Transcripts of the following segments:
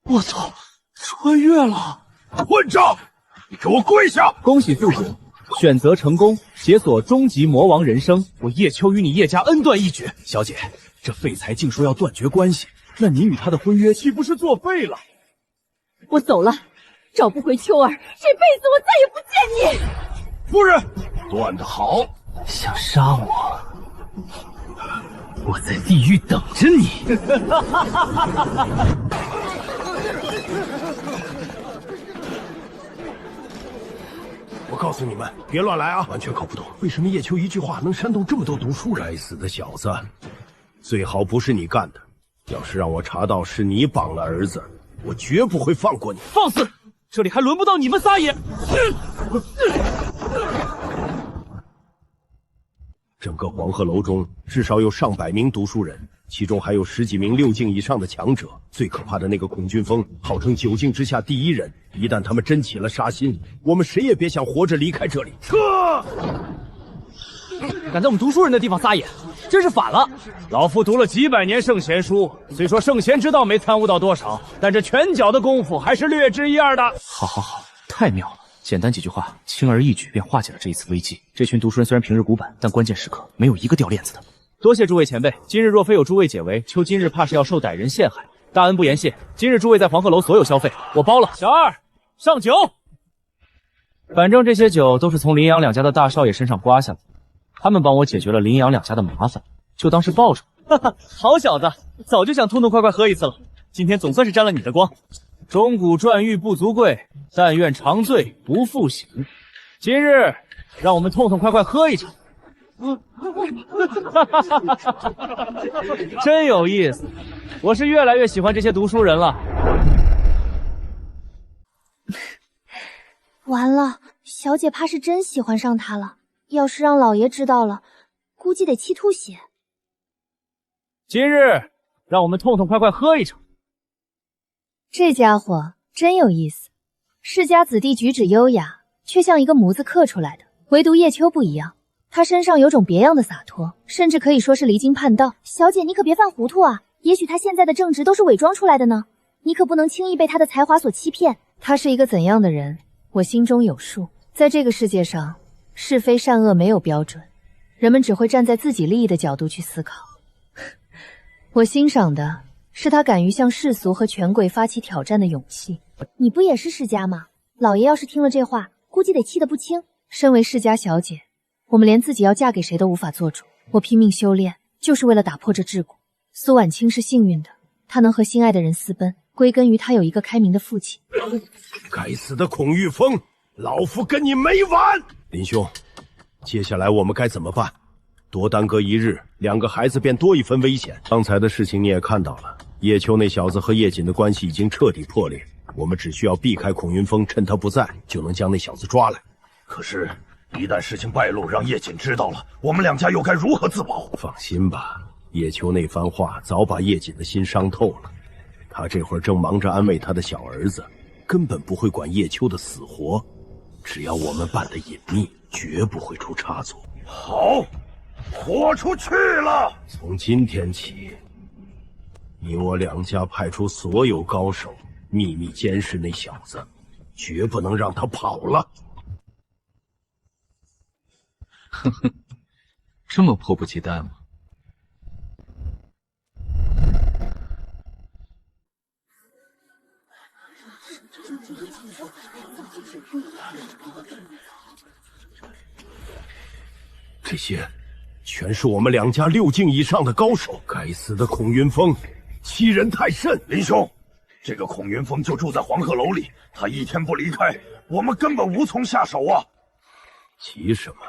我操，穿越了！混账！你给我跪下！恭喜宿主，选择成功，解锁终极魔王人生。我叶秋与你叶家恩断义绝，小姐，这废材竟说要断绝关系，那你与他的婚约岂不是作废了？我走了，找不回秋儿，这辈子我再也不见你。夫人，断得好！想杀我，我在地狱等着你。我告诉你们，别乱来啊！完全搞不懂为什么叶秋一句话能煽动这么多读书人。该死的小子，最好不是你干的。要是让我查到是你绑了儿子，我绝不会放过你。放肆！这里还轮不到你们仨也。整个黄鹤楼中至少有上百名读书人，其中还有10几名6境以上的强者。最可怕的那个孔俊峰，号称9境之下第一人。一旦他们真起了杀心，我们谁也别想活着离开这里。撤！敢在我们读书人的地方撒野，真是反了！老夫读了几百年圣贤书，虽说圣贤之道没参悟到多少，但这拳脚的功夫还是略知一二的。好好好，太妙了！简单几句话，轻而易举便化解了这一次危机。这群读书人虽然平日古板，但关键时刻没有一个掉链子的。多谢诸位前辈，今日若非有诸位解围，秋今日怕是要受歹人陷害。大恩不言谢，今日诸位在黄鹤楼所有消费，我包了。小二，上酒！反正这些酒都是从林阳两家的大少爷身上刮下来的，他们帮我解决了林阳两家的麻烦，就当是报酬。哈哈，好小子，早就想痛痛快快喝一次了，今天总算是沾了你的光。钟鼓馔玉不足贵，但愿长醉不复醒。今日让我们痛痛快快喝一场。真有意思，我是越来越喜欢这些读书人了。完了，小姐怕是真喜欢上他了，要是让老爷知道了，估计得气吐血。今日让我们痛痛快快喝一场。这家伙真有意思，世家子弟举止优雅，却像一个模子刻出来的。唯独叶秋不一样，他身上有种别样的洒脱，甚至可以说是离经叛道。小姐，你可别犯糊涂啊！也许他现在的正直都是伪装出来的呢，你可不能轻易被他的才华所欺骗。他是一个怎样的人，我心中有数。在这个世界上，是非善恶没有标准，人们只会站在自己利益的角度去思考。我欣赏的是他敢于向世俗和权贵发起挑战的勇气。你不也是世家吗？老爷要是听了这话，估计得气得不轻。身为世家小姐，我们连自己要嫁给谁都无法做主。我拼命修炼，就是为了打破这桎梏。苏婉清是幸运的，她能和心爱的人私奔，归根于她有一个开明的父亲。该死的孔玉峰，老夫跟你没完！林兄，接下来我们该怎么办？多耽搁一日，2个孩子便多一分危险。刚才的事情你也看到了，叶秋那小子和叶瑾的关系已经彻底破裂，我们只需要避开孔云峰，趁他不在，就能将那小子抓来。可是，一旦事情败露，让叶瑾知道了，我们2家又该如何自保？放心吧，叶秋那番话早把叶瑾的心伤透了，他这会儿正忙着安慰他的小儿子，根本不会管叶秋的死活。只要我们办得隐秘，绝不会出差错。好，豁出去了！从今天起，你我2家派出所有高手，秘密监视那小子，绝不能让他跑了。呵呵，这么迫不及待吗？这些全是我们2家6境以上的高手。该死的孔云峰，欺人太甚！林兄，这个孔云峰就住在黄鹤楼里，他一天不离开，我们根本无从下手啊！急什么？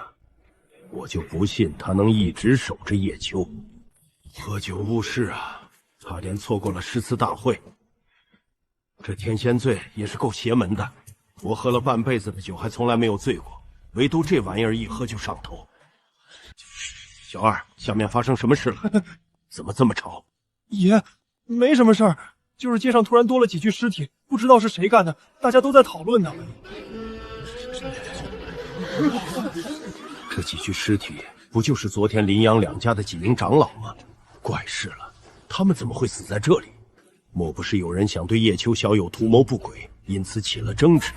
我就不信他能一直守着叶秋。喝酒误事啊，差点错过了诗词大会。这天仙醉也是够邪门的，我喝了半辈子的酒，还从来没有醉过，唯独这玩意儿一喝就上头。小二，下面发生什么事了？怎么这么吵？爷，没什么事儿，就是街上突然多了几具尸体，不知道是谁干的，大家都在讨论呢。这几具尸体不就是昨天林阳2家的几名长老吗？怪事了，他们怎么会死在这里？莫不是有人想对叶秋小友图谋不轨，因此起了争执？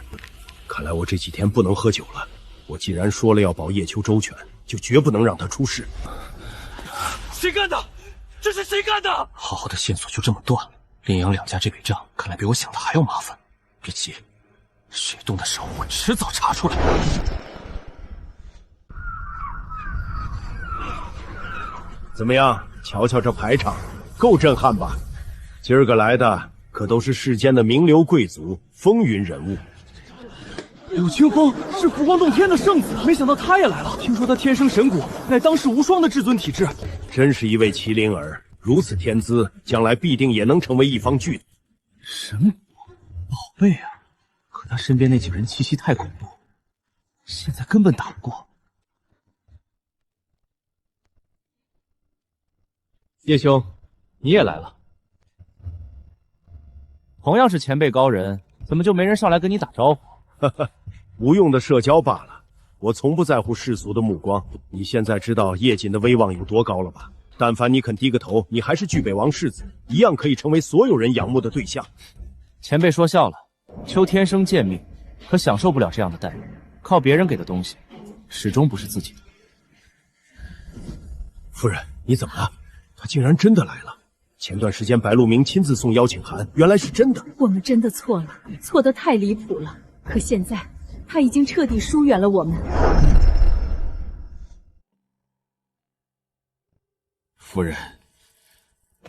看来我这几天不能喝酒了。我既然说了要保叶秋周全，就绝不能让他出事。谁干的？这是谁干的？好好的线索就这么断了，林阳两家这笔账看来比我想的还要麻烦。别急，谁动的手，我迟早查出来。怎么样？瞧瞧这排场，够震撼吧？今儿个来的可都是世间的名流贵族、风云人物。柳清风是福光洞天的圣子，没想到他也来了。听说他天生神骨，乃当世无双的至尊体质，真是一位麒麟儿，如此天资，将来必定也能成为一方巨子。神骨宝贝啊！可他身边那几个人气息太恐怖，现在根本打不过。叶兄，你也来了。同样是前辈高人，怎么就没人上来跟你打招呼？哈哈，无用的社交罢了。我从不在乎世俗的目光。你现在知道叶锦的威望有多高了吧？但凡你肯低个头，你还是巨北王世子，一样可以成为所有人仰慕的对象。前辈说笑了，秋天生贱命，可享受不了这样的待遇。靠别人给的东西，始终不是自己的。夫人，你怎么了？他竟然真的来了。前段时间白鹿鸣亲自送邀请函，原来是真的。我们真的错了，错得太离谱了。可现在他已经彻底疏远了我们。夫人，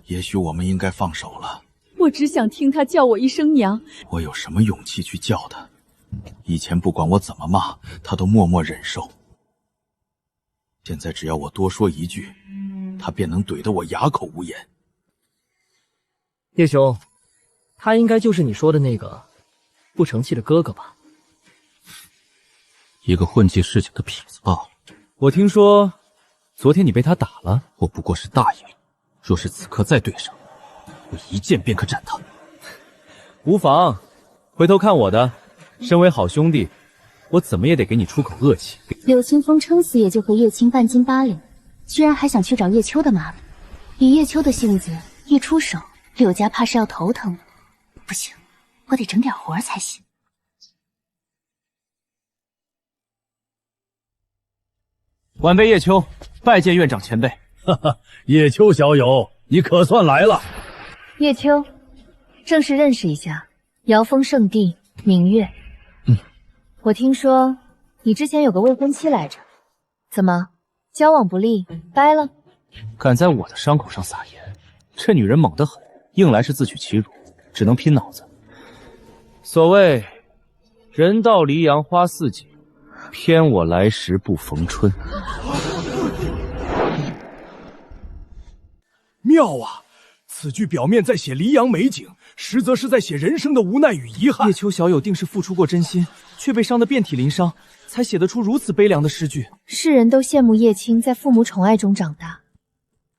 也许我们应该放手了。我只想听他叫我一声娘。我有什么勇气去叫他？以前不管我怎么骂，他都默默忍受。现在只要我多说一句，他便能怼得我哑口无言。叶兄，他应该就是你说的那个不成器的哥哥吧？一个混迹市井的痞子罢了。我听说昨天你被他打了。我不过是大意，若是此刻再对上，我一剑便可斩他。无妨，回头看我的。身为好兄弟，我怎么也得给你出口恶气。柳清风撑死也就和叶青半斤八两，居然还想去找叶秋的麻烦。以叶秋的性子，一出手，柳家怕是要头疼了。不行，我得整点活才行。晚辈叶秋，拜见院长前辈。哈哈，叶秋小友，你可算来了。叶秋，正式认识一下，瑶峰圣地明月。我听说你之前有个未婚妻来着，怎么交往不利，掰了？敢在我的伤口上撒盐，这女人猛得很，硬来是自取其辱，只能拼脑子。所谓人到黎阳花似锦，偏我来时不逢春。妙啊！此句表面在写黎阳美景，实则是在写人生的无奈与遗憾。叶秋小友定是付出过真心，却被伤得遍体鳞伤，才写得出如此悲凉的诗句。世人都羡慕叶青在父母宠爱中长大，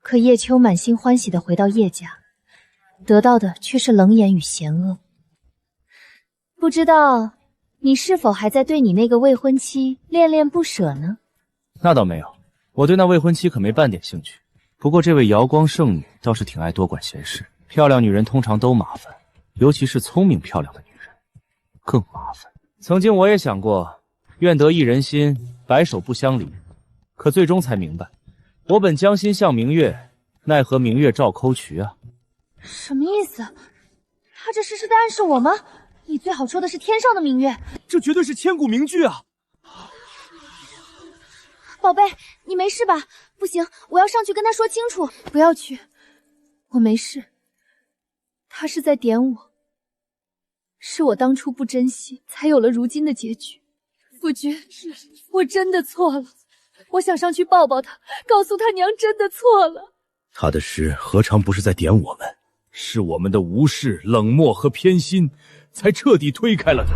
可叶秋满心欢喜地回到叶家，得到的却是冷眼与嫌恶。不知道你是否还在对你那个未婚妻恋恋不舍呢？那倒没有，我对那未婚妻可没半点兴趣。不过这位瑶光圣女倒是挺爱多管闲事，漂亮女人通常都麻烦，尤其是聪明漂亮的女人更麻烦。曾经我也想过，愿得一人心，白首不相离，可最终才明白，我本将心向明月，奈何明月照沟渠啊！什么意思？他这是在暗示我吗？你最好说的是天上的明月，这绝对是千古名句啊！宝贝，你没事吧？不行，我要上去跟他说清楚。不要去，我没事。他是在点我，是我当初不珍惜，才有了如今的结局。夫君，我真的错了，我想上去抱抱他，告诉他娘真的错了。他的诗何尝不是在点我们？是我们的无视、冷漠和偏心，才彻底推开了他。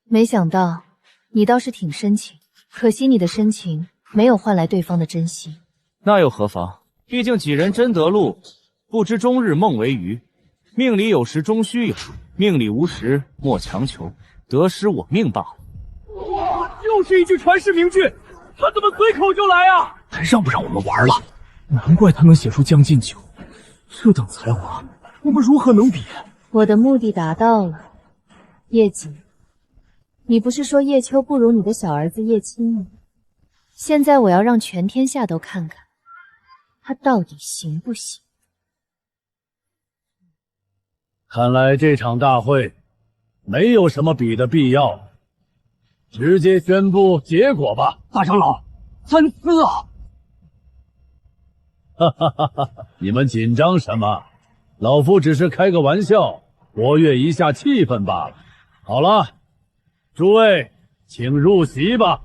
没想到你倒是挺深情，可惜你的深情没有换来对方的珍惜。那又何妨？毕竟几人真得路，不知终日梦为鱼。命里有时终须有，命里无时莫强求。得失我命罢了。哇，又是一句传世名句，他怎么随口就来啊？还让不让我们玩了？难怪他能写出《将进酒》，这等才华，我们如何能比？我的目的达到了，叶瑾，你不是说叶秋不如你的小儿子叶青吗？现在我要让全天下都看看，他到底行不行。看来这场大会没有什么比的必要，直接宣布结果吧。大长老，参差啊！哈哈哈哈！你们紧张什么？老夫只是开个玩笑，活跃一下气氛罢了。好了，诸位，请入席吧。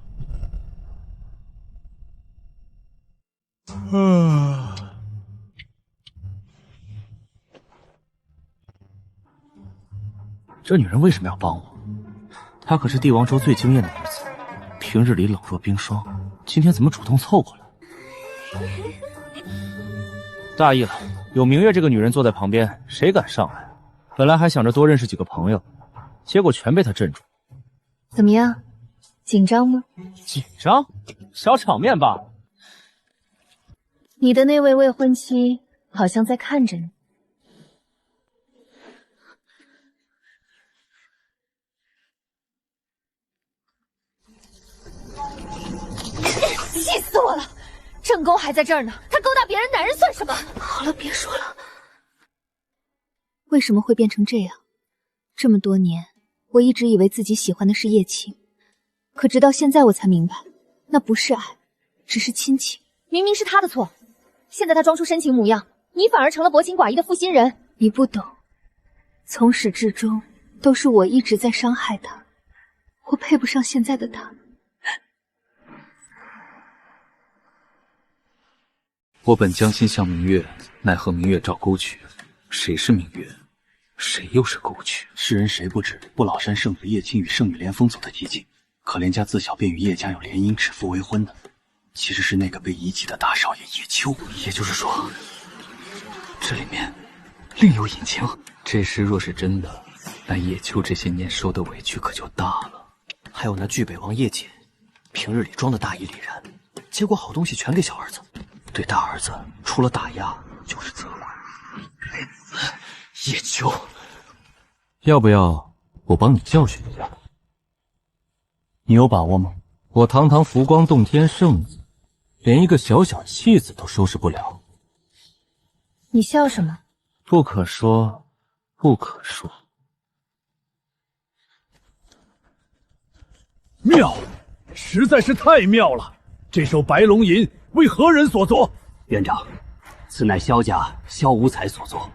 这女人为什么要帮我？她可是帝王州最惊艳的女子，平日里冷若冰霜，今天怎么主动凑过来？大意了，有明月这个女人坐在旁边，谁敢上来？本来还想着多认识几个朋友，结果全被她镇住。怎么样，紧张吗？紧张？小场面罢了。你的那位未婚妻好像在看着你。气死我了！正宫还在这儿呢，他勾搭别人男人算什么？好了，别说了。为什么会变成这样？这么多年，我一直以为自己喜欢的是叶青，可直到现在我才明白，那不是爱，只是亲情。明明是他的错，现在他装出深情模样，你反而成了薄情寡义的负心人。你不懂，从始至终都是我一直在伤害他，我配不上现在的他。我本将心向明月，奈何明月照沟渠。谁是明月？谁又是沟渠？世人谁不知不老山圣子叶青与圣女莲峰走得极近，可怜家自小便与叶家有联姻，指腹为婚的，其实是那个被遗弃的大少爷叶秋。也就是说，这里面另有隐情。这事若是真的，那叶秋这些年受的委屈可就大了。还有那巨北王叶瑾，平日里装的大义凛然，结果好东西全给小儿子，对大儿子除了打压就是责怪。叶秋，要不要我帮你教训一下？你有把握吗？我堂堂浮光洞天圣子，连一个小小弃子都收拾不了。你笑什么？不可说，不可说。妙，实在是太妙了！这首白龙吟为何人所作？院长，此乃萧家萧无才所作。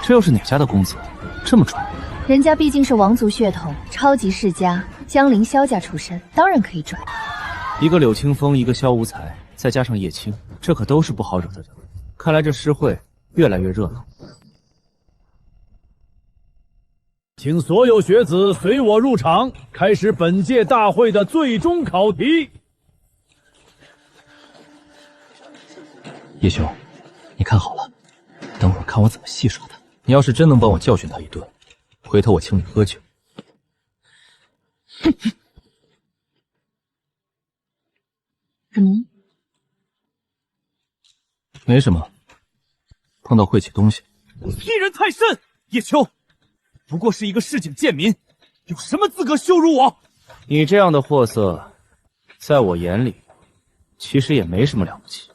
这又是哪家的公子？这么拽？人家毕竟是王族血统，超级世家，江陵萧家出身，当然可以拽。一个柳清风，一个萧无才，再加上叶青，这可都是不好惹的人。看来这诗会越来越热闹。请所有学子随我入场，开始本届大会的最终考题。叶兄，你看好了，等会儿看我怎么戏耍他。你要是真能帮我教训他一顿，回头我请你喝酒。没什么，碰到晦气东西。欺人太甚！叶秋，不过是一个市井贱民，有什么资格羞辱我？你这样的货色，在我眼里，其实也没什么了不起。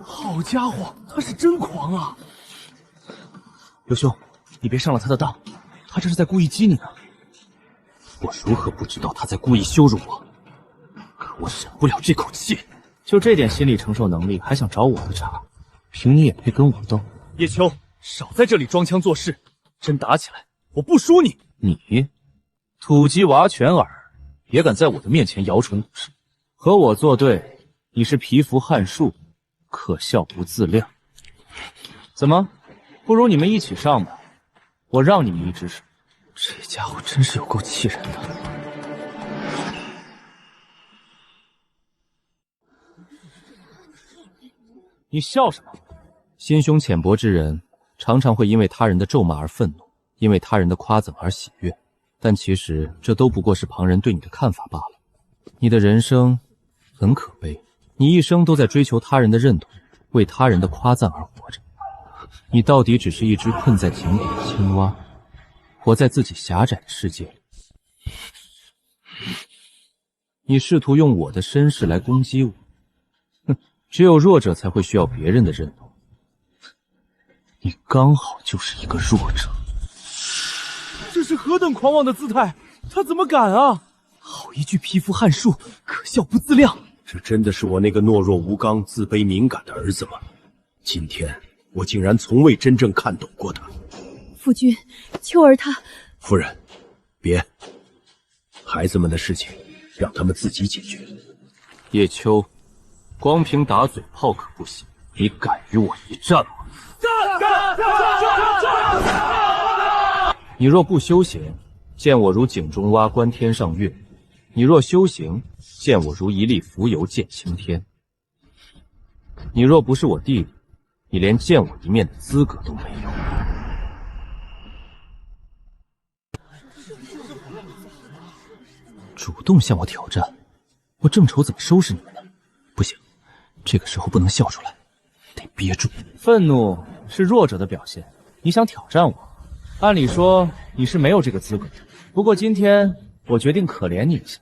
好家伙，他是真狂啊！刘兄，你别上了他的当，他这是在故意激你呢。我如何不知道他在故意羞辱我？可我忍不了这口气。就这点心理承受能力，还想找我的茬？凭你也配跟我斗？叶秋，少在这里装腔作势，真打起来，我不输你！你土鸡娃犬耳，也敢在我的面前摇唇鼓舌，和我作对，你是蚍蜉撼树，可笑不自量。怎么，不如你们一起上吧，我让你们一只手。这家伙真是有够气人的。你笑什么？心胸浅薄之人，常常会因为他人的咒骂而愤怒，因为他人的夸赞而喜悦，但其实这都不过是旁人对你的看法罢了。你的人生很可悲，你一生都在追求他人的认同，为他人的夸赞而活着。你到底只是一只困在井底的青蛙，活在自己狭窄的世界里。你试图用我的身世来攻击我，哼，只有弱者才会需要别人的认同。你刚好就是一个弱者。这是何等狂妄的姿态！他怎么敢啊！好一句匹夫汉术，可笑不自量。这真的是我那个懦弱无刚、自卑敏感的儿子吗？今天我竟然从未真正看懂过他。夫君，秋儿她……夫人，别，孩子们的事情让他们自己解决。叶秋，光凭打嘴炮可不行，你敢与我一战吗？你若不修行，见我如井中蛙，观天上月；你若修行，见我如一粒浮游，见青天。你若不是我弟弟，你连见我一面的资格都没有。主动向我挑战，我正愁怎么收拾你们呢。不行，这个时候不能笑出来，得憋住。愤怒是弱者的表现，你想挑战我？按理说你是没有这个资格的，不过今天我决定可怜你一下。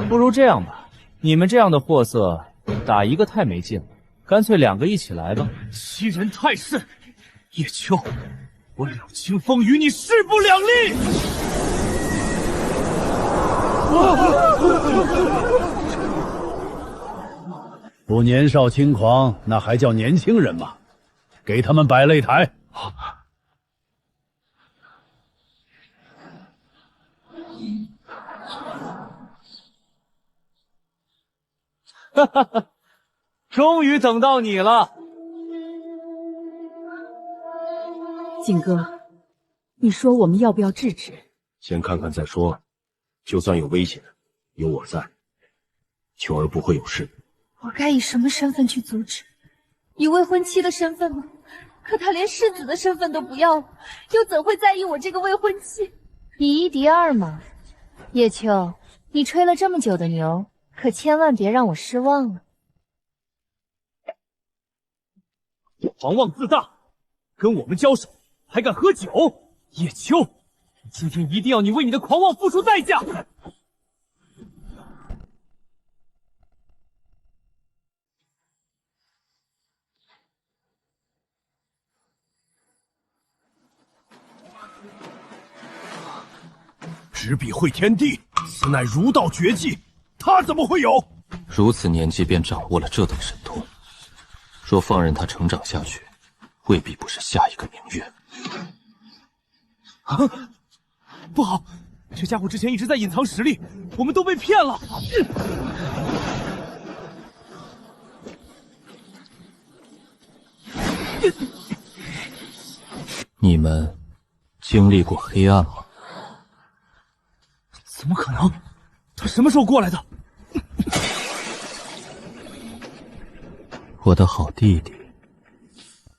不如这样吧，你们这样的货色，打一个太没劲了，干脆2个一起来吧。欺人太甚！叶秋，我柳青风与你势不两立。不年少轻狂，那还叫年轻人吗？给他们摆擂台。哈哈哈！终于等到你了，景哥，你说我们要不要制止？先看看再说。就算有危险，有我在，秋儿不会有事。我该以什么身份去阻止？以未婚妻的身份吗？可他连世子的身份都不要了，又怎会在意我这个未婚妻？以一敌二嘛。叶秋，你吹了这么久的牛，可千万别让我失望了。狂妄自大，跟我们交手还敢喝酒？叶秋，今天一定要你为你的狂妄付出代价！执笔绘天地，此乃儒道绝技，他怎么会有？如此年纪便掌握了这等神通，若放任他成长下去，未必不是下一个明月。啊！不好，这家伙之前一直在隐藏实力，我们都被骗了。你们经历过黑暗吗？怎么可能？他什么时候过来的？我的好弟弟，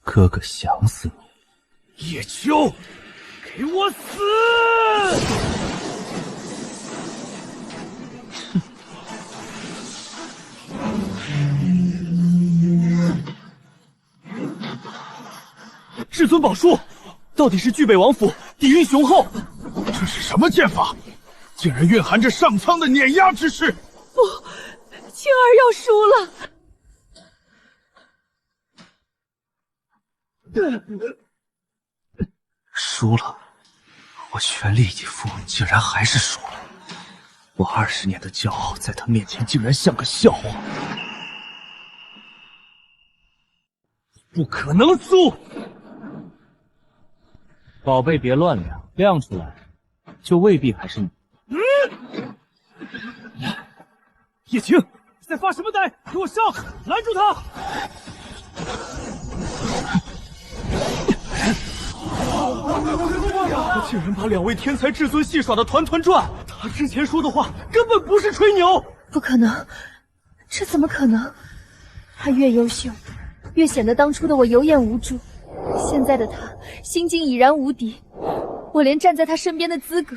哥哥想死你！叶秋，给我死！至尊宝术，到底是巨北王府，底蕴雄厚。这是什么剑法？竟然蕴含着上苍的碾压之势！不，青儿要输了。输了，我全力以赴，竟然还是输了。我20年的骄傲，在他面前竟然像个笑话。不可能输！宝贝，别乱亮，亮出来，就未必还是你。叶青，在发什么呆？给我上！拦住他！他竟然把2位天才至尊戏耍得团团转！他之前说的话根本不是吹牛！不可能，这怎么可能？他越优秀，越显得当初的我有眼无珠。现在的他心境已然无敌，我连站在他身边的资格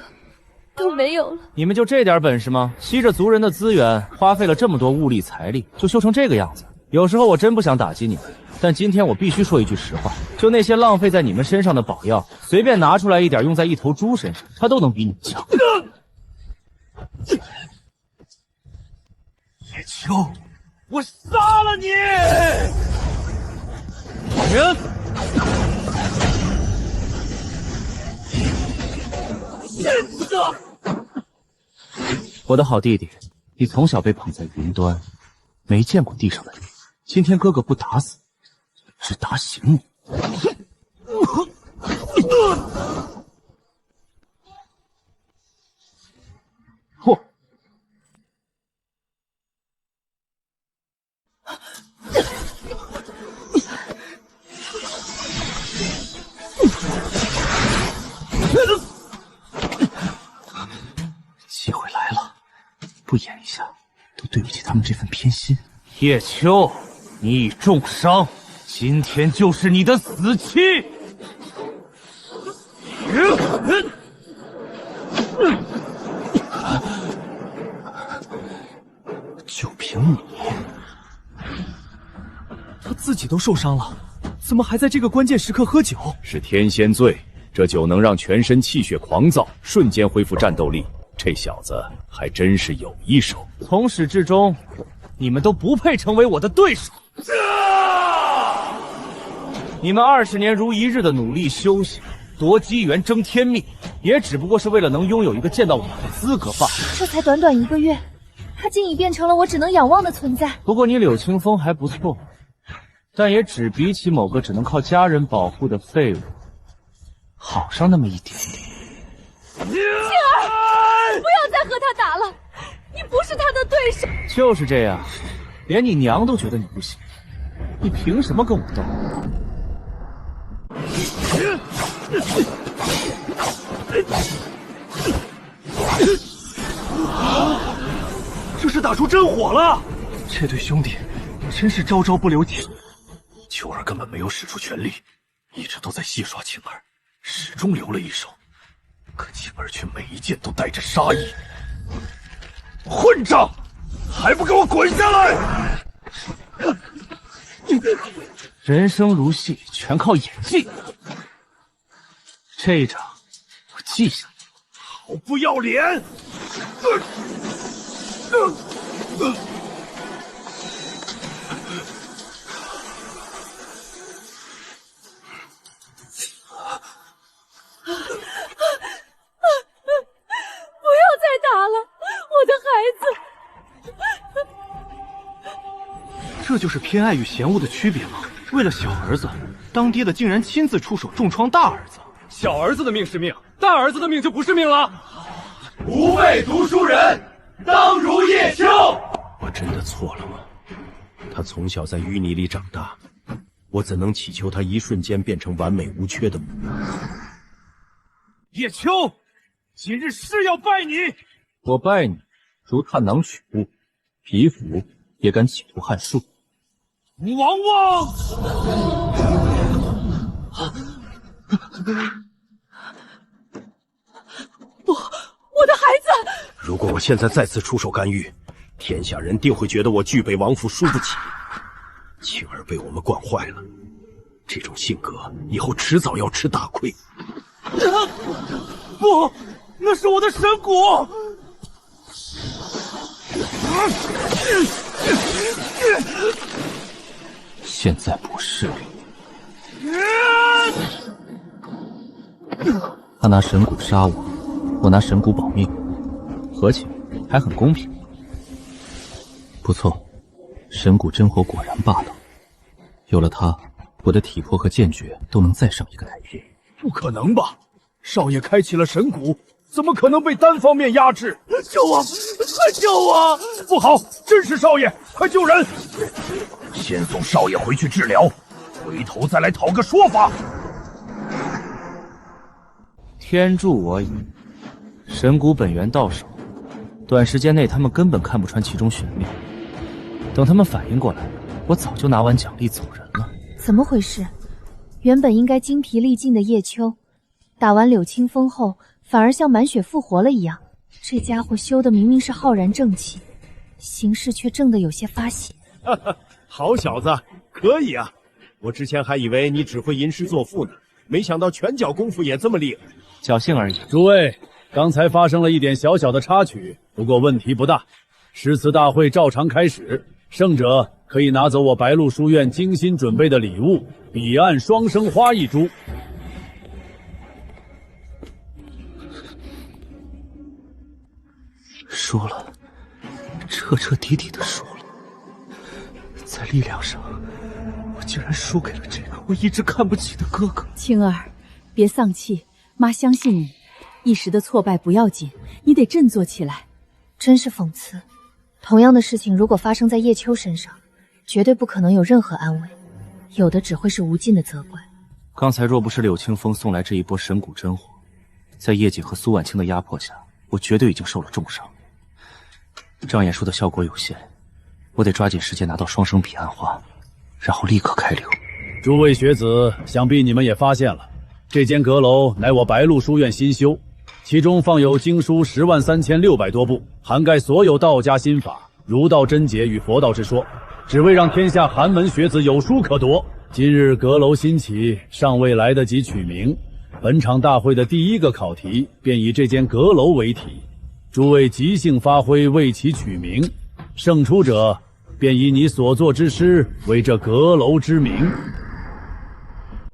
都没有了。你们就这点本事吗？吸着族人的资源，花费了这么多物力财力，就修成这个样子。有时候我真不想打击你们，但今天我必须说一句实话，就那些浪费在你们身上的宝药，随便拿出来一点用在一头猪身上，它都能比你们强。叶秋，我杀了你！人，我的好弟弟，你从小被捧在云端，没见过地上的雨。今天哥哥不打死，只打醒你。嚯！机会来了，不演一下，都对不起他们这份偏心。叶秋，你已重伤，今天就是你的死期。就凭你，他自己都受伤了，怎么还在这个关键时刻喝酒？是天仙醉，这酒能让全身气血狂躁，瞬间恢复战斗力。这小子还真是有一手。从始至终，你们都不配成为我的对手。你们20年如一日的努力修行，夺机缘争天命，也只不过是为了能拥有一个见到我的资格罢了。这才短短1个月，他竟已变成了我只能仰望的存在。不过你柳清风还不错，但也只比起某个只能靠家人保护的废物好上那么一点点。庆儿，不要再和他打了，你不是他的对手。就是这样，连你娘都觉得你不行，你凭什么跟我斗？这是打出真火了！这对兄弟真是招招不留情。秋儿根本没有使出全力，一直都在戏耍晴儿，始终留了一手。可晴儿却每一剑都带着杀意。混账！还不给我滚下来！人生如戏，全靠演技。这一掌我记下。好不要脸！不要再打了，我的孩子。这就是偏爱与嫌恶的区别吗？为了小儿子，当爹的竟然亲自出手重创大儿子。小儿子的命是命，大儿子的命就不是命了。不背读书人，当如叶秋。我真的错了吗？他从小在淤泥里长大，我怎能祈求他一瞬间变成完美无缺的模样？叶秋，今日是要拜你。我拜你，如探囊取物，皮肤也敢企图撼树。王旺！不，我的孩子！如果我现在再次出手干预，天下人定会觉得我具备王府输不起。晴儿被我们惯坏了，这种性格以后迟早要吃大亏。不，那是我的神骨！现在不是了。他拿神骨杀我，我拿神骨保命，合起来还很公平。不错，神骨真火果然霸道。有了它，我的体魄和剑诀都能再上一个台阶。不可能吧？少爷开启了神骨，怎么可能被单方面压制？救我！快救我！不好，真是少爷，快救人！先送少爷回去治疗，回头再来讨个说法。天助我也！神骨本源到手，短时间内他们根本看不穿其中玄妙。等他们反应过来，我早就拿完奖励走人了。怎么回事？原本应该精疲力尽的叶秋，打完柳清风后，反而像满血复活了一样。这家伙修的明明是浩然正气，形势却正得有些发邪。哈哈，好小子，可以啊！我之前还以为你只会吟诗作赋呢，没想到拳脚功夫也这么厉害。侥幸而已。诸位，刚才发生了一点小小的插曲，不过问题不大。诗词大会照常开始，胜者可以拿走我白鹿书院精心准备的礼物——彼岸双生花1株。输了，彻彻底底的输了。在力量上，我竟然输给了这个我一直看不起的哥哥。青儿，别丧气，妈相信你。一时的挫败不要紧，你得振作起来。真是讽刺，同样的事情如果发生在叶秋身上，绝对不可能有任何安慰，有的只会是无尽的责怪。刚才若不是柳清风送来这一波神蛊真火，在叶姐和苏婉清的压迫下，我绝对已经受了重伤。障眼术的效果有限，我得抓紧时间拿到双生彼岸花，然后立刻开流。诸位学子，想必你们也发现了，这间阁楼乃我白鹿书院新修，其中放有经书103600多部，涵盖所有道家心法、儒道真解与佛道之说，只为让天下寒门学子有书可夺。今日阁楼新起，尚未来得及取名，本场大会的第一个考题便以这间阁楼为题，诸位即兴发挥，为其取名，胜出者便以你所作之诗为这阁楼之名。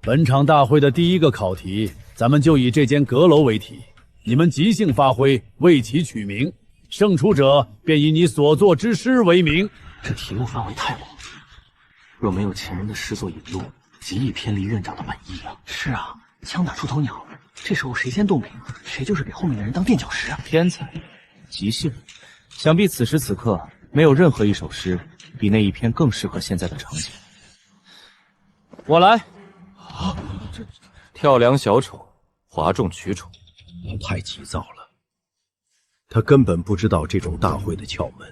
本场大会的第一个考题，咱们就以这间阁楼为题，你们即兴发挥，为其取名，胜出者便以你所作之诗为名。这题目范围太广，若没有前人的诗作引路，极易偏离院长的本意啊。是啊，枪打出头鸟，这时候谁先动笔，谁就是给后面的人当垫脚石啊。天才，即兴，想必此时此刻没有任何一首诗比那一篇更适合现在的场景。我来。跳梁小丑，哗众取宠。太急躁了，他根本不知道这种大会的窍门，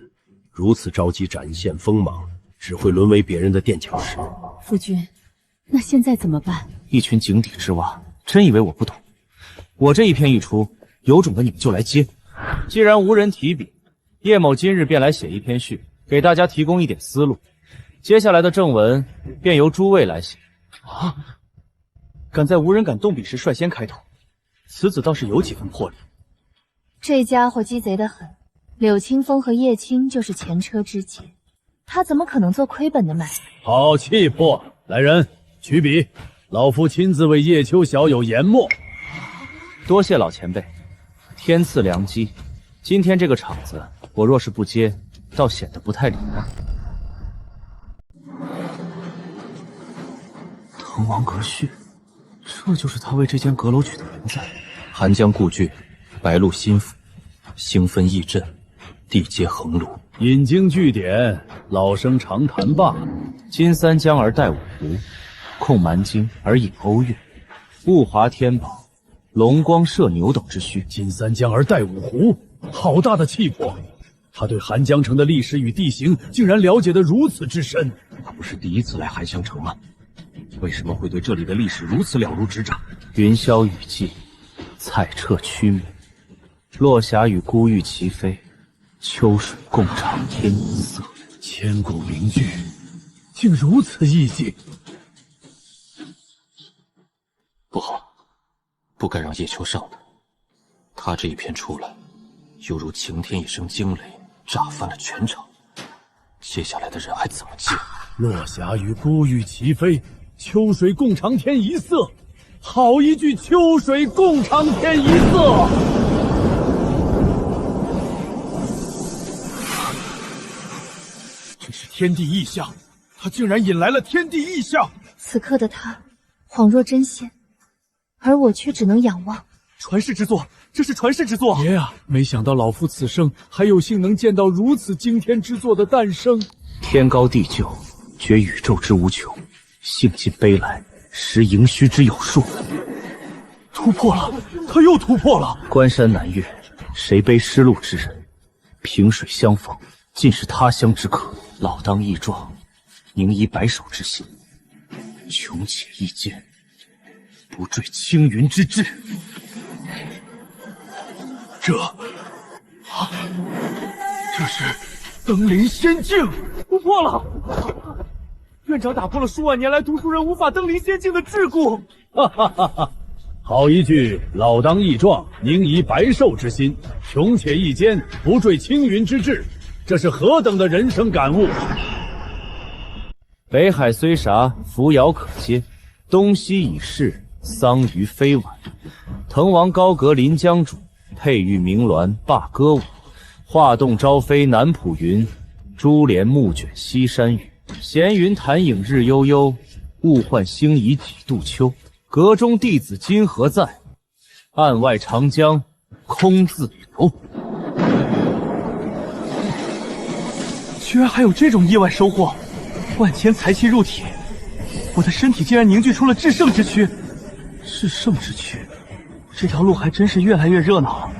如此着急展现锋芒，只会沦为别人的垫脚石。夫君，那现在怎么办？一群井底之蛙，真以为我不懂？我这一篇一出，有种的你们就来接。既然无人提笔，叶某今日便来写一篇序，给大家提供一点思路。接下来的正文便由诸位来写。啊！敢在无人敢动笔时率先开头，此子倒是有几分魄力。这家伙鸡贼得很，柳清风和叶青就是前车之鉴，他怎么可能做亏本的买卖？好气魄！来人，取笔，老夫亲自为叶秋小友研墨。多谢老前辈，天赐良机。今天这个场子，我若是不接，倒显得不太礼貌。滕王阁序，这就是他为这间阁楼取的名字。寒江故郡，白鹿心腹，星分翼阵，地接横庐。引经据典，老生常谈罢。金三江而带五湖，控蛮荆而引瓯越，物华天宝，龙光射牛等之虚。金三江而带五湖，好大的气魄！他对寒江城的历史与地形竟然了解得如此之深。他不是第一次来寒江城吗？为什么会对这里的历史如此了如指掌？云霄雨霁，彩彻曲明，落霞与孤玉齐飞，秋水共长天一色。千古名句，竟如此意境。不好，不该让叶秋上的。他这一篇出来，犹如晴天一声惊雷，炸翻了全场。接下来的人还怎么接？落霞与孤玉齐飞，秋水共长天一色。好一句秋水共长天一色！这是天地异象，他竟然引来了天地异象。此刻的他恍若真仙，而我却只能仰望。传世之作，这是传世之作！爷啊，没想到老夫此生还有幸能见到如此惊天之作的诞生。天高地久，觉宇宙之无穷，兴尽悲来，识盈虚之有数。突破了，他又突破了！关山难越，谁背失路之人？萍水相逢，尽是他乡之客。老当益壮，宁移白首之心。穷且益坚，不坠青云之志。这是登临仙境，突破了！院长打破了数万年来读书人无法登临仙境的桎梏。哈哈哈哈！好一句老当益壮，宁移白寿之心，穷且益坚，不坠青云之志，这是何等的人生感悟！北海虽啥，扶摇可接；东西已逝，桑榆非晚。滕王高阁临江渚，佩玉鸣鸾罢歌舞。画栋朝飞南浦云，珠帘暮卷西山雨。闲云潭影日悠悠，物换星移几度秋。阁中弟子今何在？案外长江空自流。居然还有这种意外收获！万千财气入体，我的身体竟然凝聚出了制胜之躯。制胜之躯，这条路还真是越来越热闹了。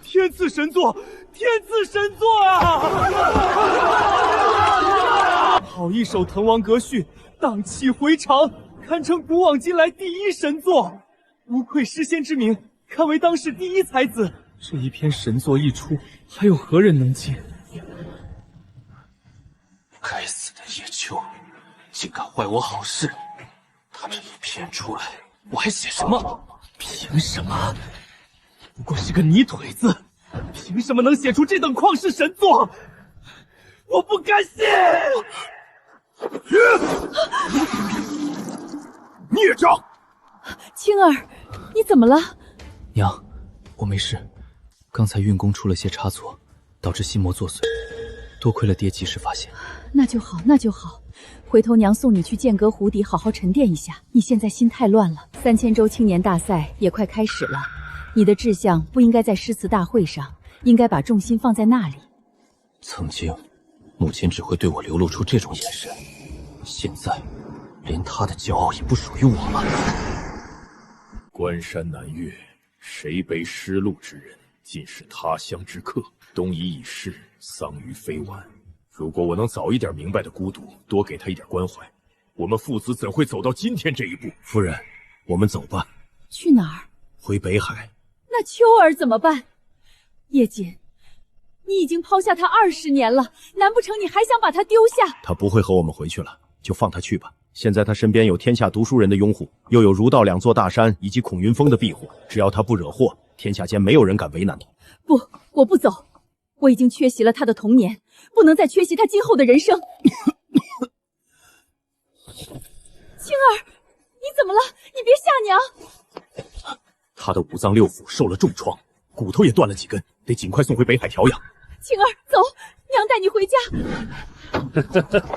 天赐神作，天赐神作啊！好一首滕王阁序，荡气回肠，堪称古往今来第一神作，无愧诗仙之名，堪为当世第一才子。这一篇神作一出，还有何人能进？该死的叶秋，竟敢坏我好事！他这一篇出来，我还写什么？凭什么？不过是个泥腿子，凭什么能写出这等旷世神作？我不甘心！孽障！青儿，你怎么了？娘，我没事，刚才运功出了些差错，导致心魔作祟，多亏了爹及时发现。那就好，那就好。回头娘送你去剑阁湖底好好沉淀一下。你现在心太乱了，3000州青年大赛也快开始了，你的志向不应该在诗词大会上，应该把重心放在那里。曾经，母亲只会对我流露出这种眼神，现在，连她的骄傲也不属于我了。关山难越，谁背失路之人，尽是他乡之客。东夷已逝，桑榆非晚。如果我能早一点明白的孤独，多给他一点关怀，我们父子怎会走到今天这一步？夫人，我们走吧。去哪儿？回北海。那秋儿怎么办？叶瑾，你已经抛下他20年了，难不成你还想把他丢下？他不会和我们回去了，就放他去吧。现在他身边有天下读书人的拥护，又有儒道2座大山以及孔云峰的庇护，只要他不惹祸，天下间没有人敢为难他。不，我不走。我已经缺席了他的童年，不能再缺席他今后的人生。青儿，你怎么了？你别吓娘。他的5脏6腑受了重创，骨头也断了几根，得尽快送回北海调养。青儿，走，娘带你回家。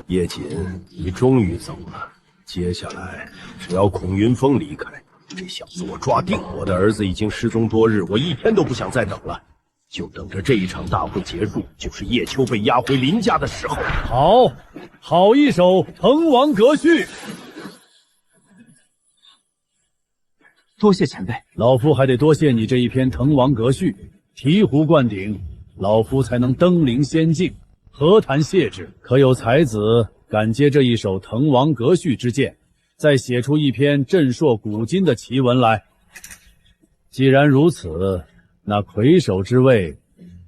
叶瑾，你终于走了。接下来，只要孔云峰离开，这小子我抓定。我的儿子已经失踪多日，我一天都不想再等了。就等着这一场大会结束，就是叶秋被押回林家的时候。好一首滕王阁序。多谢前辈，老夫还得多谢你这一篇滕王阁序，醍醐灌顶，老夫才能登临仙境，何谈谢之？可有才子敢接这一首滕王阁序之剑，再写出一篇震烁古今的奇文来？既然如此，那魁首之位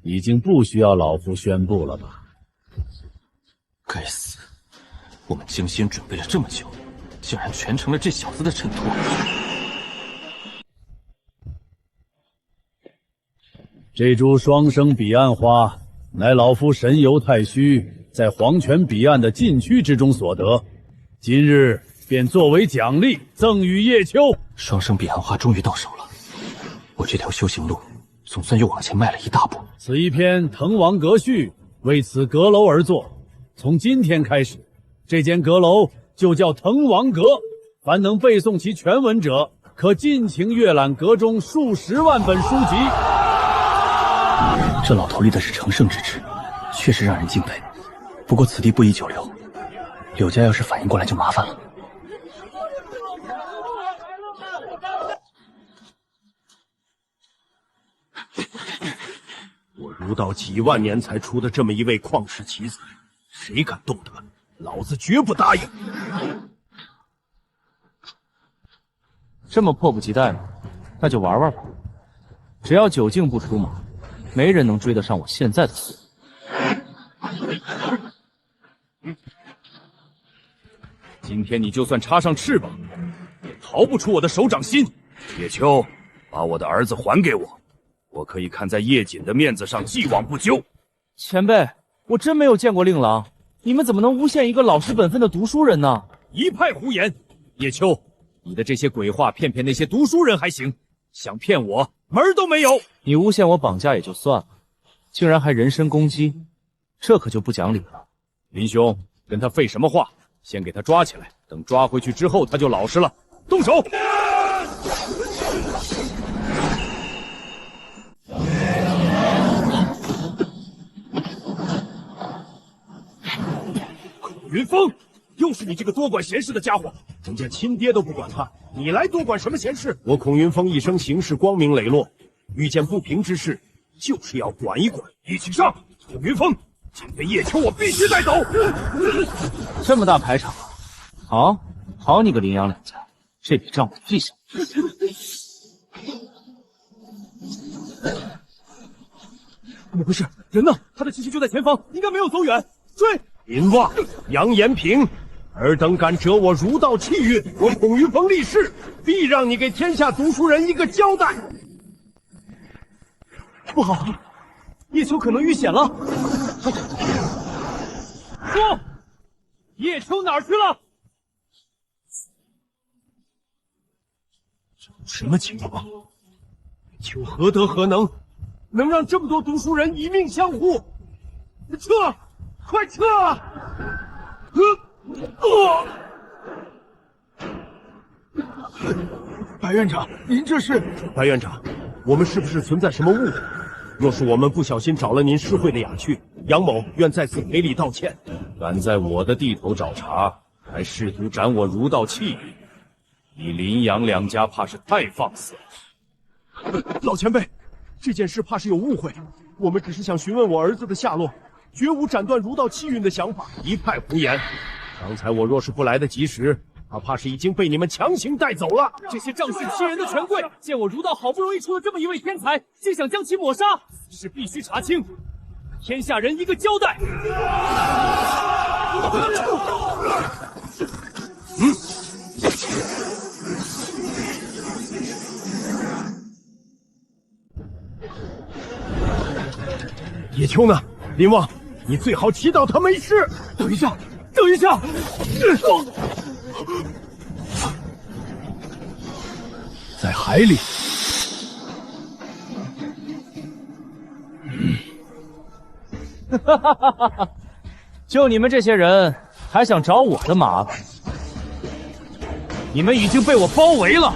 已经不需要老夫宣布了吧？该死，我们精心准备了这么久，竟然全成了这小子的衬托。这株双生彼岸花，乃老夫神游太虚，在黄泉彼岸的禁区之中所得，今日便作为奖励赠予叶秋。双生彼岸花终于到手了，我这条修行路总算又往前迈了一大步。此一篇滕王阁序为此阁楼而作，从今天开始，这间阁楼就叫滕王阁。凡能背诵其全文者，可尽情阅览阁中数十万本书籍。这老头立的是成圣之志，确实让人敬佩。不过此地不宜久留，柳家要是反应过来就麻烦了。我儒道几万年才出的这么一位旷世奇才，谁敢动他，老子绝不答应。这么迫不及待吗？那就玩玩吧。只要酒劲不出马，没人能追得上我现在的速度。今天你就算插上翅膀，也逃不出我的手掌心。叶秋，把我的儿子还给我，我可以看在叶瑾的面子上既往不咎。前辈，我真没有见过令郎，你们怎么能诬陷一个老实本分的读书人呢？一派胡言！叶秋，你的这些鬼话骗那些读书人还行，想骗我门儿都没有。你诬陷我绑架也就算了，竟然还人身攻击，这可就不讲理了。林兄，跟他废什么话？先给他抓起来，等抓回去之后他就老实了。动手！云峰，又是你这个多管闲事的家伙！人家亲爹都不管他，你来多管什么闲事？我孔云峰一生行事光明磊落，遇见不平之事，就是要管一管。一起上！孔云峰，今天叶秋我必须带走。这么大排场啊！好你个林阳两家，这笔账我记下。怎么回事？人呢？他的气息就在前方，应该没有走远。追！林旺、杨延平，尔等敢折我儒道气运，我孔云峰立誓，必让你给天下读书人一个交代。不好，叶秋可能遇险了。说，叶秋哪儿去了？什么情况？叶秋何德何能，能让这么多读书人以命相护？撤！快撤！白院长，您这是？白院长，我们是不是存在什么误会？若是我们不小心找了您诗会的雅趣，杨某愿在此赔礼道歉。敢在我的地头找茬，还试图斩我儒道气运，你林杨两家怕是太放肆了。老前辈，这件事怕是有误会，我们只是想询问我儿子的下落，绝无斩断儒道气运的想法。一派胡言！刚才我若是不来得及时，他怕是已经被你们强行带走了。这些仗势欺人的权贵，见我儒道好不容易出了这么一位天才，竟想将其抹杀，此事必须查清，天下人一个交代。叶秋呢？林旺，你最好祈祷他没事。等一下，等一下！在海里。哈哈哈哈哈！就你们这些人，还想找我的麻烦？你们已经被我包围了。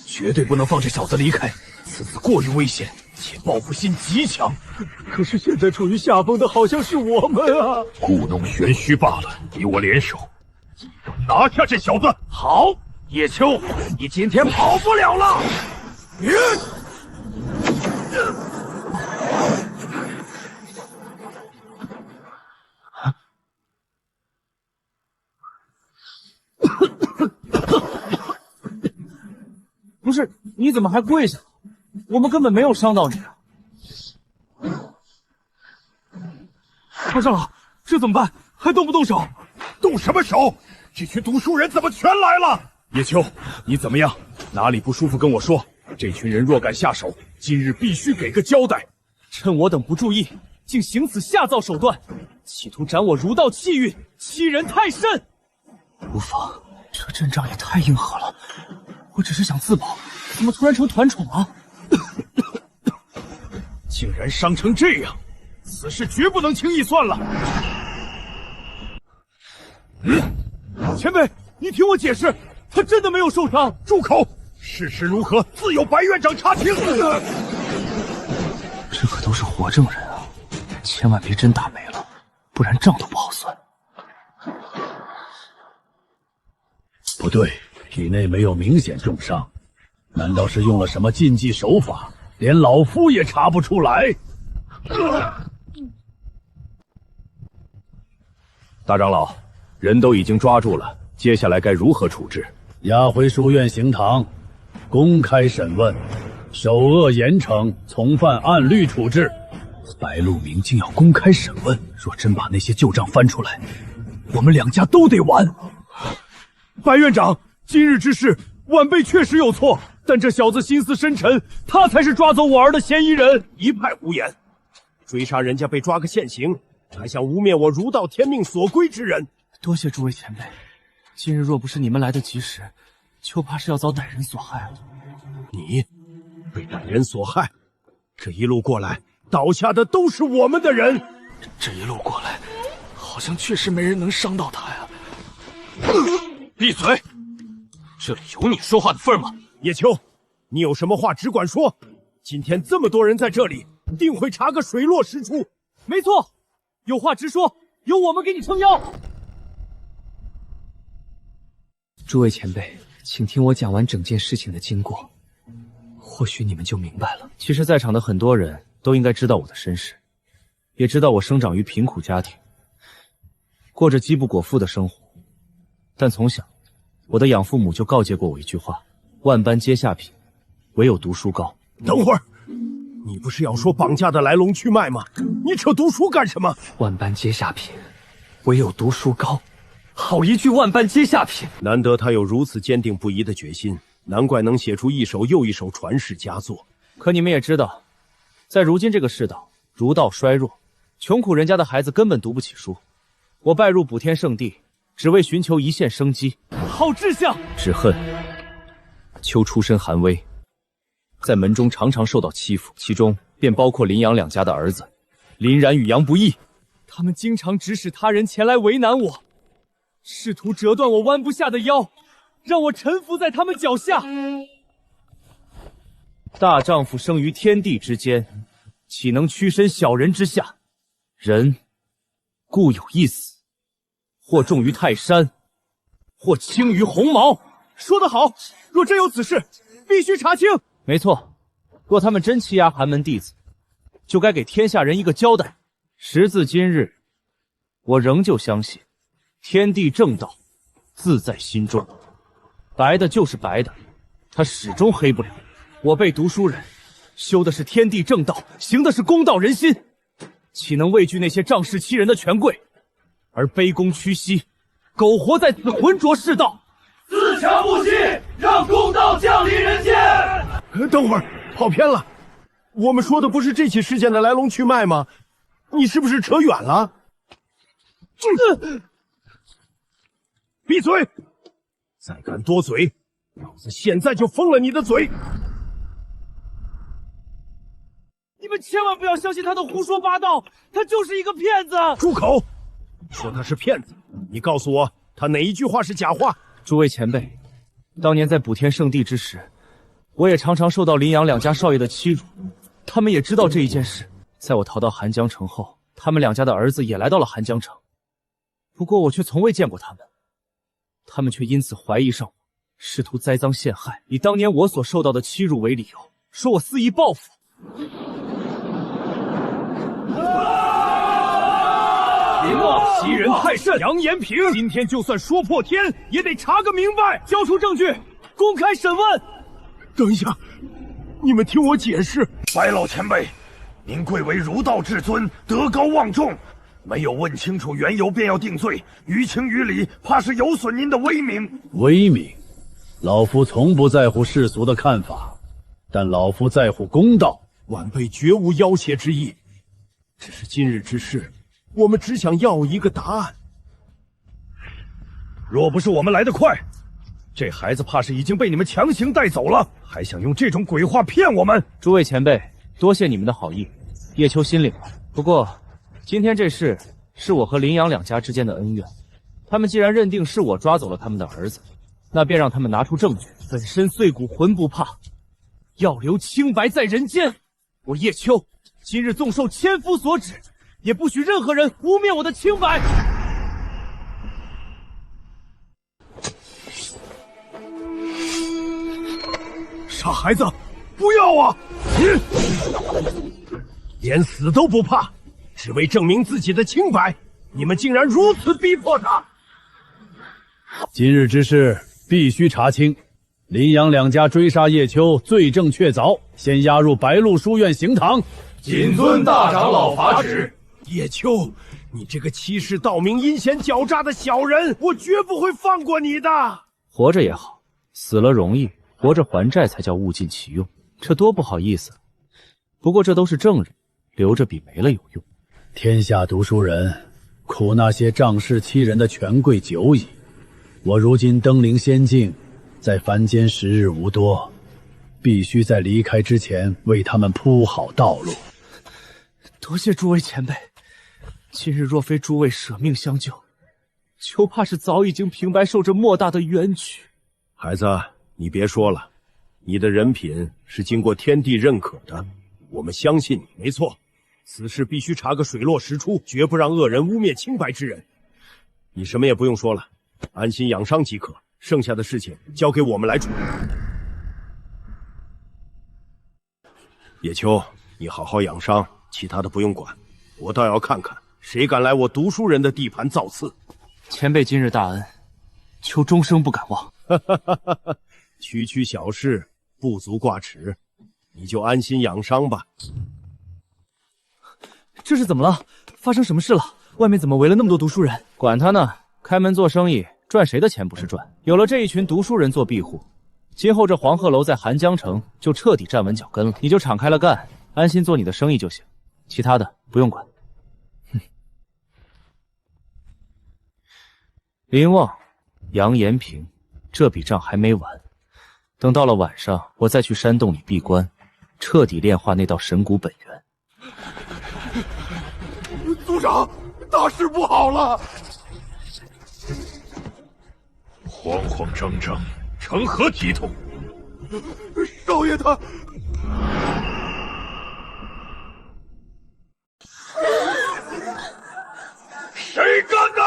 绝对不能放这小子离开，此次过于危险，且报复心极强。可是现在处于下风的好像是我们啊！故弄玄虚罢了，与我联手，拿下这小子！好，叶秋，你今天跑不了了！不是，你怎么还跪下了？我们根本没有伤到你啊！马长老，这怎么办？还动不动手？动什么手？这群读书人怎么全来了？叶秋，你怎么样？哪里不舒服跟我说。这群人若敢下手，今日必须给个交代。趁我等不注意，竟行此下造手段，企图斩我儒道气运，欺人太甚。无妨，这阵仗也太硬核了。我只是想自保，怎么突然成团宠了？竟然伤成这样，此事绝不能轻易算了。前辈，你听我解释，他真的没有受伤。住口！事实如何，自有白院长查清。这可都是活证人啊，千万别真打没了，不然账都不好算。不对，体内没有明显重伤，难道是用了什么禁忌手法，连老夫也查不出来？大长老，人都已经抓住了，接下来该如何处置？押回书院刑堂，公开审问，首恶严惩，从犯按律处置。白鹿鸣竟要公开审问，若真把那些旧账翻出来，我们两家都得完。白院长，今日之事，晚辈确实有错，但这小子心思深沉，他才是抓走我儿的嫌疑人。一派胡言！追杀人家被抓个现行，还想污蔑我儒道天命所归之人？多谢诸位前辈，今日若不是你们来得及时，就怕是要遭歹人所害了。你被歹人所害，这一路过来倒下的都是我们的人。这一路过来，好像确实没人能伤到他呀。闭嘴！这里有你说话的份吗？叶秋，你有什么话只管说。今天这么多人在这里，定会查个水落石出。没错，有话直说，有我们给你撑腰。诸位前辈，请听我讲完整件事情的经过，或许你们就明白了。其实，在场的很多人都应该知道我的身世，也知道我生长于贫苦家庭，过着饥不果腹的生活。但从小，我的养父母就告诫过我一句话：万般皆下品，唯有读书高。等会儿，你不是要说绑架的来龙去脉吗？你扯读书干什么？万般皆下品，唯有读书高。好一句万般皆下品！难得他有如此坚定不移的决心，难怪能写出一首又一首传世佳作。可你们也知道，在如今这个世道，儒道衰弱，穷苦人家的孩子根本读不起书。我拜入补天圣地，只为寻求一线生机。好志向！只恨秋出身寒微，在门中常常受到欺负，其中便包括林阳两家的儿子林然与杨不义。他们经常指使他人前来为难我，试图折断我弯不下的腰，让我臣服在他们脚下。大丈夫生于天地之间，岂能屈身小人之下？人固有一死，或重于泰山，或轻于鸿毛。说得好，若真有此事，必须查清。没错，若他们真欺压寒门弟子，就该给天下人一个交代。时至今日，我仍旧相信天地正道自在心中，白的就是白的，他始终黑不了。我辈读书人修的是天地正道，行的是公道人心，岂能畏惧那些仗势欺人的权贵，而卑躬屈膝，苟活在此浑浊世道？自强不息，让公道降临人间。等会儿，跑偏了。我们说的不是这起事件的来龙去脉吗？你是不是扯远了？闭嘴！再敢多嘴，老子现在就封了你的嘴！你们千万不要相信他的胡说八道，他就是一个骗子！住口！说他是骗子，你告诉我，他哪一句话是假话？诸位前辈，当年在补天圣地之时，我也常常受到林阳两家少爷的欺辱，他们也知道这一件事。在我逃到寒江城后，他们两家的儿子也来到了寒江城，不过我却从未见过他们，他们却因此怀疑上我，试图栽赃陷害，以当年我所受到的欺辱为理由，说我肆意报复。林望欺人太甚，杨延平，今天就算说破天，也得查个明白，交出证据，公开审问。等一下，你们听我解释。白老前辈，您贵为儒道至尊，德高望重，没有问清楚缘由便要定罪，于情于理，怕是有损您的威名。威名，老夫从不在乎世俗的看法，但老夫在乎公道。晚辈绝无要挟之意，只是今日之事，我们只想要一个答案。若不是我们来得快，这孩子怕是已经被你们强行带走了，还想用这种鬼话骗我们。诸位前辈，多谢你们的好意，叶秋心领了。不过今天这事是我和林阳两家之间的恩怨，他们既然认定是我抓走了他们的儿子，那便让他们拿出证据。粉身碎骨浑不怕，要留清白在人间。我叶秋今日纵受千夫所指，也不许任何人污蔑我的清白。傻孩子，不要啊！连死都不怕，只为证明自己的清白，你们竟然如此逼迫他！今日之事必须查清，林阳两家追杀叶秋，罪证确凿，先押入白鹿书院刑堂。谨遵大长老法旨。叶秋，你这个欺世盗名、阴险狡诈的小人，我绝不会放过你的。活着也好，死了容易，活着还债才叫物尽其用，这多不好意思。不过这都是证人，留着比没了有用。天下读书人，苦那些仗势欺人的权贵久矣。我如今登临仙境，在凡间时日无多，必须在离开之前为他们铺好道路。多谢诸位前辈，今日若非诸位舍命相救，就怕是早已经平白受这莫大的冤屈。孩子，你别说了，你的人品是经过天地认可的，我们相信你。没错，此事必须查个水落石出，绝不让恶人污蔑清白之人。你什么也不用说了，安心养伤即可，剩下的事情交给我们来处理。叶秋，你好好养伤，其他的不用管，我倒要看看谁敢来我读书人的地盘造次。前辈今日大恩，求终生不敢忘。区区小事，不足挂齿，你就安心养伤吧。这是怎么了？发生什么事了？外面怎么围了那么多读书人？管他呢，开门做生意，赚谁的钱不是赚？有了这一群读书人做庇护，今后这黄鹤楼在寒江城就彻底站稳脚跟了。你就敞开了干，安心做你的生意就行，其他的不用管。哼。林旺、杨延平，这笔账还没完。等到了晚上，我再去山洞里闭关，彻底炼化那道神骨本源。族长，大事不好了！慌慌张张，成何体统？少爷他……谁干的？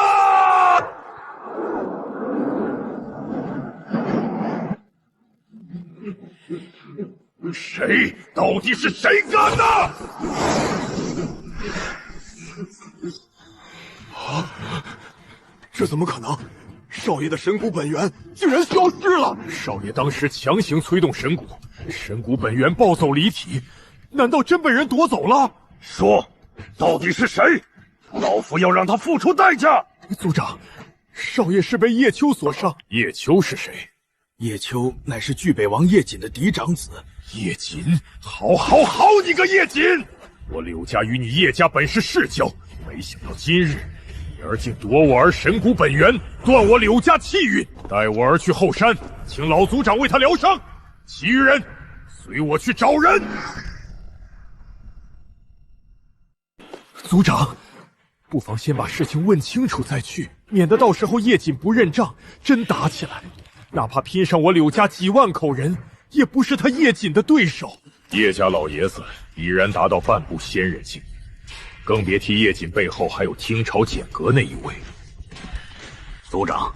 谁？到底是谁干的？啊！这怎么可能？少爷的神骨本源竟然消失了！少爷当时强行催动神骨，神骨本源暴走离体，难道真被人夺走了？说，到底是谁？老夫要让他付出代价！族长，少爷是被叶秋所伤。叶秋是谁？叶秋乃是巨北王叶瑾的嫡长子。叶瑾，好你个叶瑾！我柳家与你叶家本是世交，没想到今日你儿竟夺我儿神骨本源，断我柳家气运。带我儿去后山，请老族长为他疗伤。其余人随我去找人。族长，不妨先把事情问清楚再去，免得到时候叶瑾不认账，真打起来，哪怕拼上我柳家几万口人，也不是他叶瑾的对手。叶家老爷子已然达到半步仙人境，更别提叶瑾背后还有听朝简阁那一位。族长，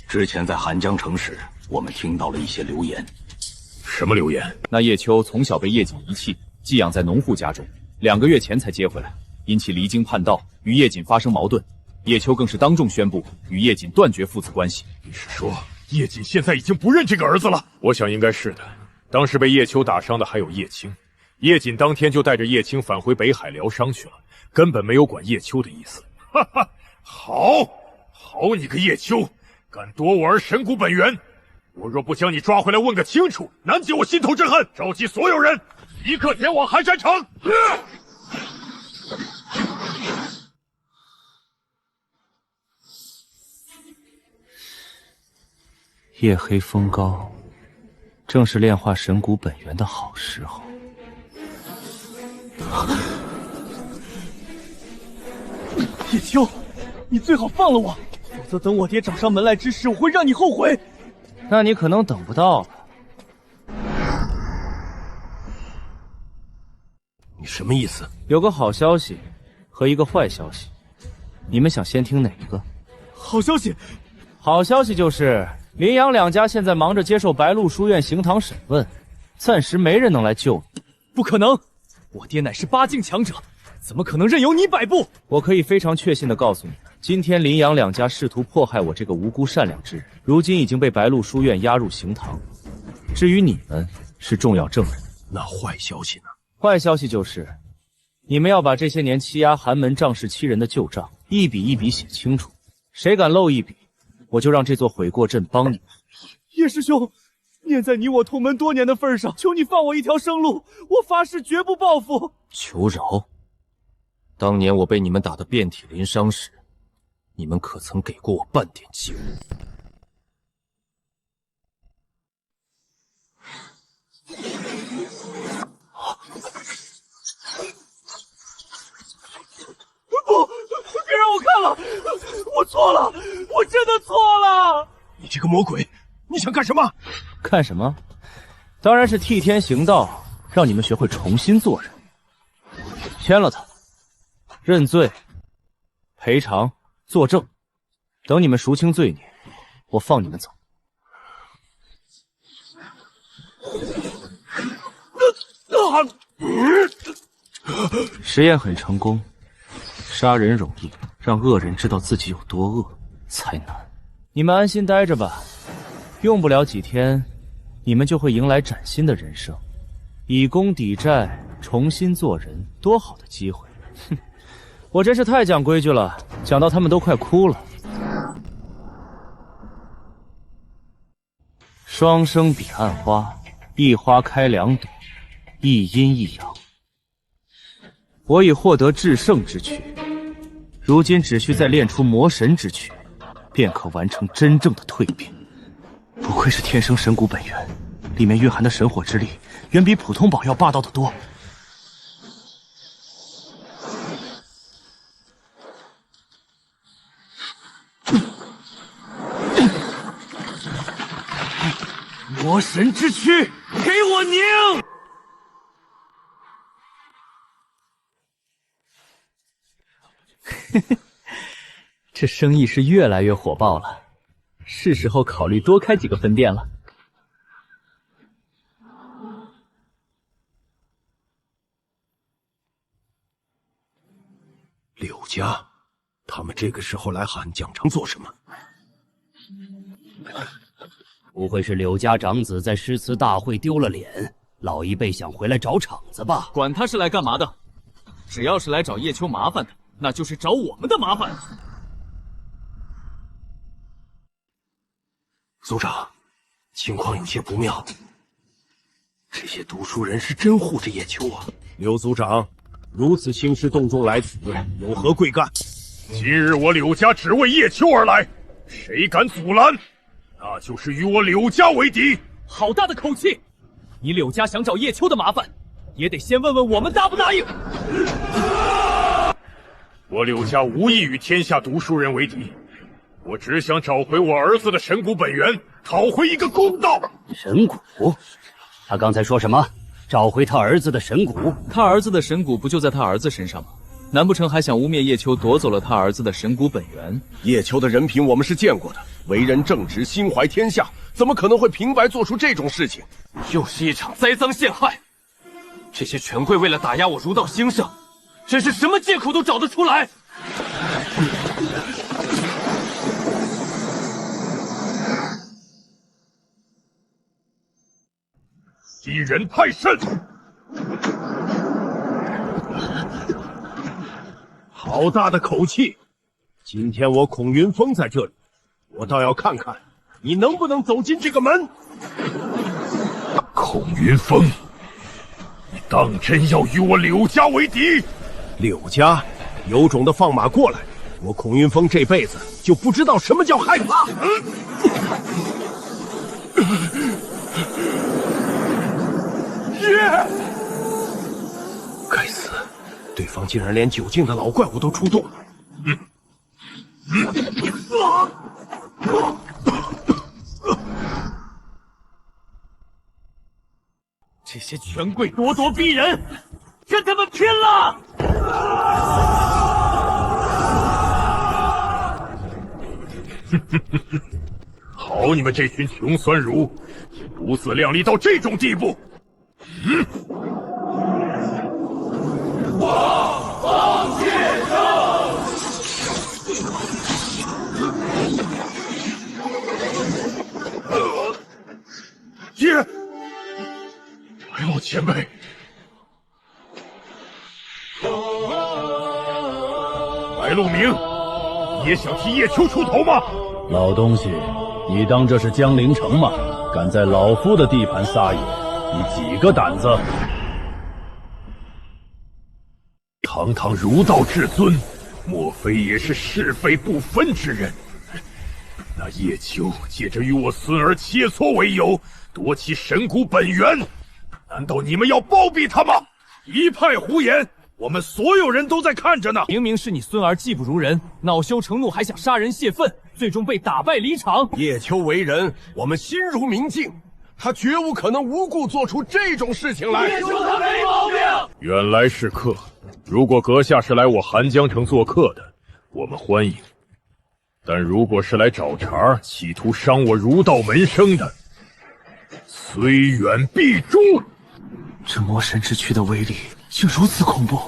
之前在寒江城时，我们听到了一些流言。什么流言？那叶秋从小被叶瑾遗弃，寄养在农户家中，2个月前才接回来，因其离经叛道，与叶瑾发生矛盾。叶秋更是当众宣布与叶瑾断绝父子关系。你是说叶瑾现在已经不认这个儿子了？我想应该是的。当时被叶秋打伤的还有叶青，叶瑾当天就带着叶青返回北海疗伤去了，根本没有管叶秋的意思。哈哈，好你个叶秋，敢夺我儿神骨本源！我若不将你抓回来问个清楚，难解我心头之恨。召集所有人，立刻前往寒山城。夜黑风高，正是炼化神骨本源的好时候。叶秋，你最好放了我，否则等我爹找上门来之时，我会让你后悔。那你可能等不到了。你什么意思？有个好消息和一个坏消息，你们想先听哪一个？好消息，好消息就是林阳两家现在忙着接受白鹿书院刑堂审问，暂时没人能来救你。不可能，我爹乃是8境强者，怎么可能任由你摆布？我可以非常确信地告诉你，今天林杨两家试图迫害我这个无辜善良之人，如今已经被白鹿书院押入刑堂。至于你们，是重要证人。那坏消息呢？坏消息就是，你们要把这些年欺压寒门仗势欺人的旧账一笔一笔写清楚。谁敢漏一笔，我就让这座悔过镇帮你们。叶师兄，念在你我同门多年的份上，求你放我一条生路，我发誓绝不报复。求饶？当年我被你们打得遍体鳞伤时，你们可曾给过我半点机会？不，别让我看了，我错了，我真的错了。你这个魔鬼，你想干什么？干什么？当然是替天行道，让你们学会重新做人。签了他，认罪、赔偿、作证，等你们赎清罪孽，我放你们走。实验很成功，杀人容易，让恶人知道自己有多恶才难。你们安心待着吧，用不了几天，你们就会迎来崭新的人生，以功抵债，重新做人，多好的机会！哼，我真是太讲规矩了，讲到他们都快哭了。双生彼岸花，一花开两朵，一阴一阳。我已获得至圣之躯，如今只需再练出魔神之躯，便可完成真正的蜕变。不愧是天生神骨本源，里面蕴含的神火之力，远比普通宝要霸道得多。魔神之躯，给我凝！这生意是越来越火爆了，是时候考虑多开几个分店了。柳家，他们这个时候来寒江城做什么？不会是柳家长子在诗词大会丢了脸，老一辈想回来找场子吧？管他是来干嘛的，只要是来找叶秋麻烦的，那就是找我们的麻烦。族长，情况有些不妙，这些读书人是真护着叶秋啊！柳族长，如此兴师动众来此，有何贵干？今日我柳家只为叶秋而来，谁敢阻拦，那就是与我柳家为敌。好大的口气！你柳家想找叶秋的麻烦，也得先问问我们答不答应。我柳家无意与天下读书人为敌，我只想找回我儿子的神骨本源，讨回一个公道。神骨？他刚才说什么？找回他儿子的神骨？他儿子的神骨不就在他儿子身上吗？难不成还想污蔑叶秋夺走了他儿子的神骨本源？叶秋的人品我们是见过的，为人正直，心怀天下，怎么可能会平白做出这种事情？又是一场栽赃陷害！这些权贵为了打压我儒道兴盛，真是什么借口都找得出来。欺人太甚！好大的口气！今天我孔云峰在这里，我倒要看看你能不能走进这个门。孔云峰，你当真要与我柳家为敌？柳家有种的放马过来，我孔云峰这辈子就不知道什么叫害怕。该死，对方竟然连9境的老怪物都出动了。这些权贵咄咄逼人，跟他们拼了！好你们这群穷酸儒，不自量力到这种地步！望见生！前辈。白鹿鸣，你也想替叶秋出头吗？老东西，你当这是江陵城吗？敢在老夫的地盘撒野，你几个胆子？堂堂儒道至尊，莫非也是是非不分之人？那叶秋借着与我孙儿切磋为由，夺其神骨本源，难道你们要包庇他吗？一派胡言！我们所有人都在看着呢。明明是你孙儿技不如人，恼羞成怒，还想杀人泄愤，最终被打败离场。叶秋为人，我们心如明镜，他绝无可能无故做出这种事情来。叶秋他没毛病。原来是客，如果阁下是来我寒江城做客的，我们欢迎；但如果是来找茬，企图伤我儒道门生的，虽远必诛。这魔神之躯的威力竟如此恐怖，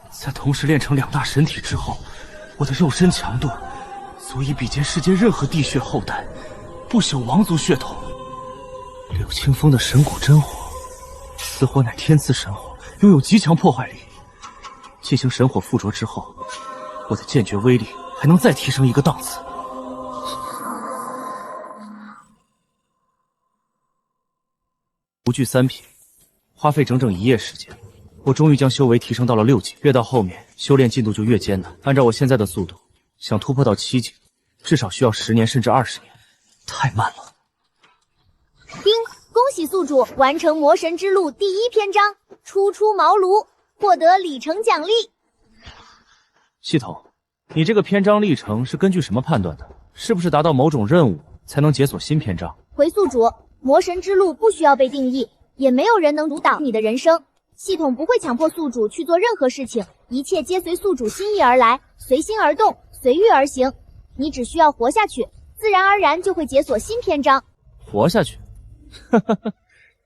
在同时炼成2大神体之后，我的肉身强度足以比肩世间任何地血后代，不朽王族血统。柳清风的神骨真火，此火乃天赐神火，拥有极强破坏力。进行神火附着之后，我的剑诀威力还能再提升一个档次。无惧3品，花费整整1夜时间，我终于将修为提升到了6级。越到后面，修炼进度就越艰难。按照我现在的速度，想突破到7级，至少需要10年甚至20年，太慢了。丁，恭喜宿主完成魔神之路第1篇章，初出茅庐，获得里程奖励。系统，你这个篇章历程是根据什么判断的？是不是达到某种任务才能解锁新篇章？回宿主，魔神之路不需要被定义，也没有人能主导你的人生。系统不会强迫宿主去做任何事情，一切皆随宿主心意而来，随心而动，随遇而行。你只需要活下去，自然而然就会解锁新篇章。活下去？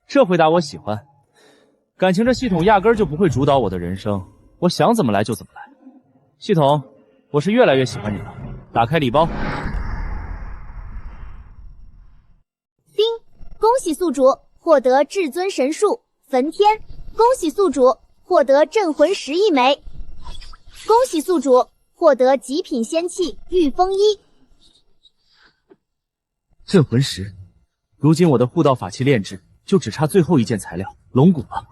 这回答我喜欢。感情这系统压根儿就不会主导我的人生，我想怎么来就怎么来。系统，我是越来越喜欢你了。打开礼包。丁，恭喜宿主获得至尊神术焚天，恭喜宿主获得镇魂石1枚，恭喜宿主获得极品仙器御风衣。镇魂石，如今我的护道法器炼制就只差最后一件材料龙骨了。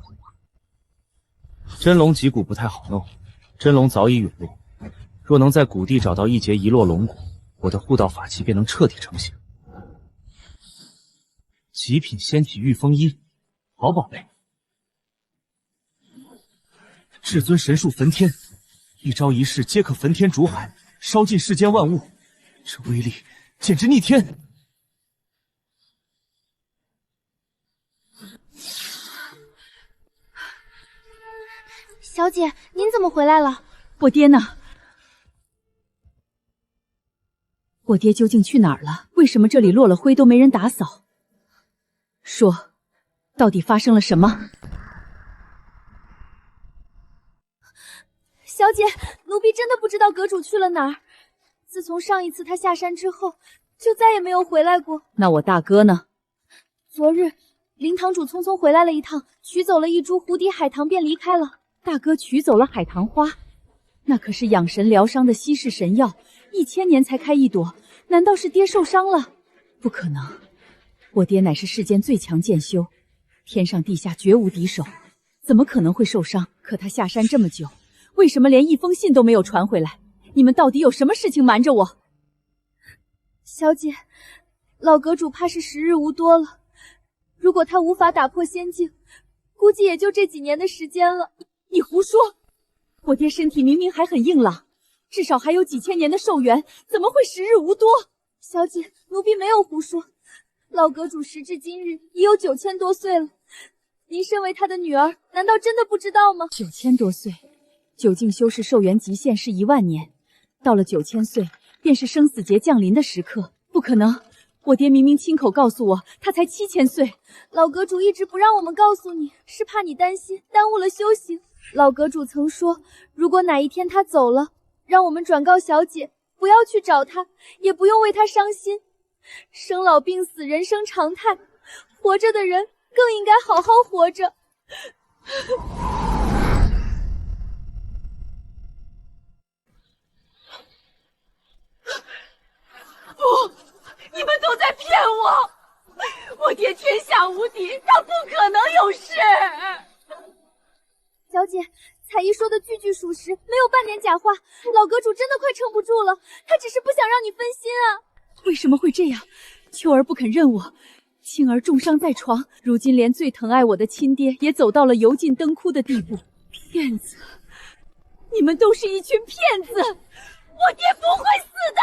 真龙脊骨不太好弄，真龙早已陨落，若能在谷地找到1节遗落龙骨，我的护道法器便能彻底成型。极品仙体御风衣，好宝贝。至尊神术焚天，一招一式皆可焚天煮海，烧尽世间万物，这威力简直逆天。小姐，您怎么回来了？我爹呢？我爹究竟去哪儿了？为什么这里落了灰都没人打扫？说，到底发生了什么？小姐，奴婢真的不知道阁主去了哪儿。自从上一次他下山之后，就再也没有回来过。那我大哥呢？昨日林堂主匆匆回来了一趟，取走了一株蝴蝶海棠便离开了。大哥取走了海棠花，那可是养神疗伤的稀世神药，1000年才开一朵，难道是爹受伤了？不可能，我爹乃是世间最强剑修，天上地下绝无敌手，怎么可能会受伤？可他下山这么久，为什么连一封信都没有传回来？你们到底有什么事情瞒着我？小姐，老阁主怕是时日无多了，如果他无法打破仙境，估计也就这几年的时间了。你胡说！我爹身体明明还很硬朗，至少还有几千年的寿元，怎么会时日无多？小姐，奴婢没有胡说。老阁主时至今日已有9000多岁了，您身为他的女儿，难道真的不知道吗？9000多岁，九境修士寿元极限是10000年，到了9000岁，便是生死劫降临的时刻。不可能！我爹明明亲口告诉我，他才7000岁。老阁主一直不让我们告诉你，是怕你担心，耽误了修行。老阁主曾说，如果哪一天他走了，让我们转告小姐，不要去找他，也不用为他伤心。生老病死，人生常态，活着的人更应该好好活着。不，你们都在骗我！我爹天下无敌，他不可能有事。小姐，彩姨说的句句属实，没有半点假话。老阁主真的快撑不住了，他只是不想让你分心啊。为什么会这样？秋儿不肯认我，青儿重伤在床，如今连最疼爱我的亲爹也走到了油尽灯枯的地步。骗子！你们都是一群骗子！我爹不会死的！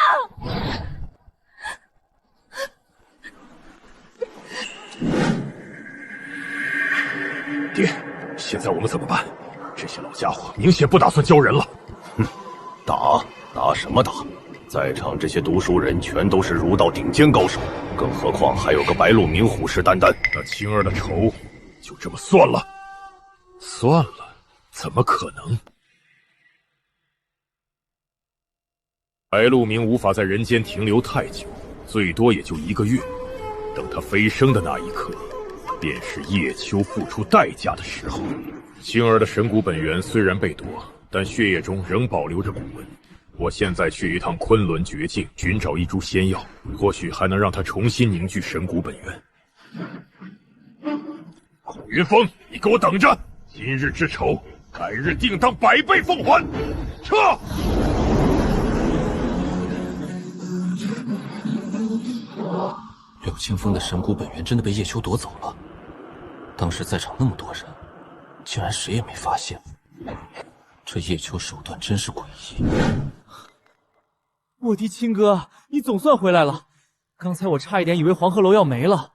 爹，现在我们怎么办？这些老家伙明显不打算交人了。哼，打什么打？在场这些读书人全都是儒道顶尖高手，更何况还有个白鹿鸣虎视眈眈。那青儿的仇就这么算了？算了，怎么可能？白鹿鸣无法在人间停留太久，最多也就1个月。等他飞升的那一刻，便是叶秋付出代价的时候。青儿的神骨本源虽然被夺，但血液中仍保留着古文。我现在去一趟昆仑绝境，寻找一株仙药，或许还能让他重新凝聚神骨本源。孔云峰，你给我等着！今日之仇，改日定当100倍奉还！撤！柳清风的神骨本源真的被叶秋夺走了。当时在场那么多人，竟然谁也没发现。这叶秋手段真是诡异。我的亲哥，你总算回来了！刚才我差一点以为黄鹤楼要没了，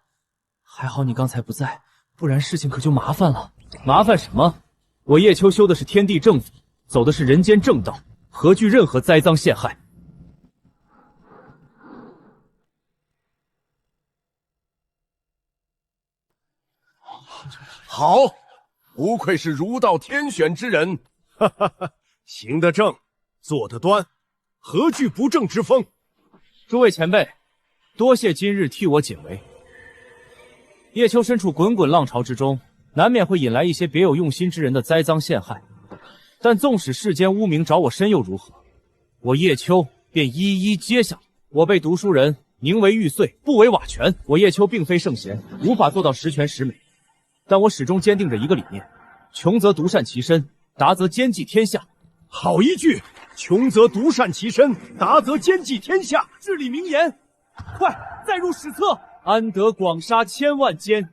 还好你刚才不在，不然事情可就麻烦了。麻烦什么？我叶秋修的是天地正法，走的是人间正道，何惧任何栽赃陷害？好，不愧是儒道天选之人，哈哈哈，行得正，坐得端，何惧不正之风？诸位前辈，多谢今日替我解围。叶秋身处滚滚浪潮之中，难免会引来一些别有用心之人的栽赃陷害，但纵使世间污名找我身又如何？我叶秋便一一揭晓。我被读书人宁为玉碎，不为瓦全。我叶秋并非圣贤，无法做到十全十美，但我始终坚定着一个理念：穷则独善其身，达则兼济天下。好一句，穷则独善其身，达则兼济天下，至理名言。快载入史册！安得广杀千万间，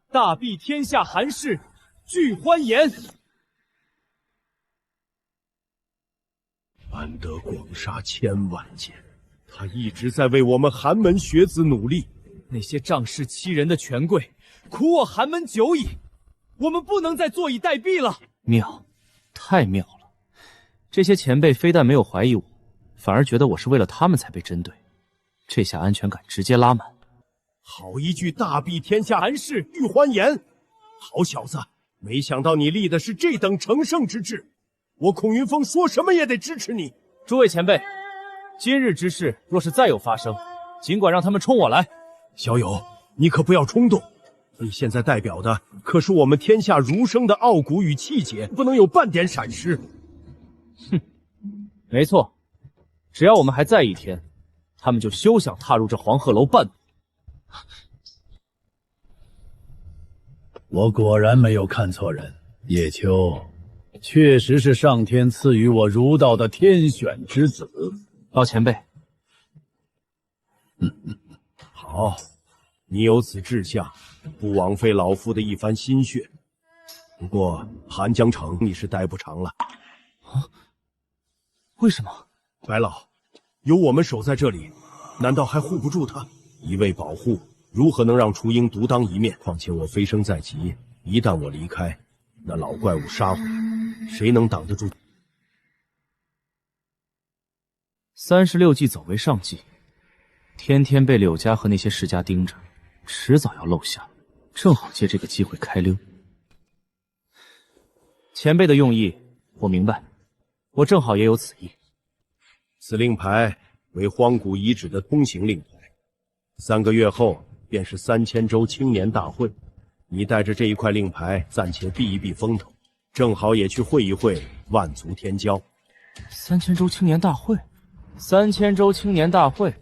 大庇天下寒士俱欢颜。安得广杀千万间，他一直在为我们寒门学子努力。那些仗势欺人的权贵，苦我寒门久矣，我们不能再坐以待毙了。妙，太妙了！这些前辈非但没有怀疑我，反而觉得我是为了他们才被针对，这下安全感直接拉满。好一句大庇天下寒士俱欢颜！好小子，没想到你立的是这等成圣之志，我孔云峰说什么也得支持你。诸位前辈，今日之事若是再有发生，尽管让他们冲我来。小友，你可不要冲动，你现在代表的可是我们天下儒生的傲骨与气节，不能有半点闪失。哼，没错，只要我们还在一天，他们就休想踏入这黄鹤楼半步。我果然没有看错人，叶秋确实是上天赐予我儒道的天选之子。老前辈，好，你有此志向，不枉费老夫的一番心血。不过寒江城你是待不长了。啊？为什么？白老，有我们守在这里，难道还护不住他？一味保护，如何能让雏鹰独当一面？况且我飞升在即，一旦我离开，那老怪物杀回来，谁能挡得住？36计走为上计，天天被柳家和那些世家盯着，迟早要露馅，正好借这个机会开溜。前辈的用意我明白，我正好也有此意。此令牌为荒古遗址的通行令牌，3个月后便是3000州青年大会，你带着这一块令牌暂且避一避风头，正好也去会一会万族天骄。3000州青年大会，3000州青年大会，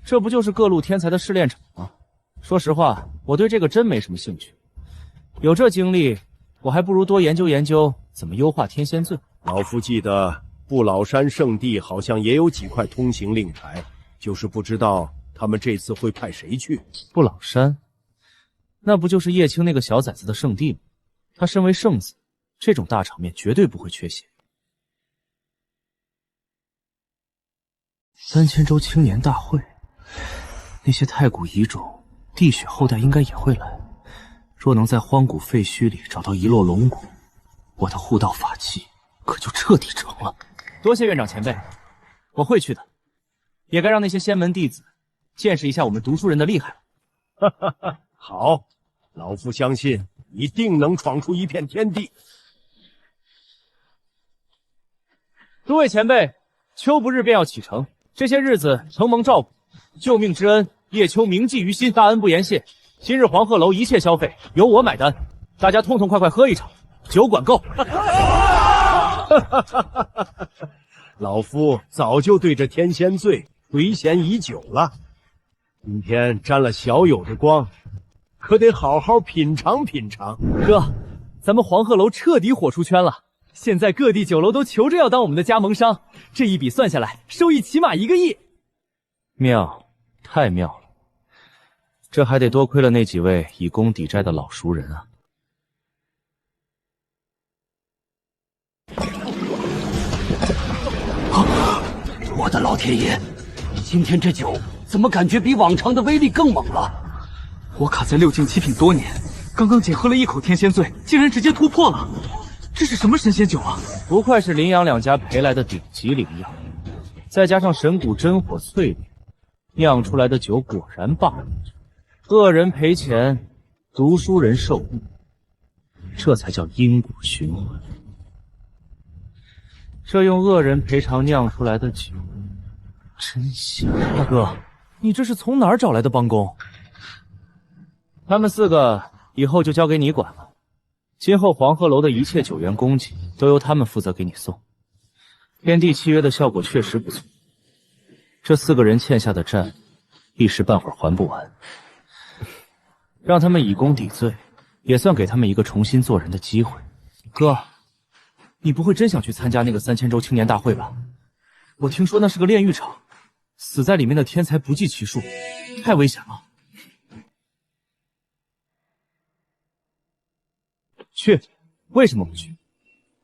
这不就是各路天才的试炼场吗？说实话，我对这个真没什么兴趣。有这精力，我还不如多研究研究怎么优化天仙罪。老夫记得不老山圣地好像也有几块通行令牌，就是不知道他们这次会派谁去。不老山，那不就是叶青那个小崽子的圣地吗？他身为圣子，这种大场面绝对不会缺席。3000州青年大会，那些太古遗种、地血后代应该也会来。若能在荒古废墟里找到一落龙骨，我的护道法器可就彻底成了。多谢院长前辈，我会去的。也该让那些仙门弟子见识一下我们读书人的厉害了。哈哈哈，好，老夫相信一定能闯出一片天地。诸位前辈，秋不日便要启程，这些日子承蒙照顾，救命之恩，叶秋铭记于心，大恩不言谢。今日黄鹤楼一切消费由我买单，大家痛痛快快喝一场，酒管够。老夫早就对这天仙醉垂涎已久了，今天沾了小友的光，可得好好品尝品尝。哥，咱们黄鹤楼彻底火出圈了，现在各地酒楼都求着要当我们的加盟商，这一笔算下来，收益起码1个亿。妙，太妙了。这还得多亏了那几位以功抵债的老熟人啊！我的老天爷，今天这酒怎么感觉比往常的威力更猛了？我卡在6境7品多年，刚刚仅喝了1口天仙醉，竟然直接突破了！这是什么神仙酒啊？不愧是林阳两家赔来的顶级灵药，再加上神谷真火淬炼，酿出来的酒果然霸道。恶人赔钱，读书人受益，这才叫因果循环。这用恶人赔偿酿出来的酒，真香！大哥，你这是从哪儿找来的帮工？他们4个以后就交给你管了，今后黄鹤楼的一切酒源供给都由他们负责给你送。天地契约的效果确实不错，这4个人欠下的债，一时半会儿还不完。让他们以功抵罪，也算给他们一个重新做人的机会。哥，你不会真想去参加那个3000州青年大会吧？我听说那是个炼狱场，死在里面的天才不计其数，太危险了。去，为什么不去？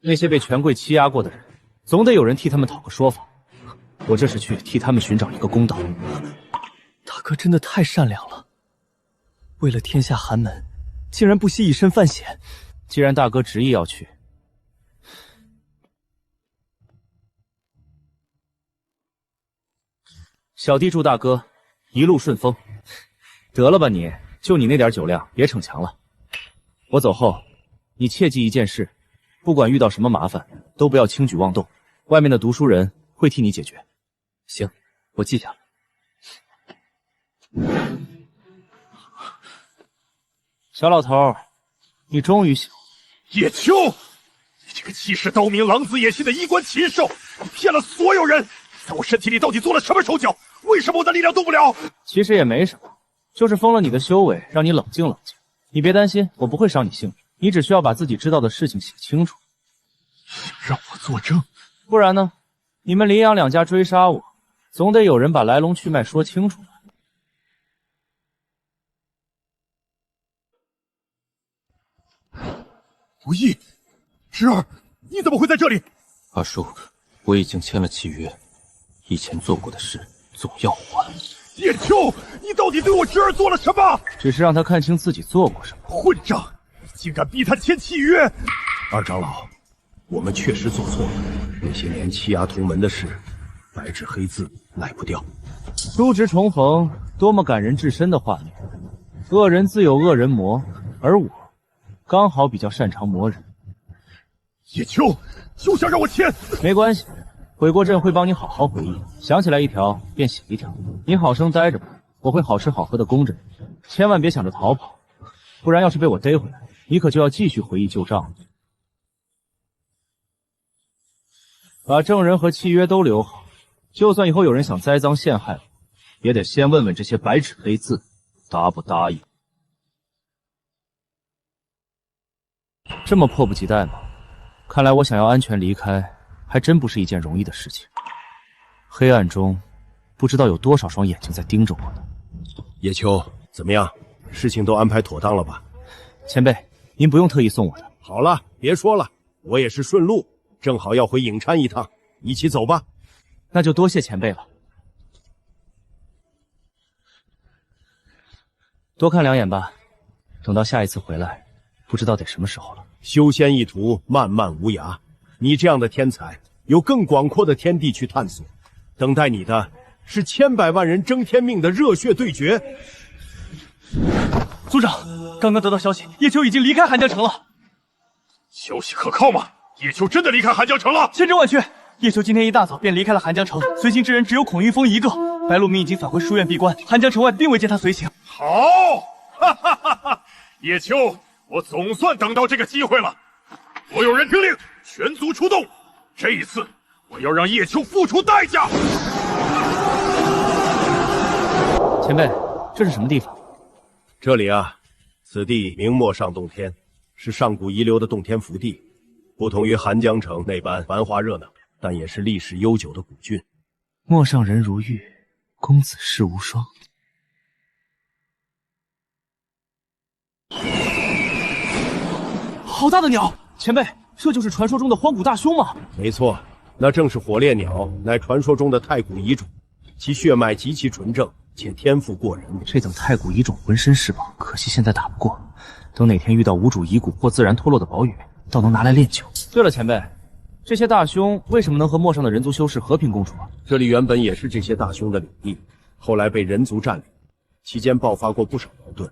那些被权贵欺压过的人，总得有人替他们讨个说法。我这是去替他们寻找一个公道。大哥真的太善良了。为了天下寒门，竟然不惜以身犯险。既然大哥执意要去，小弟祝大哥一路顺风。得了吧你，就你那点酒量，别逞强了。我走后，你切记一件事，不管遇到什么麻烦，都不要轻举妄动，外面的读书人会替你解决。行，我记下了。小老头，你终于醒了。叶秋，你这个欺世盗名、狼子野心的衣冠禽兽，你骗了所有人！在我身体里到底做了什么手脚？为什么我的力量动不了？其实也没什么，就是封了你的修为，让你冷静冷静。你别担心，我不会伤你性命，你只需要把自己知道的事情写清楚。让我作证？不然呢？你们林阳两家追杀我，总得有人把来龙去脉说清楚吧。不义，侄儿，你怎么会在这里？阿叔，我已经签了契约，以前做过的事总要还。叶秋，你到底对我侄儿做了什么？只是让他看清自己做过什么。混账！你竟敢逼他签契约！二长老，我们确实做错了，那些年欺压同门的事，白纸黑字赖不掉。叔侄重逢，多么感人至深的画面。恶人自有恶人磨，而我刚好比较擅长磨人。叶秋，就想让我签？没关系，悔过阵会帮你好好回忆，想起来一条便写一条。你好生待着吧，我会好吃好喝的供着你，千万别想着逃跑。不然要是被我逮回来，你可就要继续回忆旧账了。把证人和契约都留好，就算以后有人想栽赃陷害我，也得先问问这些白纸黑字答不答应。这么迫不及待吗？看来我想要安全离开，还真不是一件容易的事情。黑暗中，不知道有多少双眼睛在盯着我呢。叶秋，怎么样？事情都安排妥当了吧？前辈，您不用特意送我的。好了，别说了，我也是顺路，正好要回颍川一趟，一起走吧。那就多谢前辈了。多看2眼吧，等到下一次回来，不知道得什么时候了。修仙一途，漫漫无涯。你这样的天才，有更广阔的天地去探索，等待你的是千百万人争天命的热血对决。族长，刚刚得到消息，叶秋已经离开寒江城了。消息可靠吗？叶秋真的离开寒江城了？千真万确，叶秋今天一大早便离开了寒江城，随行之人只有孔云峰一个。白鹿鸣已经返回书院闭关，寒江城外并未见他随行。好，哈哈哈哈！叶秋，我总算等到这个机会了。所有人听令，全族出动！这一次，我要让叶秋付出代价。前辈，这是什么地方？这里啊，此地名陌上洞天，是上古遗留的洞天福地。不同于寒江城那般繁华热闹，但也是历史悠久的古郡。陌上人如玉，公子世无双。好大的鸟！前辈，这就是传说中的荒古大凶吗？没错，那正是火烈鸟，乃传说中的太古遗种，其血脉极其纯正，且天赋过人。这等太古遗种浑身是宝，可惜现在打不过。等哪天遇到无主遗骨或自然脱落的宝羽，倒能拿来炼就。对了，前辈，这些大凶为什么能和陌上的人族修士和平共处啊？这里原本也是这些大凶的领地，后来被人族占领，期间爆发过不少矛盾。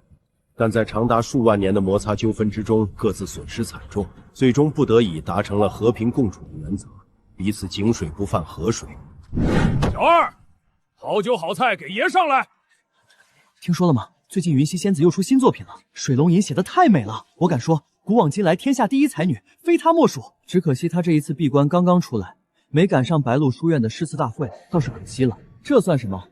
但在长达数万年的摩擦纠纷之中，各自损失惨重，最终不得已达成了和平共处的原则，彼此井水不犯河水。小二，好酒好菜给爷上来！听说了吗？最近云溪仙子又出新作品了，水龙吟写的太美了，我敢说，古往今来天下第一才女，非她莫属。只可惜她这一次闭关刚刚出来，没赶上白鹿书院的诗词大会，倒是可惜了。这算什么？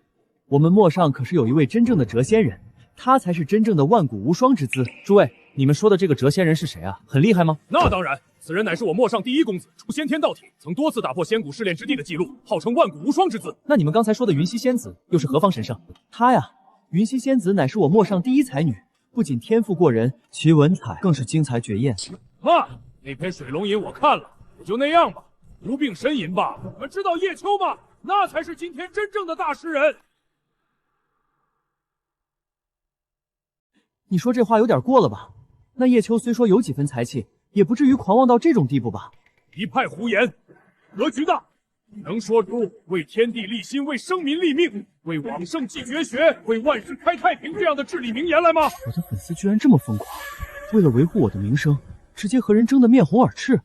我们陌上可是有一位真正的谪仙人。他才是真正的万古无双之姿。诸位，你们说的这个谪仙人是谁啊？很厉害吗？那当然，此人乃是我陌上第一公子，出先天道体，曾多次打破仙古试炼之地的记录，号称万古无双之姿。那你们刚才说的云溪仙子又是何方神圣？她呀，云溪仙子乃是我陌上第一才女，不仅天赋过人，其文采更是精彩绝艳。那篇水龙吟我看了，也就那样吧，无病呻吟罢了。你们知道叶秋吗？那才是今天真正的大诗人。你说这话有点过了吧？那叶秋虽说有几分才气，也不至于狂妄到这种地步吧？一派胡言，格局大！能说出为天地立心、为生民立命、为往圣继绝学、为万世开太平这样的至理名言来吗？我的粉丝居然这么疯狂，为了维护我的名声，直接和人争得面红耳赤。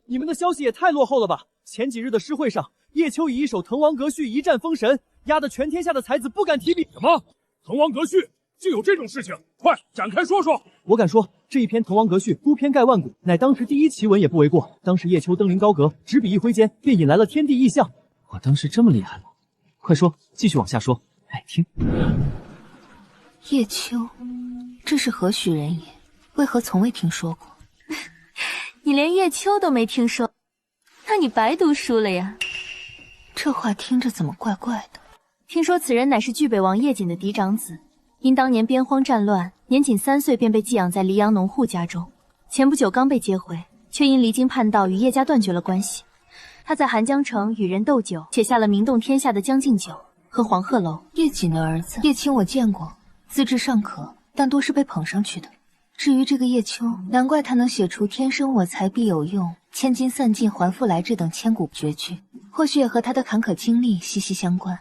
你们的消息也太落后了吧！前几日的诗会上，叶秋以一首《滕王阁序》一战封神，压得全天下的才子不敢提笔。什么？《滕王阁序》？竟有这种事情？快展开说说！我敢说，这一篇《滕王阁序》孤篇盖万古，乃当时第一奇文也不为过。当时叶秋登临高阁，执笔一挥间，便引来了天地异象。我当时这么厉害吗？快说，继续往下说，爱听。叶秋，这是何许人也？为何从未听说过？你连叶秋都没听说，那你白读书了呀？这话听着怎么怪怪的？听说此人乃是巨北王叶瑾的嫡长子，因当年边荒战乱，年仅3岁便被寄养在黎阳农户家中。前不久刚被接回，却因离经叛道与叶家断绝了关系。他在寒江城与人斗酒，写下了名动天下的《将进酒》和《黄鹤楼》。叶瑾的儿子叶青我见过，资质尚可，但多是被捧上去的。至于这个叶秋，难怪他能写出“天生我材必有用，千金散尽还复来”这等千古绝句，或许也和他的坎坷经历息息相关。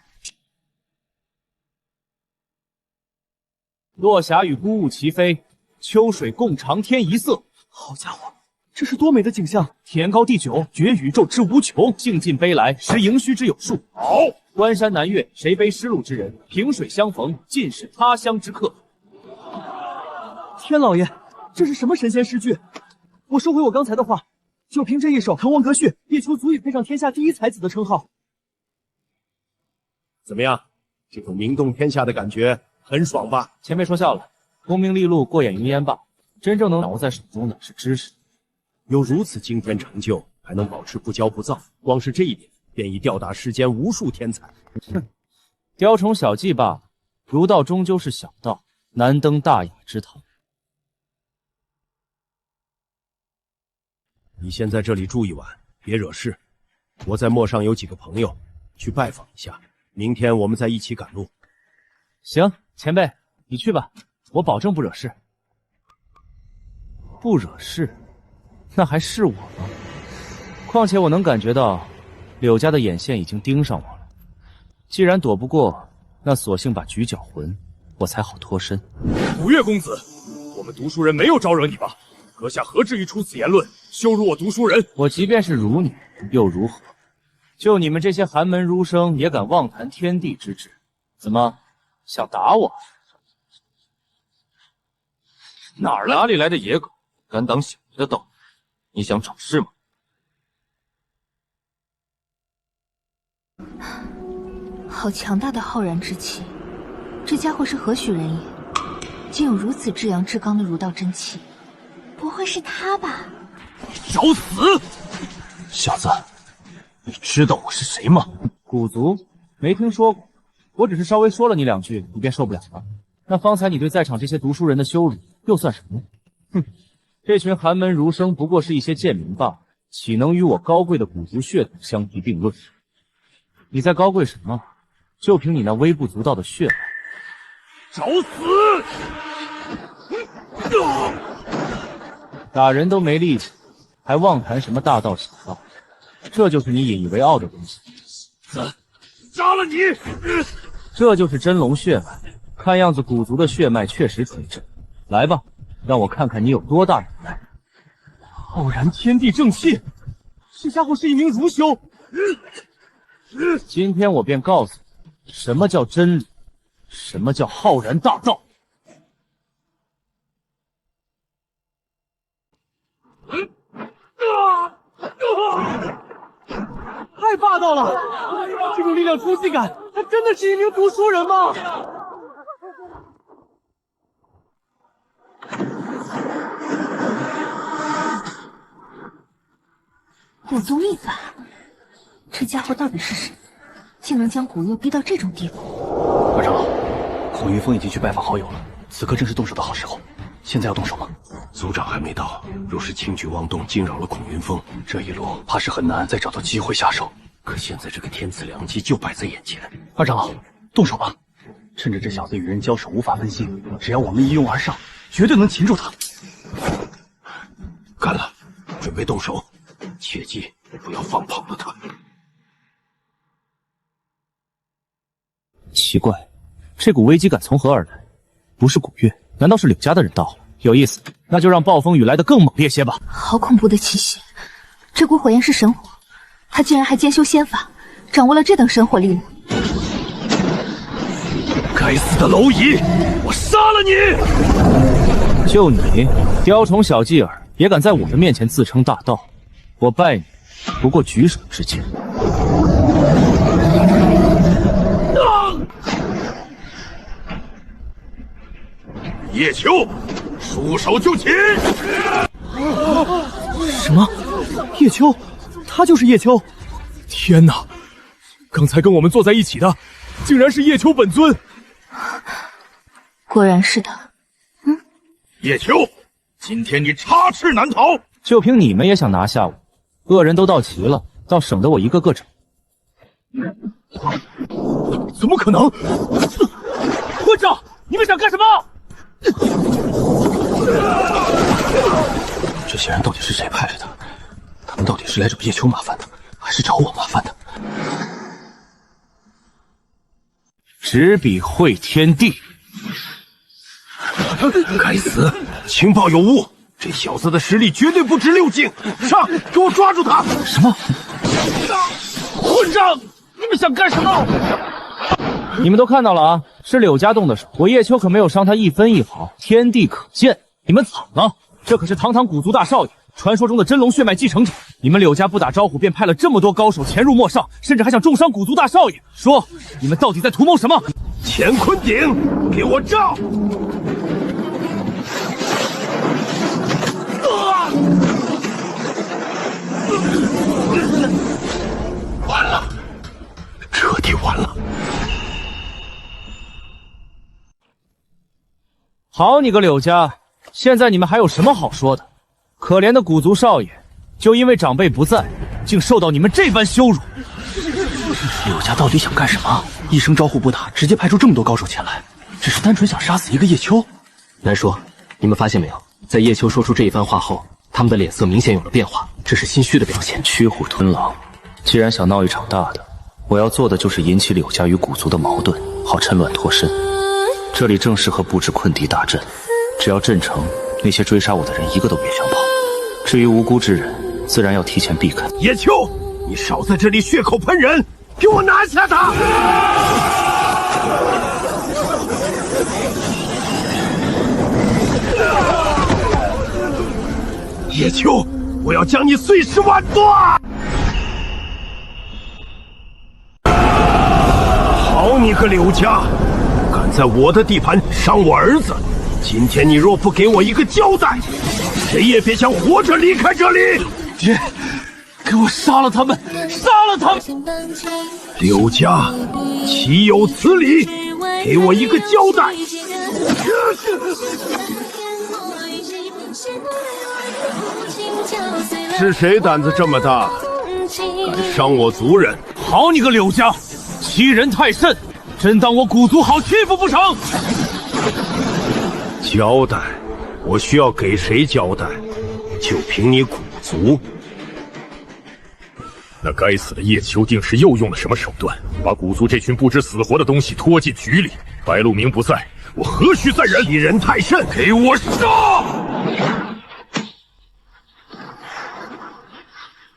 落霞与孤鹜齐飞，秋水共长天一色。好家伙，这是多美的景象！天高地久，觉宇宙之无穷；兴尽悲来，识盈虚之有数。好，关山难越，谁非失路之人？萍水相逢，尽是他乡之客。天老爷，这是什么神仙诗句？我收回我刚才的话，就凭这一手滕王阁序，叶秋足以配上天下第一才子的称号。怎么样？这种名动天下的感觉很爽吧？前辈说笑了，功名利禄过眼云烟罢，真正能掌握在手中的是知识。有如此惊天成就，还能保持不骄不躁，光是这一点便已吊打世间无数天才。哼，雕虫小技罢了，儒道终究是小道，难登大雅之堂。你先在这里住一晚，别惹事。我在陌上有几个朋友，去拜访一下。明天我们再一起赶路。行，前辈，你去吧，我保证不惹事。不惹事，那还是我吗？况且我能感觉到柳家的眼线已经盯上我了。既然躲不过，那索性把局搅浑，我才好脱身。古月公子，我们读书人没有招惹你吧？阁下何至于出此言论，羞辱我读书人？我即便是辱你，又如何？就你们这些寒门儒生，也敢妄谈天地之志？怎么想打我？哪里来的野狗，敢挡小爷的道？你想找事吗？好强大的浩然之气，这家伙是何许人也？竟有如此至阳至刚的儒道真气，不会是他吧？找死！小子，你知道我是谁吗？古族没听说过，我只是稍微说了你两句，你便受不了了。那方才你对在场这些读书人的羞辱，又算什么？哼，这群寒门儒生不过是一些贱民罢了，岂能与我高贵的古族血统相提并论？你在高贵什么？就凭你那微不足道的血脉，找死！打人都没力气，还妄谈什么大道小道？这就是你引以为傲的东西。杀了你！这就是真龙血脉，看样子古族的血脉确实纯正。来吧，让我看看你有多大能耐。浩然天地正气，这家伙是一名儒修。今天我便告诉你，什么叫真理，什么叫浩然大道。太霸道了！这种力量冲击感，他真的是一名读书人吗？古族秘法，这家伙到底是谁？竟能将古月逼到这种地步？二长老，孔云峰已经去拜访好友了，此刻正是动手的好时候。现在要动手吗？族长还没到，若是轻举妄动，惊扰了孔云峰，这一路怕是很难再找到机会下手。可现在这个天赐良机就摆在眼前。二长老，动手吧！趁着这小子与人交手无法分心，只要我们一拥而上，绝对能擒住他。干了，准备动手，切记不要放跑了他。奇怪，这股危机感从何而来？不是古月，难道是柳家的人到了？有意思，那就让暴风雨来得更猛烈些吧。好恐怖的气息！这股火焰是神火，他竟然还兼修仙法，掌握了这等神火力量。该死的蝼蚁，我杀了你！就你雕虫小技儿，也敢在我的面前自称大道？我拜你不过举手之劳。叶秋，束手就擒！什么？叶秋？他就是叶秋？天哪！刚才跟我们坐在一起的，竟然是叶秋本尊！果然是他。叶秋，今天你插翅难逃！就凭你们也想拿下我？恶人都到齐了，倒省得我一个个整。怎么可能？混账！你们想干什么？这些人到底是谁派来的？他们到底是来找叶秋麻烦的，还是找我麻烦的？执笔会天地！该死！情报有误，这小子的实力绝对不止6境。上，给我抓住他！什么？混账！你们想干什么？你们都看到了啊，是柳家动的手，我叶秋可没有伤他一分一毫，天地可见。你们惨了，这可是堂堂古族大少爷，传说中的真龙血脉继承者。你们柳家不打招呼便派了这么多高手潜入陌上，甚至还想重伤古族大少爷。说，你们到底在图谋什么？乾坤鼎，给我照！完了，彻底完了！好你个柳家，现在你们还有什么好说的？可怜的古族少爷，就因为长辈不在，竟受到你们这般羞辱。柳家到底想干什么？一声招呼不打，直接派出这么多高手前来，只是单纯想杀死一个叶秋？难说，你们发现没有，在叶秋说出这一番话后，他们的脸色明显有了变化，这是心虚的表现。驱虎吞狼，既然想闹一场大的，我要做的就是引起柳家与古族的矛盾，好趁乱脱身。这里正适合布置困敌大阵，只要阵成，那些追杀我的人一个都别想跑。至于无辜之人，自然要提前避开。叶秋，你少在这里血口喷人，给我拿下他！叶秋，我要将你碎尸万段！好你个柳家，敢在我的地盘伤我儿子！今天你若不给我一个交代，谁也别想活着离开这里！爹，给我杀了他们！杀了他们！柳家，岂有此理！给我一个交代！是谁胆子这么大，敢伤我族人？好你个柳家，欺人太甚！真当我古族好欺负不成？交代？我需要给谁交代？就凭你古族？那该死的叶秋定是又用了什么手段，把古族这群不知死活的东西拖进局里？白鹿鸣不在，我何须再忍？欺人太甚！给我杀！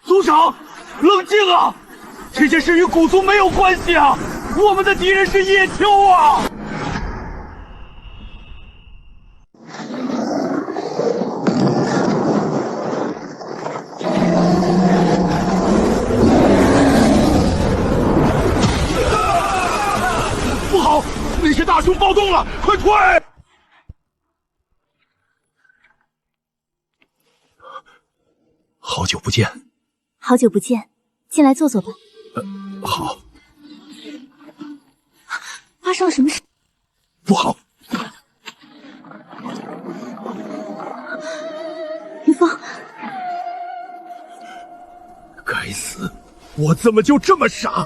族长，冷静啊！这件事与古族没有关系啊！我们的敌人是叶秋啊！不好，那些大熊暴动了，快退！好久不见。好久不见，进来坐坐吧。好。发生了什么事？不好！云峰，该死！我怎么就这么傻？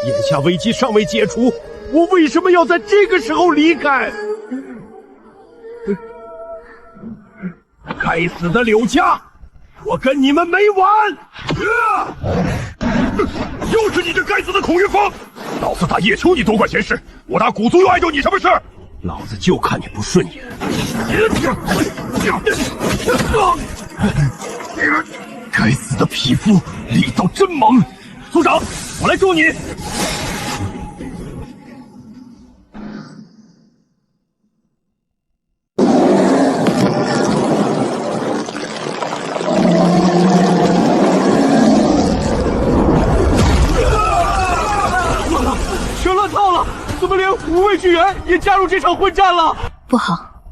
眼下危机尚未解除，我为什么要在这个时候离开？该死的柳家！我跟你们没完！又是你这该死的孔云峰！老子打叶秋你多管闲事，我打古族又碍着你什么事？老子就看你不顺眼！该死的匹夫，力道真猛！族长，我来助你！怎么连五位巨猿也加入这场混战了？不好，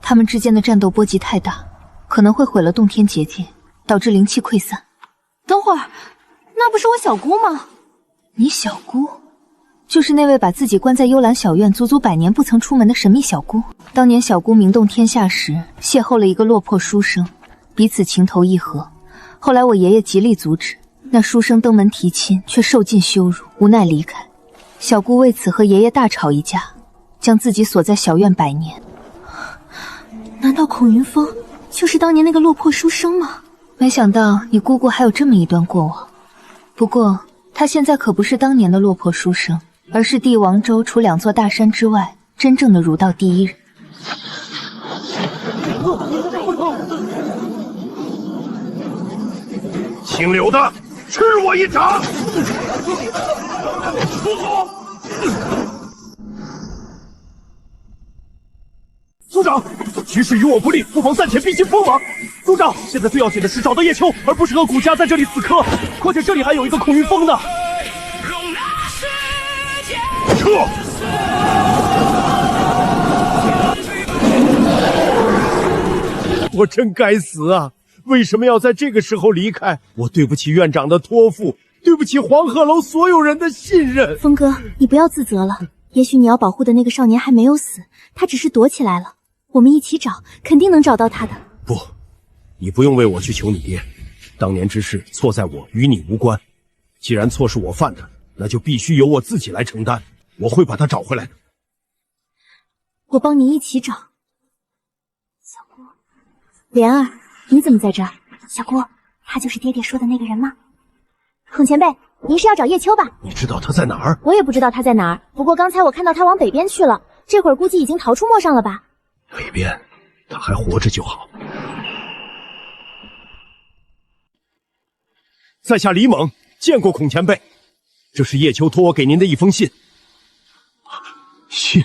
他们之间的战斗波及太大，可能会毁了洞天结界，导致灵气溃散。等会儿，那不是我小姑吗？你小姑？就是那位把自己关在幽兰小院足足100年不曾出门的神秘小姑。当年小姑名动天下时，邂逅了一个落魄书生，彼此情投意合。后来我爷爷极力阻止，那书生登门提亲，却受尽羞辱，无奈离开。小姑为此和爷爷大吵一架，将自己锁在小院100年。难道孔云峰就是当年那个落魄书生吗？没想到你姑姑还有这么一段过往。不过他现在可不是当年的落魄书生，而是帝王州除2座大山之外真正的儒道第一人。姓柳的，吃我一掌！不好！族长，局势与我不利，不妨暂且避其锋芒。族长，现在最要紧的是找到叶秋，而不是和古家在这里死磕。况且这里还有一个孔云峰呢。撤！我真该死啊！为什么要在这个时候离开？我对不起院长的托付，对不起黄鹤楼所有人的信任。峰哥，你不要自责了。也许你要保护的那个少年还没有死，他只是躲起来了。我们一起找，肯定能找到他的。不，你不用为我去求你爹。当年之事错在我，与你无关。既然错是我犯的，那就必须由我自己来承担。我会把他找回来的。我帮你一起找。小姑，莲儿，你怎么在这儿？小姑，他就是爹爹说的那个人吗？孔前辈，您是要找叶秋吧？你知道他在哪儿？我也不知道他在哪儿，不过刚才我看到他往北边去了，这会儿估计已经逃出陌上了吧？北边，他还活着就好。在下李猛，见过孔前辈。这是叶秋托我给您的一封信。信。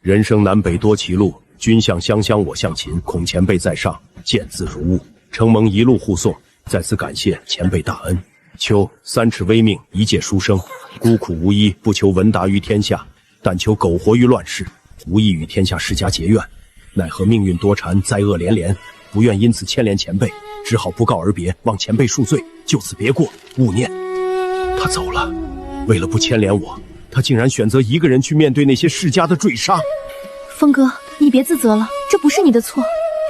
人生南北多歧路，君向湘乡我向秦。孔前辈在上，见字如晤。承蒙一路护送，在此感谢前辈大恩。秋3尺微命，一介书生，孤苦无依，不求闻达于天下，但求苟活于乱世，无意与天下世家结怨。奈何命运多舛，灾厄连连，不愿因此牵连前辈，只好不告而别，望前辈恕罪，就此别过，勿念。他走了，为了不牵连我，他竟然选择一个人去面对那些世家的追杀。峰哥，你别自责了，这不是你的错。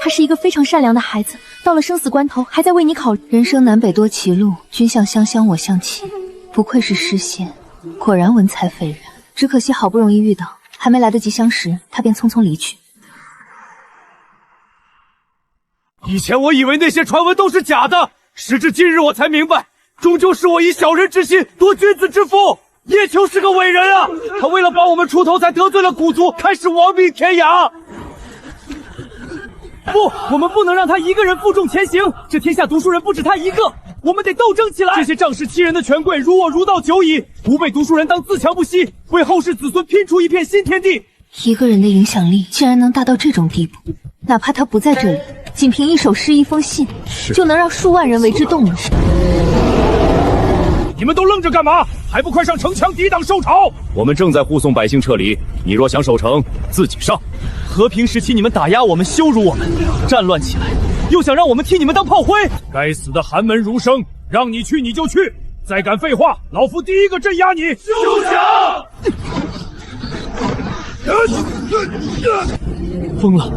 他是一个非常善良的孩子，到了生死关头还在为你考虑。人生南北多歧路，君向湘乡我向秦。不愧是诗仙，果然文采斐然。只可惜好不容易遇到，还没来得及相识，他便匆匆离去。以前我以为那些传闻都是假的，时至今日我才明白，终究是我以小人之心夺君子之腹。叶秋是个伟人啊，他为了帮我们出头，才得罪了古族，开始亡命天涯。不，我们不能让他一个人负重前行。这天下读书人不止他一个，我们得斗争起来。这些仗势欺人的权贵如我儒道久矣，吾辈读书人当自强不息，为后世子孙拼出一片新天地。一个人的影响力竟然能大到这种地步，哪怕他不在这里，仅凭一首诗一封信，就能让数万人为之动容。你们都愣着干嘛？还不快上城墙抵挡受潮！我们正在护送百姓撤离，你若想守城，自己上。和平时期你们打压我们，羞辱我们，战乱起来又想让我们替你们当炮灰。该死的寒门儒生，让你去你就去，再敢废话，老夫第一个镇压你！休想！疯了，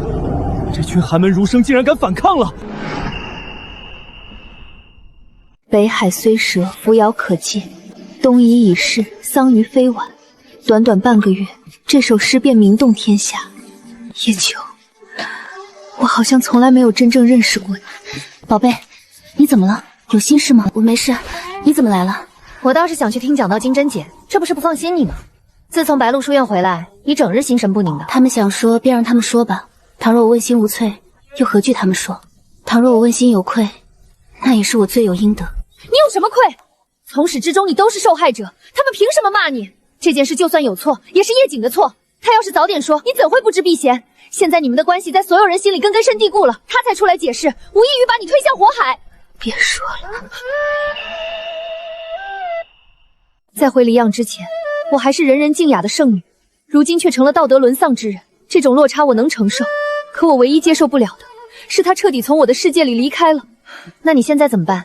这群寒门儒生竟然敢反抗了！北海虽蛇，扶摇可见；东夷已逝，桑榆非晚。短短半个月，这首诗便名动天下。叶秋，我好像从来没有真正认识过你。宝贝，你怎么了？有心事吗？我没事。你怎么来了？我倒是想去听讲道金针姐，这不是不放心你吗？自从白鹿书院回来，你整日心神不宁的。他们想说，便让他们说吧。倘若我问心无愧，又何惧他们说？倘若我问心有愧，那也是我罪有应得。你有什么愧？从始至终你都是受害者，他们凭什么骂你？这件事就算有错，也是叶瑾的错。他要是早点说，你怎会不知避嫌？现在你们的关系在所有人心里根深蒂固了，他才出来解释，无异于把你推向火海。别说了。在回黎漾之前，我还是人人敬雅的圣女，如今却成了道德沦丧之人。这种落差我能承受，可我唯一接受不了的是他彻底从我的世界里离开了。那你现在怎么办？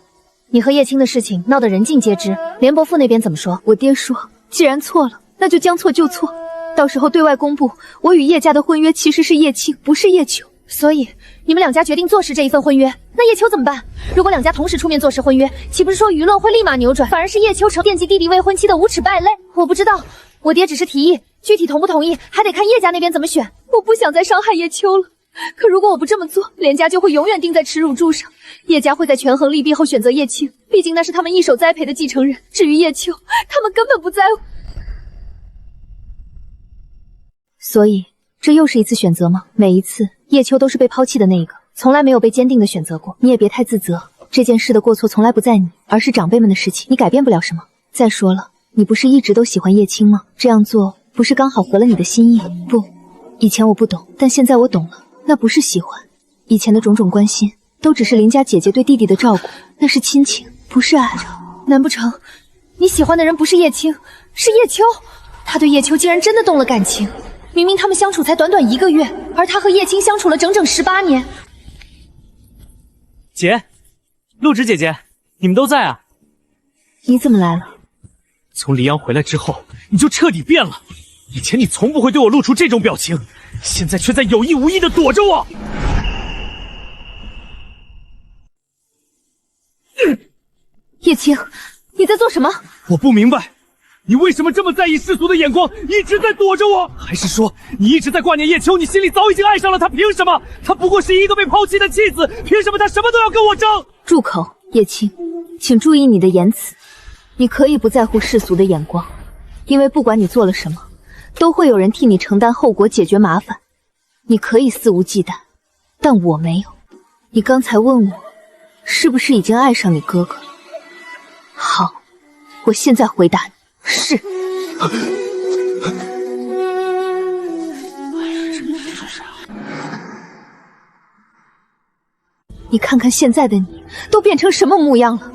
你和叶青的事情闹得人尽皆知，连伯父那边怎么说？我爹说，既然错了，那就将错就错，到时候对外公布我与叶家的婚约其实是叶青，不是叶秋。所以你们两家决定坐实这一份婚约，那叶秋怎么办？如果两家同时出面坐实婚约，岂不是说舆论会立马扭转，反而是叶秋成惦记弟弟未婚妻的无耻败类？我不知道，我爹只是提议，具体同不同意还得看叶家那边怎么选。我不想再伤害叶秋了，可如果我不这么做，连家就会永远钉在耻辱柱上。叶家会在权衡利弊后选择叶青，毕竟那是他们一手栽培的继承人。至于叶秋，他们根本不在乎。所以这又是一次选择吗？每一次叶秋都是被抛弃的那一个，从来没有被坚定的选择过。你也别太自责，这件事的过错从来不在你，而是长辈们的事情，你改变不了什么。再说了，你不是一直都喜欢叶青吗？这样做不是刚好合了你的心意？不，以前我不懂，但现在我懂了，那不是喜欢，以前的种种关心都只是林家姐姐对弟弟的照顾，那是亲情，不是爱。难不成你喜欢的人不是叶青，是叶秋？他对叶秋竟然真的动了感情。明明他们相处才短短1个月，而他和叶青相处了整整18年。姐，陆芷姐姐，你们都在啊？你怎么来了？从黎阳回来之后，你就彻底变了。以前你从不会对我露出这种表情，现在却在有意无意的躲着我。叶青，你在做什么？我不明白，你为什么这么在意世俗的眼光，一直在躲着我？还是说你一直在挂念叶秋，你心里早已经爱上了他？凭什么？他不过是一个被抛弃的妻子，凭什么他什么都要跟我争？住口，叶青，请注意你的言辞。你可以不在乎世俗的眼光，因为不管你做了什么，都会有人替你承担后果，解决麻烦。你可以肆无忌惮，但我没有。你刚才问我，是不是已经爱上你哥哥了？好，我现在回答你，是。你看看现在的你，都变成什么模样了？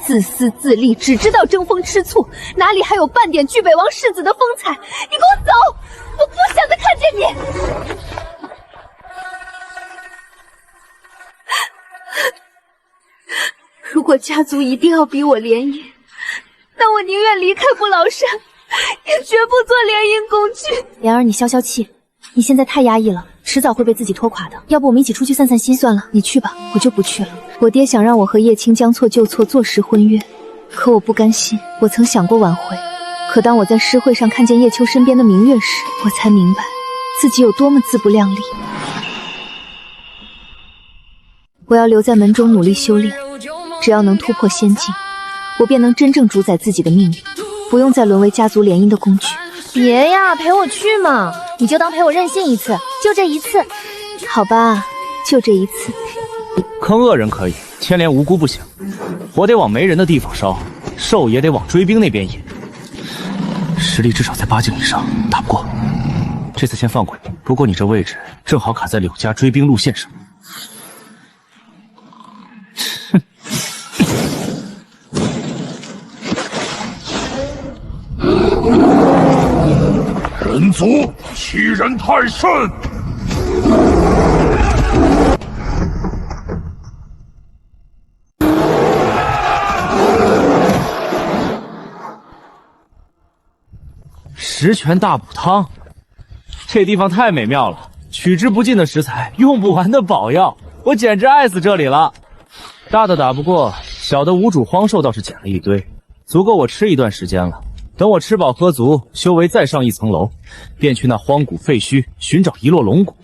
自私自利，只知道争风吃醋，哪里还有半点巨北王世子的风采？你给我走！我不想再看见你！如果家族一定要逼我联姻，那我宁愿离开不老山，也绝不做联姻工具。莲儿，你消消气，你现在太压抑了，迟早会被自己拖垮的。要不我们一起出去散散心？算了，你去吧，我就不去了。我爹想让我和叶青将错就错，坐实婚约，可我不甘心。我曾想过挽回，可当我在诗会上看见叶秋身边的明月时，我才明白自己有多么自不量力。我要留在门中努力修炼，只要能突破仙境，我便能真正主宰自己的命运，不用再沦为家族联姻的工具。别呀，陪我去嘛，你就当陪我任性一次，就这一次。好吧，就这一次。坑恶人可以，牵连无辜不行。火得往没人的地方烧，兽也得往追兵那边引。实力至少在8境以上，打不过。这次先放过你，不过你这位置正好卡在柳家追兵路线上。人族欺人太甚！十全大补汤，这地方太美妙了，取之不尽的食材，用不完的宝药，我简直爱死这里了。大的打不过，小的无主荒兽倒是捡了一堆，足够我吃一段时间了。等我吃饱喝足，修为再上一层楼，便去那荒古废墟寻找一落龙骨。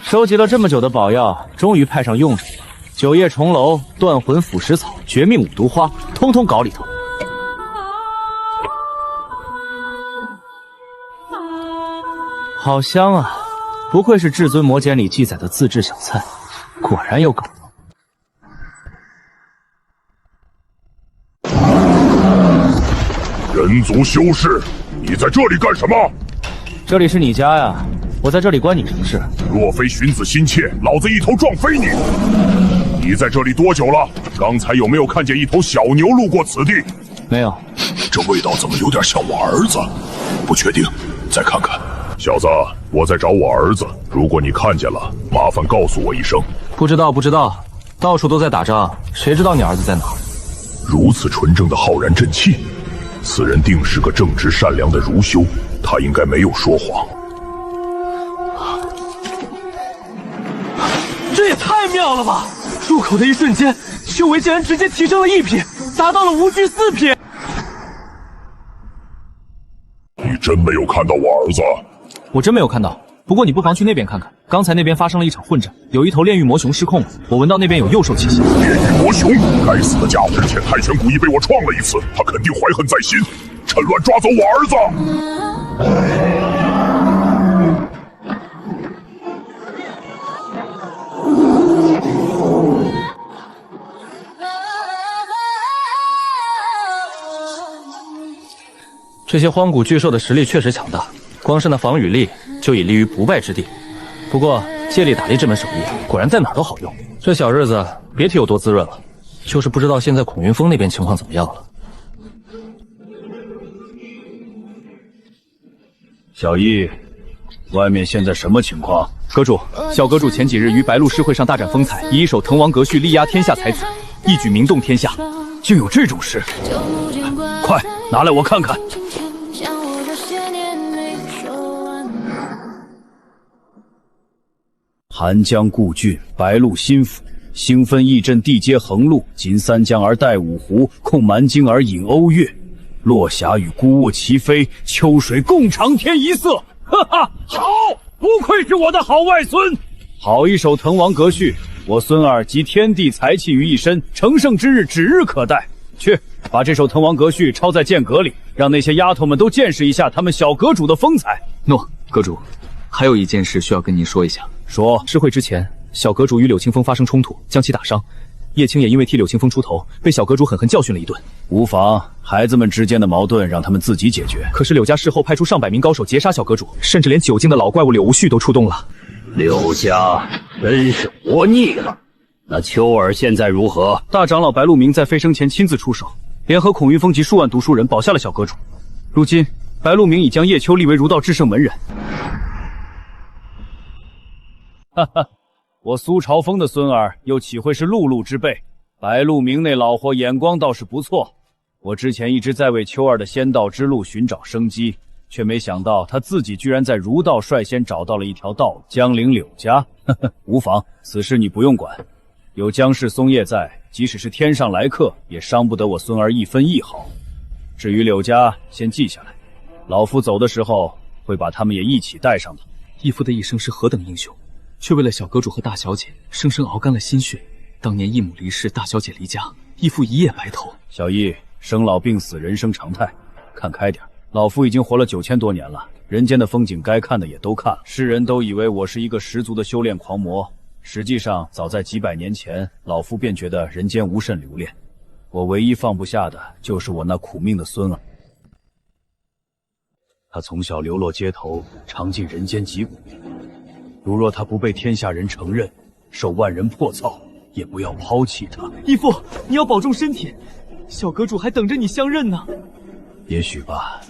收集了这么久的宝药，终于派上用场了。九叶重楼、断魂腐蚀草、绝命五毒花，通通搞里头。好香啊！不愧是至尊魔简里记载的自制小菜，果然有搞头。人族修士，你在这里干什么？这里是你家呀，我在这里关你什么事？若非寻子心切，老子一头撞飞你！你在这里多久了？刚才有没有看见一头小牛路过此地？没有。这味道怎么有点像我儿子？不确定，再看看。小子，我在找我儿子，如果你看见了，麻烦告诉我一声。不知道，到处都在打仗，谁知道你儿子在哪？如此纯正的浩然正气，此人定是个正直善良的儒修，他应该没有说谎。这也太妙了吧！入口的一瞬间，修为竟然直接提升了1品，达到了无惧4品。你真没有看到我儿子？我真没有看到，不过你不妨去那边看看。刚才那边发生了一场混战，有一头炼狱魔熊失控了，我闻到那边有幼兽气息。炼狱魔熊，该死的家伙！之前泰拳古一被我创了一次，他肯定怀恨在心，趁乱抓走我儿子。这些荒古巨兽的实力确实强大，光是那防御力就已立于不败之地。不过借力打力这门手艺果然在哪儿都好用。这小日子别提有多滋润了，就是不知道现在孔云峰那边情况怎么样了。小易，外面现在什么情况？阁主，小阁主前几日于白鹿诗会上大展风采，以一首滕王阁序力压天下才子，一举名动天下。竟有这种事！快拿来我看看。寒江故郡，白鹿新府，兴奋义镇，地接横路，襟三江而带五湖，控蛮荆而引瓯越。落霞与孤鹜齐飞，秋水共长天一色。哈哈，好，不愧是我的好外孙。好一首滕王阁序，我孙儿集天地才气于一身，成圣之日指日可待。去，把这首滕王阁序抄在剑阁里，让那些丫头们都见识一下他们小阁主的风采。诺，阁主，还有一件事需要跟您说一下。说，诗会之前，小阁主与柳青风发生冲突，将其打伤。叶青也因为替柳青风出头，被小阁主狠狠教训了一顿。无妨，孩子们之间的矛盾让他们自己解决。可是柳家事后派出上百名高手截杀小阁主，甚至连9境的老怪物柳无绪都出动了。柳家真是活腻了。那秋儿现在如何？大长老白鹿鸣在飞升前亲自出手，联合孔云峰及数万读书人保下了小阁主。如今白鹿鸣已将叶秋立为儒道至圣门人。哈哈，我苏朝风的孙儿又岂会是碌碌之辈？白鹿鸣那老货眼光倒是不错。我之前一直在为秋儿的仙道之路寻找生机，却没想到他自己居然在儒道率先找到了一条道路，江陵柳家。呵呵，无妨，此事你不用管。有江氏松叶在，即使是天上来客，也伤不得我孙儿一分一毫。至于柳家，先记下来，老夫走的时候会把他们也一起带上的。义父的一生是何等英雄，却为了小阁主和大小姐，生生熬干了心血。当年义母离世，大小姐离家，义父一夜白头。小易，生老病死，人生常态，看开点。老夫已经活了9000多年了，人间的风景该看的也都看了。世人都以为我是一个十足的修炼狂魔，实际上早在几百年前，老夫便觉得人间无甚留恋。我唯一放不下的就是我那苦命的孙儿。他从小流落街头，尝尽人间疾苦。如若他不被天下人承认，受万人迫操，也不要抛弃他。义父，你要保重身体，小阁主还等着你相认呢。也许吧，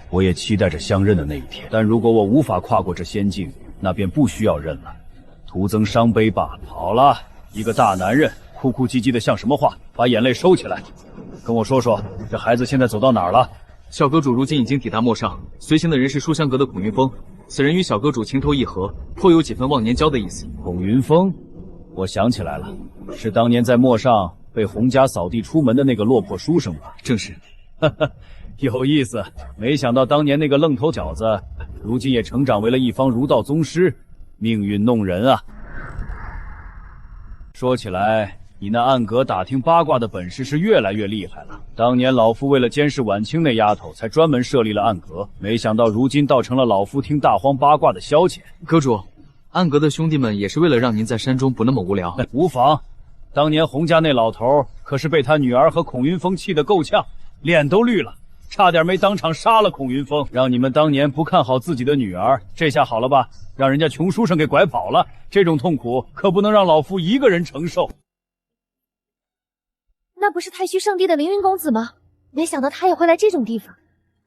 我也期待着相认的那一天。但如果我无法跨过这仙境，那便不需要认了，徒增伤悲罢了。好了，一个大男人哭哭唧唧的像什么话？把眼泪收起来，跟我说说，这孩子现在走到哪儿了？小阁主如今已经抵达陌上，随行的人是书香阁的孔云峰，此人与小阁主情投意合，颇有几分忘年交的意思。孔云峰，我想起来了，是当年在陌上被洪家扫地出门的那个落魄书生吧？正是。哈哈，有意思，没想到当年那个愣头小子，如今也成长为了一方儒道宗师，命运弄人啊！说起来，你那暗阁打听八卦的本事是越来越厉害了。当年老夫为了监视婉清那丫头，才专门设立了暗阁，没想到如今倒成了老夫听大荒八卦的消遣。阁主，暗阁的兄弟们也是为了让您在山中不那么无聊。无妨，当年洪家那老头可是被他女儿和孔云峰气得够呛，脸都绿了，差点没当场杀了孔云峰。让你们当年不看好自己的女儿，这下好了吧？让人家穷书生给拐跑了，这种痛苦可不能让老夫一个人承受。那不是太虚圣地的凌云公子吗？没想到他也会来这种地方。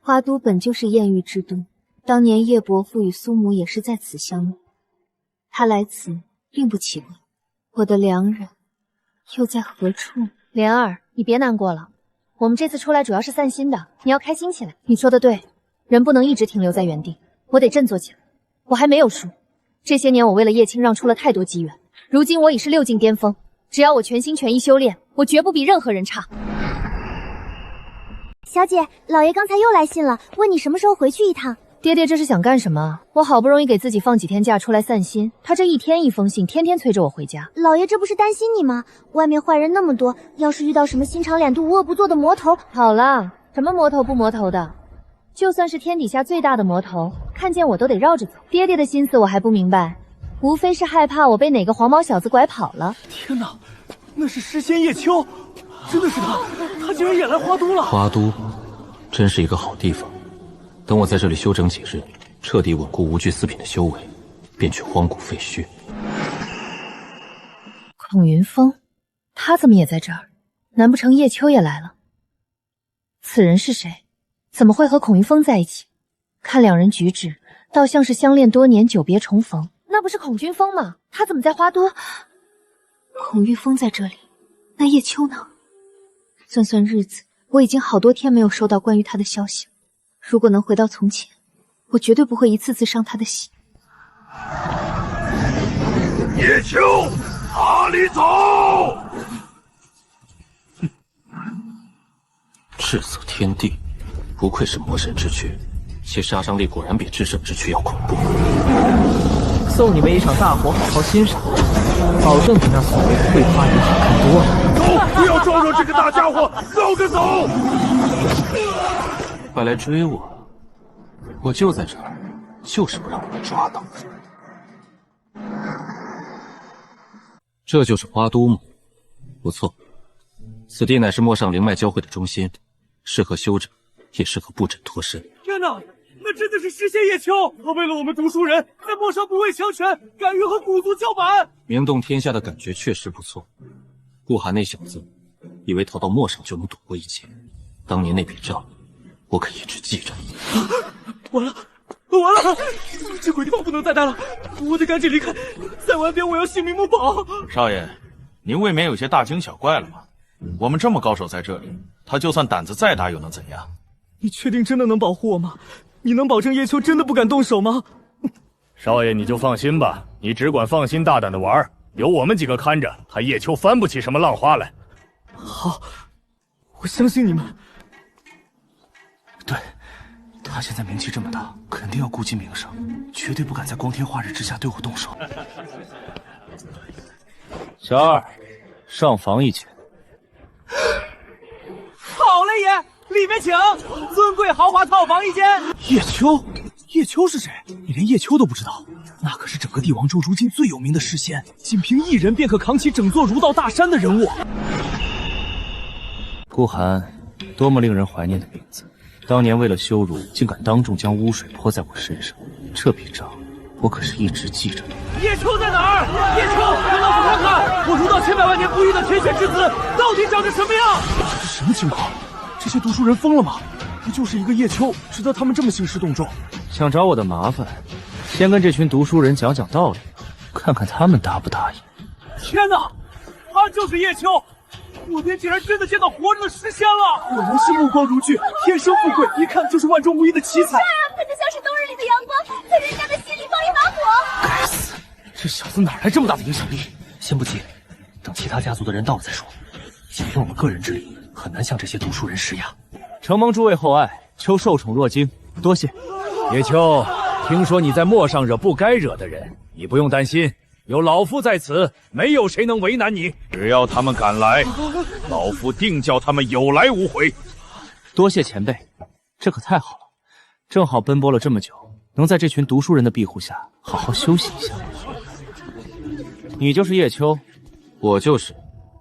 花都本就是艳遇之都，当年叶伯父与苏母也是在此相遇，他来此并不奇怪。我的良人又在何处？莲儿，你别难过了，我们这次出来主要是散心的，你要开心起来。你说的对，人不能一直停留在原地，我得振作起来。我还没有输，这些年我为了叶青让出了太多机缘，如今我已是6境巅峰，只要我全心全意修炼，我绝不比任何人差。小姐，老爷刚才又来信了，问你什么时候回去一趟。爹爹这是想干什么？我好不容易给自己放几天假出来散心，他这一天一封信，天天催着我回家。老爷这不是担心你吗？外面坏人那么多，要是遇到什么心肠脸度无恶不作的魔头……好了，什么魔头不魔头的，就算是天底下最大的魔头，看见我都得绕着走。爹爹的心思我还不明白，无非是害怕我被哪个黄毛小子拐跑了。天哪，那是诗仙叶秋，真的是他，他竟然也来花都了。花都真是一个好地方，等我在这里休整几日，彻底稳固无惧四品的修为，便去荒古废墟。孔云峰，他怎么也在这儿？难不成叶秋也来了？此人是谁？怎么会和孔云峰在一起？看两人举止，倒像是相恋多年，久别重逢。那不是孔君峰吗？他怎么在花都？孔玉峰在这里，那叶秋呢？算算日子，我已经好多天没有收到关于他的消息。如果能回到从前，我绝对不会一次次伤他的心。叶秋，哪里走？赤色天地，不愧是魔神之躯，其杀伤力果然比至圣之躯要恐怖。送你们一场大火，好好欣赏，保证比那所谓的绘画人好看多了。走，不要招惹这个大家伙，绕着走。快来追我！我就在这儿，就是不让你们抓到。这就是花都吗？不错，此地乃是陌上灵脉交汇的中心，适合修整，也适合布阵脱身。天哪，那真的是诗仙叶秋！他为了我们读书人，在陌上不畏强权，敢于和古族叫板。名动天下的感觉确实不错。顾寒那小子，以为逃到陌上就能躲过一劫，当年那笔账，我可一直记着。完了，完了！这鬼地方不能再待了，我得赶紧离开。在外边我要性命不保。少爷，您未免有些大惊小怪了吗？我们这么高手在这里，他就算胆子再大又能怎样？你确定真的能保护我吗？你能保证叶秋真的不敢动手吗？少爷你就放心吧，你只管放心大胆的玩，有我们几个看着，他叶秋翻不起什么浪花来。好，我相信你们。对，他现在名气这么大，肯定要顾及名声，绝对不敢在光天化日之下对我动手。小二，上房一请。好嘞，爷，里面请，尊贵豪华套房一间。叶秋，叶秋是谁？你连叶秋都不知道？那可是整个帝王州如今最有名的诗仙，仅凭一人便可扛起整座儒道大山的人物。顾寒，多么令人怀念的名字！当年为了羞辱，竟敢当众将污水泼在我身上，这笔账我可是一直记着的。叶秋在哪儿？叶秋，让老夫看看，我儒道千百万年不遇的天选之子，到底长着什么样？这是什么情况？这些读书人疯了吗？不就是一个叶秋，值得他们这么兴师动众？想找我的麻烦，先跟这群读书人讲讲道理，看看他们答不答应。天哪，他就是叶秋！我天，竟然真的见到活着的诗仙了！果然是目光如炬，天生富贵，一看就是万中无一的奇才。可就像是冬日里的阳光，在人家的心里放一把火。该死，这小子哪来这么大的影响力？先不急，等其他家族的人到了再说。仅凭我们个人之力，很难向这些读书人施压。承蒙诸位厚爱，秋受宠若惊，多谢。叶秋，听说你在陌上惹不该惹的人，你不用担心，有老夫在此，没有谁能为难你。只要他们敢来，老夫定叫他们有来无回。多谢前辈，这可太好了，正好奔波了这么久，能在这群读书人的庇护下好好休息一下。你就是叶秋？我就是。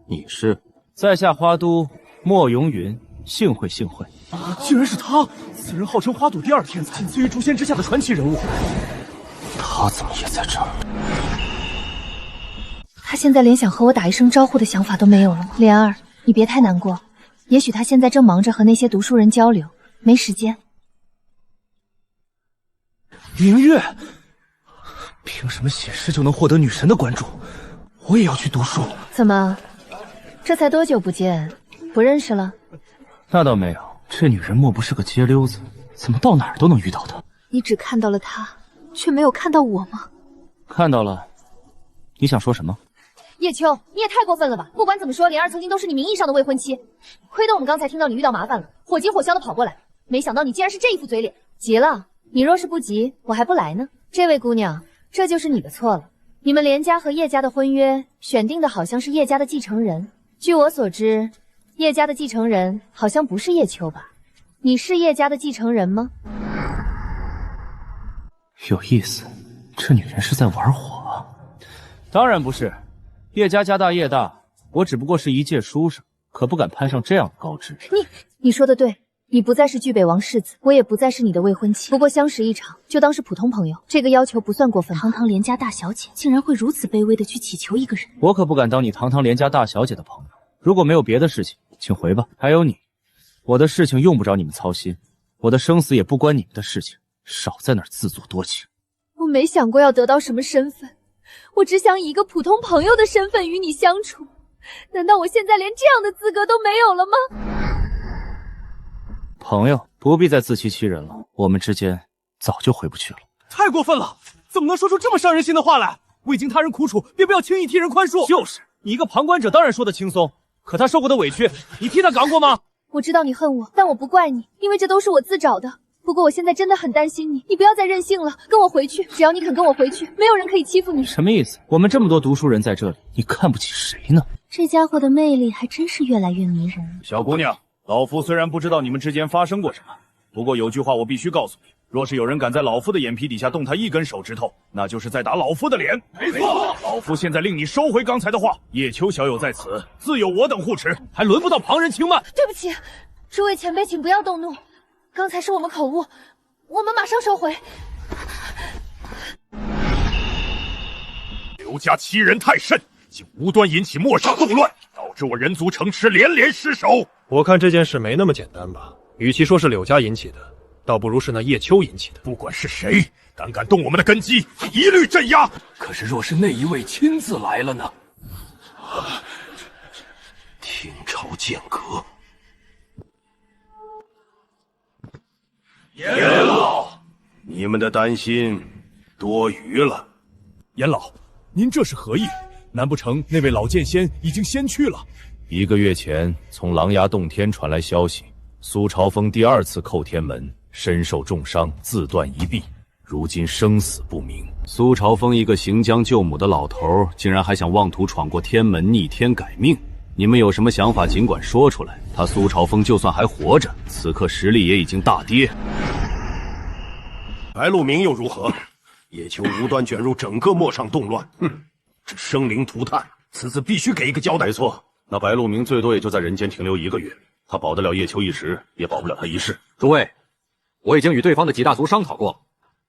你是？在下花都莫永允，幸会幸会。居然是他！此人号称花都第二天才，仅次于诛仙之下的传奇人物。他怎么也在这儿？他现在连想和我打一声招呼的想法都没有了吗？莲儿，你别太难过，也许他现在正忙着和那些读书人交流，没时间。明月，凭什么写诗就能获得女神的关注？我也要去读书。怎么，这才多久不见，不认识了？那倒没有，这女人莫不是个街溜子？怎么到哪儿都能遇到她？你只看到了她，却没有看到我吗？看到了。你想说什么？叶秋，你也太过分了吧！不管怎么说，莲儿曾经都是你名义上的未婚妻，亏得我们刚才听到你遇到麻烦了，火急火燎的跑过来，没想到你竟然是这一副嘴脸。急了？你若是不急，我还不来呢。这位姑娘，这就是你的错了。你们连家和叶家的婚约选定的好像是叶家的继承人，据我所知，叶家的继承人好像不是叶秋吧？你是叶家的继承人吗？有意思，这女人是在玩火啊！当然不是，叶家家大业大，我只不过是一介书生，可不敢攀上这样的高枝。你说的对，你不再是巨北王世子，我也不再是你的未婚妻，不过相识一场，就当是普通朋友，这个要求不算过分。堂堂连家大小姐，竟然会如此卑微的去祈求一个人？我可不敢当你堂堂连家大小姐的朋友。如果没有别的事情，请回吧。还有你，我的事情用不着你们操心，我的生死也不关你们的事情，少在那儿自作多情。我没想过要得到什么身份，我只想以一个普通朋友的身份与你相处。难道我现在连这样的资格都没有了吗？朋友，不必再自欺欺人了，我们之间早就回不去了。太过分了，怎么能说出这么伤人心的话来？未经他人苦楚，便不要轻易替人宽恕。就是，你一个旁观者当然说得轻松，可他受过的委屈，你替他扛过吗？我知道你恨我，但我不怪你，因为这都是我自找的。不过我现在真的很担心你，你不要再任性了，跟我回去。只要你肯跟我回去，没有人可以欺负你。什么意思？我们这么多读书人在这里，你看不起谁呢？这家伙的魅力还真是越来越迷人。小姑娘，老夫虽然不知道你们之间发生过什么，不过有句话我必须告诉你，若是有人敢在老夫的眼皮底下动他一根手指头，那就是在打老夫的脸。没错，老夫现在令你收回刚才的话，叶秋小友在此，自有我等护持，还轮不到旁人轻慢。对不起，诸位前辈，请不要动怒，刚才是我们口误，我们马上收回。刘家欺人太甚，竟无端引起陌上动乱，导致我人族城池连连失守。我看这件事没那么简单吧，与其说是柳家引起的，倒不如是那叶秋引起的。不管是谁，胆敢动我们的根基，一律镇压。可是若是那一位亲自来了呢？天朝间隔。严老，你们的担心多余了。严老，您这是何意？难不成那位老剑仙已经先去了？1个月前，从狼牙洞天传来消息，苏朝风第2次叩天门，身受重伤，自断一臂，如今生死不明。苏朝风一个行将就母的老头，竟然还想妄图闯过天门，逆天改命。你们有什么想法，尽管说出来。他苏朝风就算还活着，此刻实力也已经大跌。白鹿鸣又如何？叶秋无端卷入整个陌上动乱，这生灵涂炭，此次必须给一个交代。没错，那白鹿鸣最多也就在人间停留1个月，他保得了叶秋一时，也保不了他一世。诸位，我已经与对方的几大族商讨过了，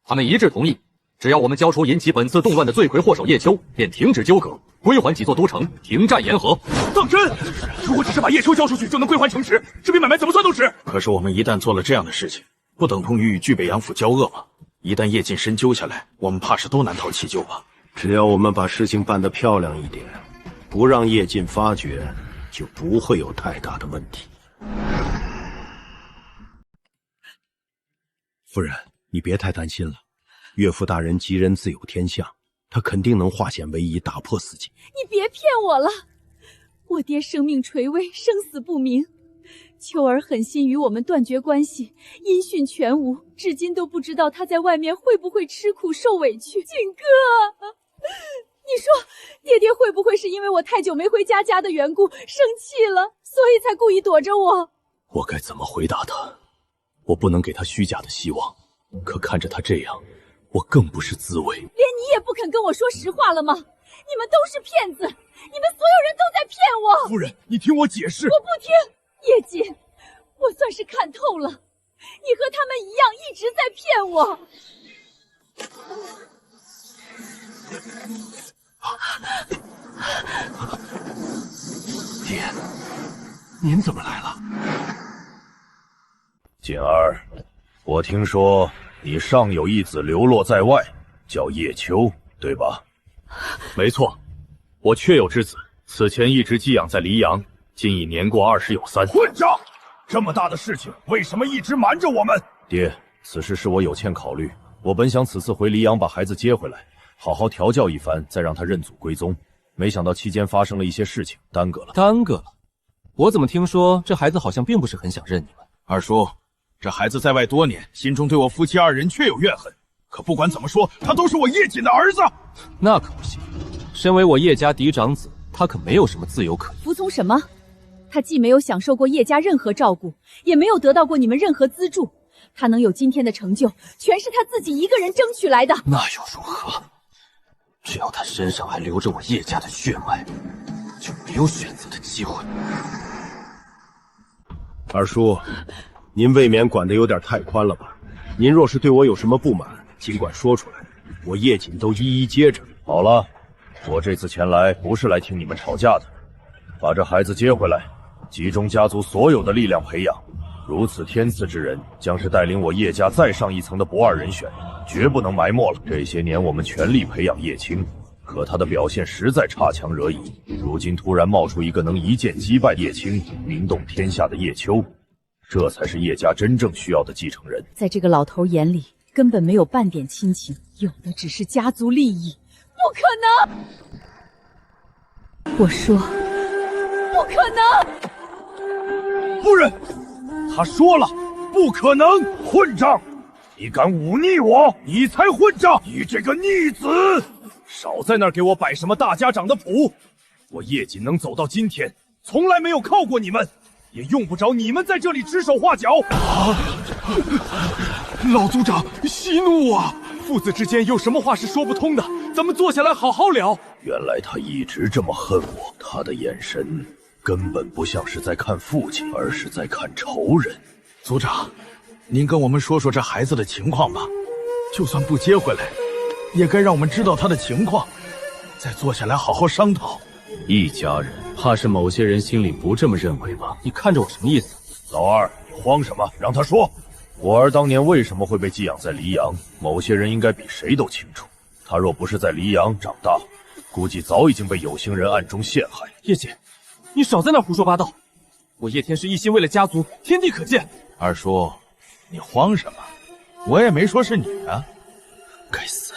他们一致同意，只要我们交出引起本次动乱的罪魁祸首叶秋，便停止纠葛，归还几座都城，停战言和。当真？如果只是把叶秋交出去就能归还城池，这笔买卖怎么算都值。可是我们一旦做了这样的事情，不等同于与巨北杨府交恶吗？一旦叶晋深究下来，我们怕是都难逃其咎吧。只要我们把事情办得漂亮一点，不让叶晋发觉，就不会有太大的问题。夫人，你别太担心了，岳父大人吉人自有天相，他肯定能化险为夷，打破死结。你别骗我了，我爹生命垂危，生死不明。秋儿狠心与我们断绝关系，音讯全无，至今都不知道他在外面会不会吃苦受委屈。景哥，你说爹爹会不会是因为我太久没回家的缘故生气了，所以才故意躲着我？我该怎么回答他？我不能给他虚假的希望，可看着他这样，我更不是滋味。连你也不肯跟我说实话了吗？你们都是骗子，你们所有人都在骗我。夫人，你听我解释。我不听。叶锦，我算是看透了，你和他们一样一直在骗我。爹，您怎么来了？锦儿，我听说你尚有一子流落在外，叫叶秋，对吧？没错，我确有之子，此前一直寄养在黎阳，今已年过20有3。混账！这么大的事情，为什么一直瞒着我们？爹，此事是我有欠考虑。我本想此次回黎阳把孩子接回来，好好调教一番，再让他认祖归宗。没想到期间发生了一些事情，耽搁了。耽搁了？我怎么听说这孩子好像并不是很想认你们？二叔，这孩子在外多年，心中对我夫妻2人确有怨恨。可不管怎么说，他都是我叶锦的儿子。那可不行，身为我叶家嫡长子，他可没有什么自由可言。服从什么？他既没有享受过叶家任何照顾，也没有得到过你们任何资助。他能有今天的成就，全是他自己一个人争取来的。那又如何？只要他身上还流着我叶家的血脉，就没有选择的机会。二叔，您未免管得有点太宽了吧？您若是对我有什么不满，尽管说出来，我叶瑾都一一接着。好了，我这次前来不是来听你们吵架的，把这孩子接回来，集中家族所有的力量培养。如此天赐之人，将是带领我叶家再上一层的不二人选，绝不能埋没了。这些年我们全力培养叶青，可他的表现实在差强人意。如今突然冒出一个能一剑击败叶青、名动天下的叶秋，这才是叶家真正需要的继承人。在这个老头眼里，根本没有半点亲情，有的只是家族利益。不可能！我说，不可能！夫人。他说了，不可能！混账！你敢忤逆我，你才混账！你这个逆子！少在那儿给我摆什么大家长的谱！我叶瑾能走到今天，从来没有靠过你们，也用不着你们在这里指手画脚。老族长息怒啊！父子之间有什么话是说不通的？咱们坐下来好好聊。原来他一直这么恨我，他的眼神根本不像是在看父亲，而是在看仇人。族长，您跟我们说说这孩子的情况吧。就算不接回来，也该让我们知道他的情况，再坐下来好好商讨。一家人，怕是某些人心里不这么认为吧？你看着我什么意思？老二，你慌什么？让他说。我儿当年为什么会被寄养在黎阳？某些人应该比谁都清楚。他若不是在黎阳长大，估计早已经被有心人暗中陷害。叶姐，你少在那胡说八道！我叶天是一心为了家族，天地可见。二叔，你慌什么？我也没说是你啊！该死，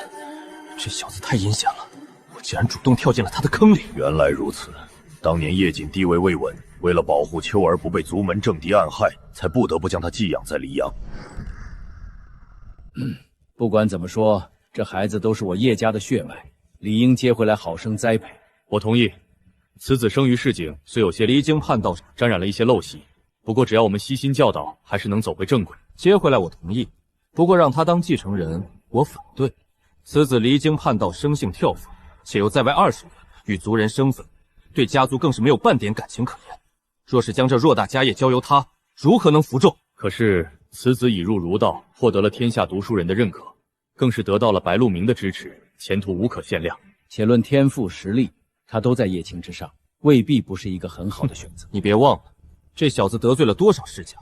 这小子太阴险了！我竟然主动跳进了他的坑里。原来如此，当年叶瑾地位未稳，为了保护秋儿不被族门政敌暗害，才不得不将他寄养在黎阳。不管怎么说，这孩子都是我叶家的血脉，理应接回来好生栽培。我同意。此子生于市井，虽有些离经叛道，沾染了一些陋习，不过只要我们悉心教导，还是能走回正轨。接回来我同意，不过让他当继承人，我反对。此子离经叛道，生性跳蚤，且又在外20年，与族人生分，对家族更是没有半点感情可言。若是将这偌大家业交由他，如何能服众？可是此子已入儒道，获得了天下读书人的认可，更是得到了白鹿鸣的支持，前途无可限量。且论天赋实力，他都在叶青之上，未必不是一个很好的选择。你别忘了，这小子得罪了多少世家，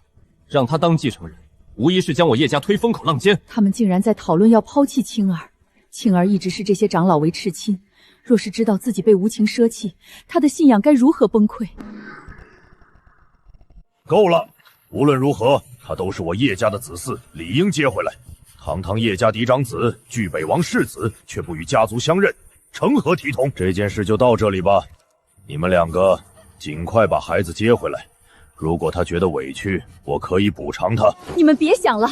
让他当继承人，无疑是将我叶家推风口浪尖。他们竟然在讨论要抛弃青儿，青儿一直视这些长老为赤亲，若是知道自己被无情舍弃，他的信仰该如何崩溃？够了！无论如何，他都是我叶家的子嗣，理应接回来。堂堂叶家嫡长子，据北王世子，却不与家族相认，成何体统？这件事就到这里吧。你们两个尽快把孩子接回来。如果他觉得委屈，我可以补偿他。你们别想了，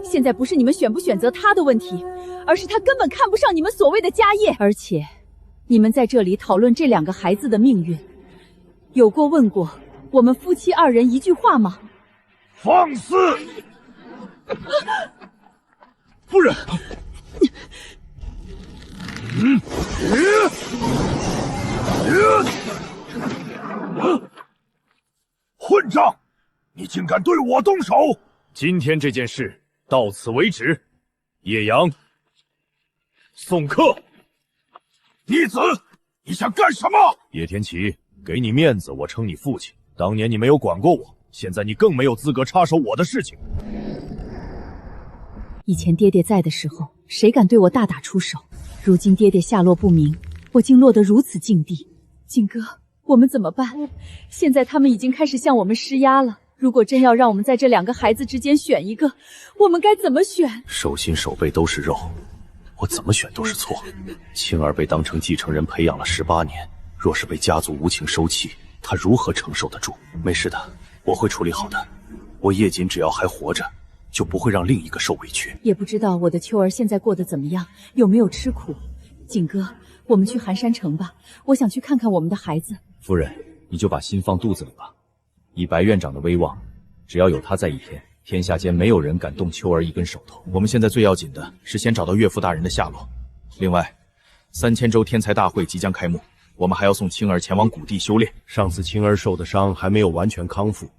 现在不是你们选不选择他的问题，而是他根本看不上你们所谓的家业。而且，你们在这里讨论这2个孩子的命运，有过问过我们夫妻2人一句话吗？放肆！夫人，混账！你竟敢对我动手！今天这件事到此为止。叶阳，送客。逆子，你想干什么？叶天齐，给你面子，我称你父亲。当年你没有管过我，现在你更没有资格插手我的事情。以前爹爹在的时候，谁敢对我大打出手？如今爹爹下落不明，我竟落得如此境地。景哥，我们怎么办？现在他们已经开始向我们施压了。如果真要让我们在这2个孩子之间选一个，我们该怎么选？手心手背都是肉，我怎么选都是错。青儿被当成继承人培养了18年，若是被家族无情收弃，他如何承受得住？没事的，我会处理好的。我叶瑾只要还活着，就不会让另一个受委屈。也不知道我的秋儿现在过得怎么样，有没有吃苦。景哥，我们去寒山城吧，我想去看看我们的孩子。夫人，你就把心放肚子里吧。以白院长的威望，只要有他在一天，天下间没有人敢动秋儿一根手头。我们现在最要紧的是先找到岳父大人的下落。另外，3000州天才大会即将开幕，我们还要送青儿前往谷地修炼。上次青儿受的伤还没有完全康复，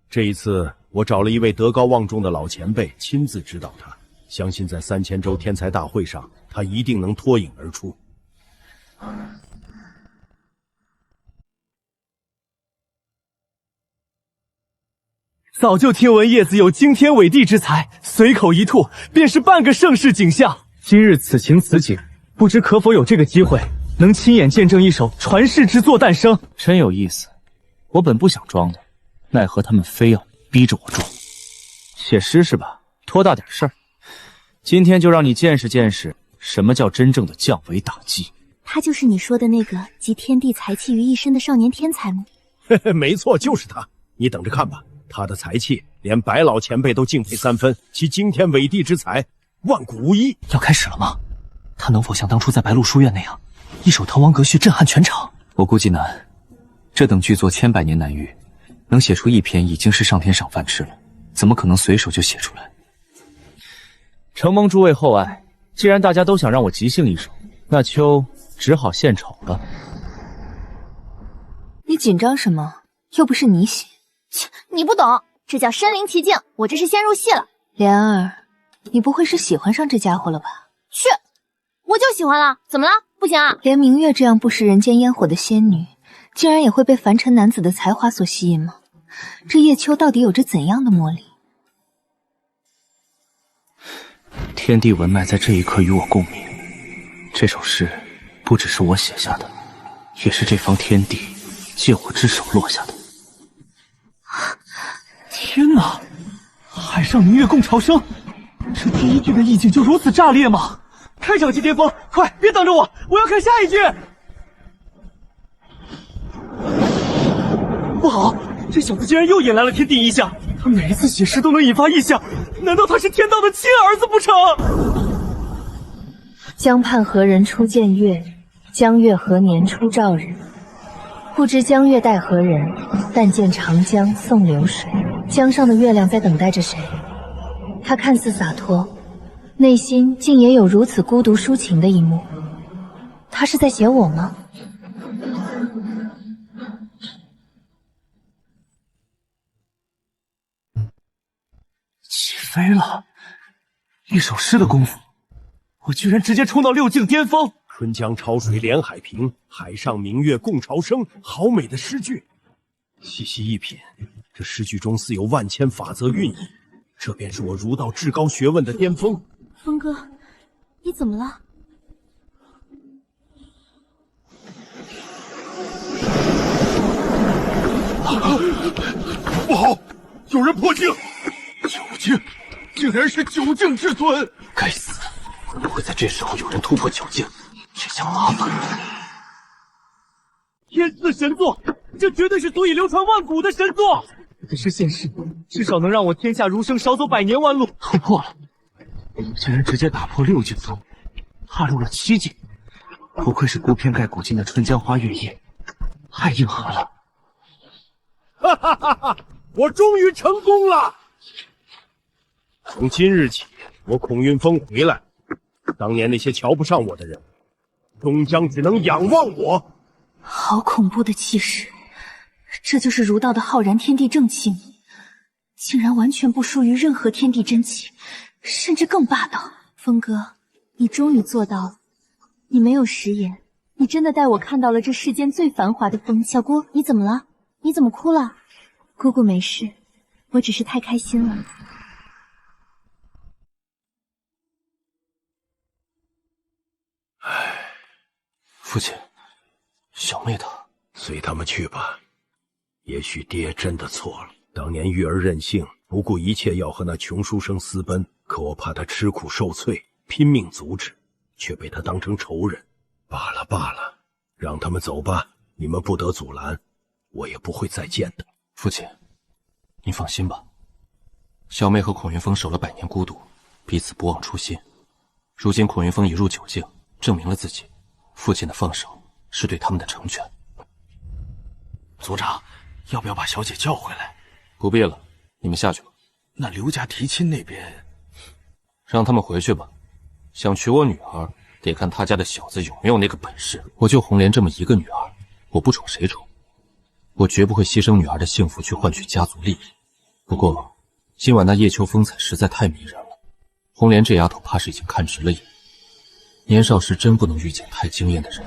这一次我找了一位德高望重的老前辈亲自指导他，相信在3000州天才大会上，他一定能脱颖而出。早就听闻叶子有惊天伟地之才，随口一吐便是半个盛世景象。今日此情此景，不知可否有这个机会，能亲眼见证一首传世之作诞生？真有意思。我本不想装的，奈何他们非要逼着我装。写诗是吧？多大点事儿。今天就让你见识见识什么叫真正的降维打击。他就是你说的那个集天地才气于一身的少年天才吗？没错，就是他。你等着看吧，他的才气连白老前辈都敬佩3分，其惊天伟地之才万古无一。要开始了吗？他能否像当初在白鹿书院那样，一首《滕王阁序》震撼全场？我估计难。这等巨作千百年难遇，能写出一篇已经是上天赏饭吃了，怎么可能随手就写出来？承蒙诸位厚爱，既然大家都想让我即兴一首，那秋只好献丑了。你紧张什么？又不是你写。切，你不懂，这叫身临其境，我这是先入戏了。莲儿，你不会是喜欢上这家伙了吧？去，我就喜欢了，怎么了？不行啊？连明月这样不食人间烟火的仙女，竟然也会被凡尘男子的才华所吸引吗？这叶秋到底有着怎样的魔力？天地文脉在这一刻与我共鸣。这首诗不只是我写下的，也是这方天地借我之手落下的。天哪！海上明月共潮生，这第一句的意境就如此炸裂吗？开场即巅峰，快别等着我，我要看下一句。不好，这小子竟然又引来了天地异象。他每一次写诗都能引发异象，难道他是天道的亲儿子不成？江畔何人初见月？江月何年初照日？不知江月待何人？但见长江送流水。江上的月亮在等待着谁？他看似洒脱，内心竟也有如此孤独抒情的一幕。他是在写我吗？起飞了！一首诗的功夫，我居然直接冲到6境巅峰。春江潮水连海平，海上明月共潮生。好美的诗句！细细一品，这诗句中似有万千法则蕴意，这便是我儒道至高学问的巅峰。峰哥，你怎么了？不好，有人破境！九境，竟然是9境至尊！该死，不会在这时候有人突破9境，这下麻烦了。天赐神作，这绝对是足以流传万古的神作。这是现世，至少能让我天下儒生少走百年弯路。突破了，竟然直接打破6境宗，踏入了7境，不愧是孤篇盖古今的春江花月夜，太硬核了。哈哈哈哈！我终于成功了。从今日起，我孔云峰回来，当年那些瞧不上我的人，终将只能仰望我。好恐怖的气势，这就是儒道的浩然天地正气吗？竟然完全不输于任何天地真气，甚至更霸道。峰哥，你终于做到了，你没有食言，你真的带我看到了这世间最繁华的风景。小姑，你怎么了？你怎么哭了？姑姑没事，我只是太开心了。父亲，小妹她，随他们去吧。也许爹真的错了，当年育儿任性，不顾一切要和那穷书生私奔，可我怕他吃苦受罪，拼命阻止，却被他当成仇人。罢了罢了，让他们走吧，你们不得阻拦，我也不会再见的。父亲，您放心吧，小妹和孔云峰守了百年孤独，彼此不忘初心。如今孔云峰已入9境，证明了自己，父亲的放手是对他们的成全。族长，要不要把小姐叫回来？不必了，你们下去吧。那刘家提亲那边，让他们回去吧。想娶我女儿，得看他家的小子有没有那个本事。我就红莲这么一个女儿，我不宠谁宠？我绝不会牺牲女儿的幸福去换取家族利益。不过，今晚那叶秋风采实在太迷人了，红莲这丫头怕是已经看直了眼。年少时真不能遇见太惊艳的人。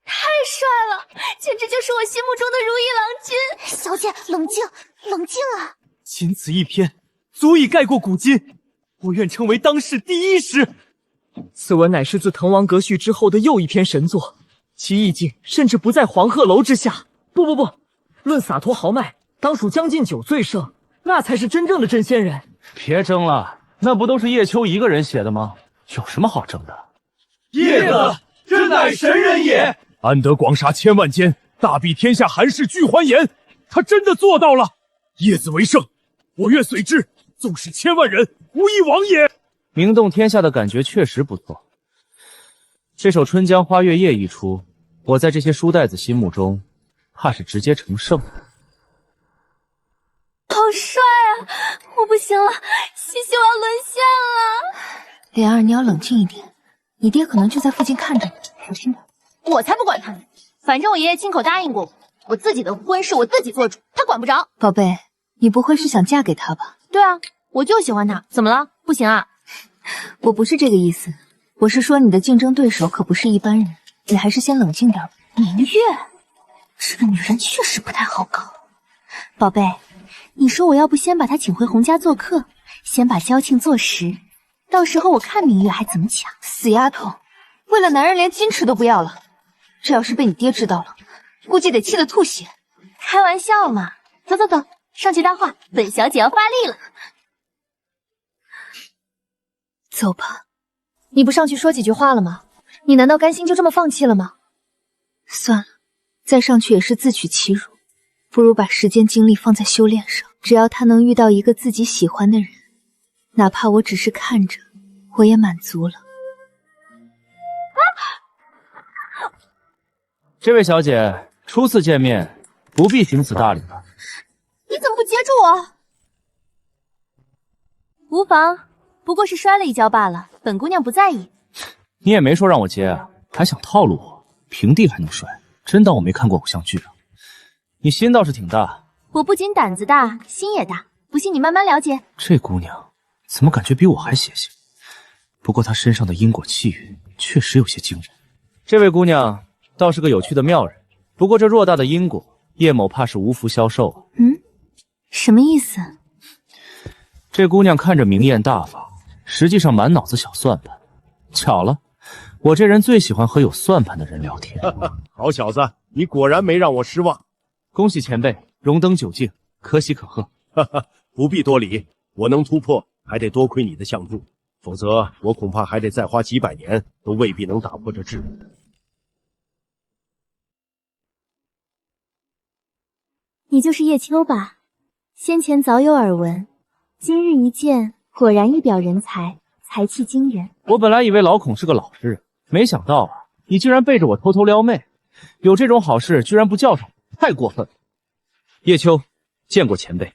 太帅了，简直就是我心目中的如意郎君。小姐，冷静，冷静啊！仅此一篇，足以盖过古今。我愿成为当世第一诗。此文乃是自《滕王阁序》之后的又一篇神作，其意境甚至不在黄鹤楼之下。不，论洒脱豪迈，当属《将进酒》最盛，那才是真正的真仙人。别争了，那不都是叶秋一个人写的吗？有什么好争的？叶子真乃神人也，安得广厦千万间，大庇天下寒士俱欢颜。他真的做到了。叶子为圣，我愿随之，纵使千万人，无一亡也。名动天下的感觉确实不错。这首《春江花月夜》一出，我在这些书呆子心目中，怕是直接成圣了。好帅啊！我不行了，西西我要沦陷了。莲儿，你要冷静一点，你爹可能就在附近看着你，小心点。我才不管他呢，反正我爷爷亲口答应过我，我自己的婚事我自己做主，他管不着。宝贝，你不会是想嫁给他吧？对啊，我就喜欢他，怎么了？不行啊？我不是这个意思，我是说你的竞争对手可不是一般人，你还是先冷静点吧。明月，这个女人确实不太好搞。宝贝，你说我要不先把她请回洪家做客，先把交情做实，到时候我看明月还怎么抢。死丫头，为了男人连矜持都不要了，这要是被你爹知道了，估计得气得吐血。开玩笑嘛，走，上去搭话，本小姐要发力了。走吧，你不上去说几句话了吗？你难道甘心就这么放弃了吗？算了，再上去也是自取其辱，不如把时间精力放在修炼上。只要他能遇到一个自己喜欢的人，哪怕我只是看着，我也满足了。这位小姐，初次见面，不必行此大礼吧？你怎么不接住我？无妨，不过是摔了一跤罢了，本姑娘不在意。你也没说让我接啊，还想套路我？平地还能摔？真当我没看过偶像剧啊？你心倒是挺大。我不仅胆子大，心也大，不信你慢慢了解。这姑娘怎么感觉比我还邪性？不过她身上的因果气运确实有些惊人。这位姑娘倒是个有趣的妙人，不过这偌大的因果，叶某怕是无福消受啊。什么意思？这姑娘看着明艳大方，实际上满脑子小算盘。巧了，我这人最喜欢和有算盘的人聊天。好小子，你果然没让我失望。恭喜前辈荣登9境，可喜可贺。不必多礼，我能突破，还得多亏你的相助，否则我恐怕还得再花几百年，都未必能打破这桎梏。你就是叶秋吧？先前早有耳闻，今日一见，果然一表人才，才气惊人。我本来以为老孔是个老实人，没想到啊，你竟然背着我偷偷撩妹，有这种好事居然不叫上，太过分了。叶秋，见过前辈。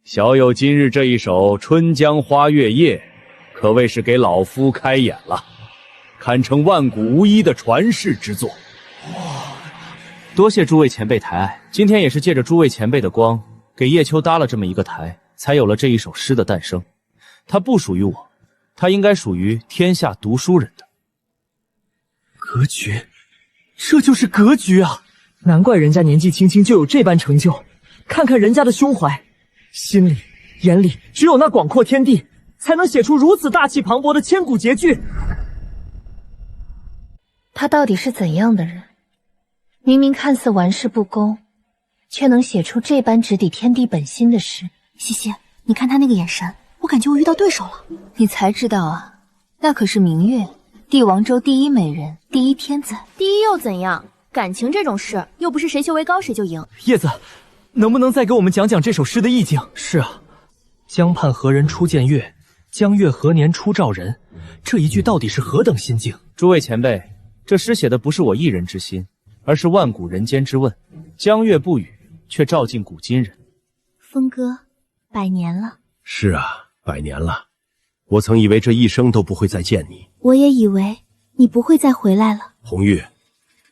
小友今日这一首《春江花月夜》，可谓是给老夫开眼了，堪称万古无一的传世之作。多谢诸位前辈抬爱，今天也是借着诸位前辈的光，给叶秋搭了这么一个台，才有了这一首诗的诞生。它不属于我，它应该属于天下读书人的。格局，这就是格局啊！难怪人家年纪轻轻就有这般成就，看看人家的胸怀，心里眼里只有那广阔天地，才能写出如此大气磅礴的千古绝句。他到底是怎样的人？明明看似玩世不恭，却能写出这般直抵天地本心的诗。西西，你看他那个眼神，我感觉我遇到对手了。你才知道啊，那可是明月，帝王州第一美人，第一天才。第一又怎样？感情这种事，又不是谁修为高谁就赢。叶子，能不能再给我们讲讲这首诗的意境？是啊，江畔何人初见月，江月何年初照人。这一句到底是何等心境？诸位前辈，这诗写的不是我一人之心，而是万古人间之问。江月不语，却照进古今人。峰哥，100年了。是啊，100年了。我曾以为这一生都不会再见你。我也以为你不会再回来了。红玉，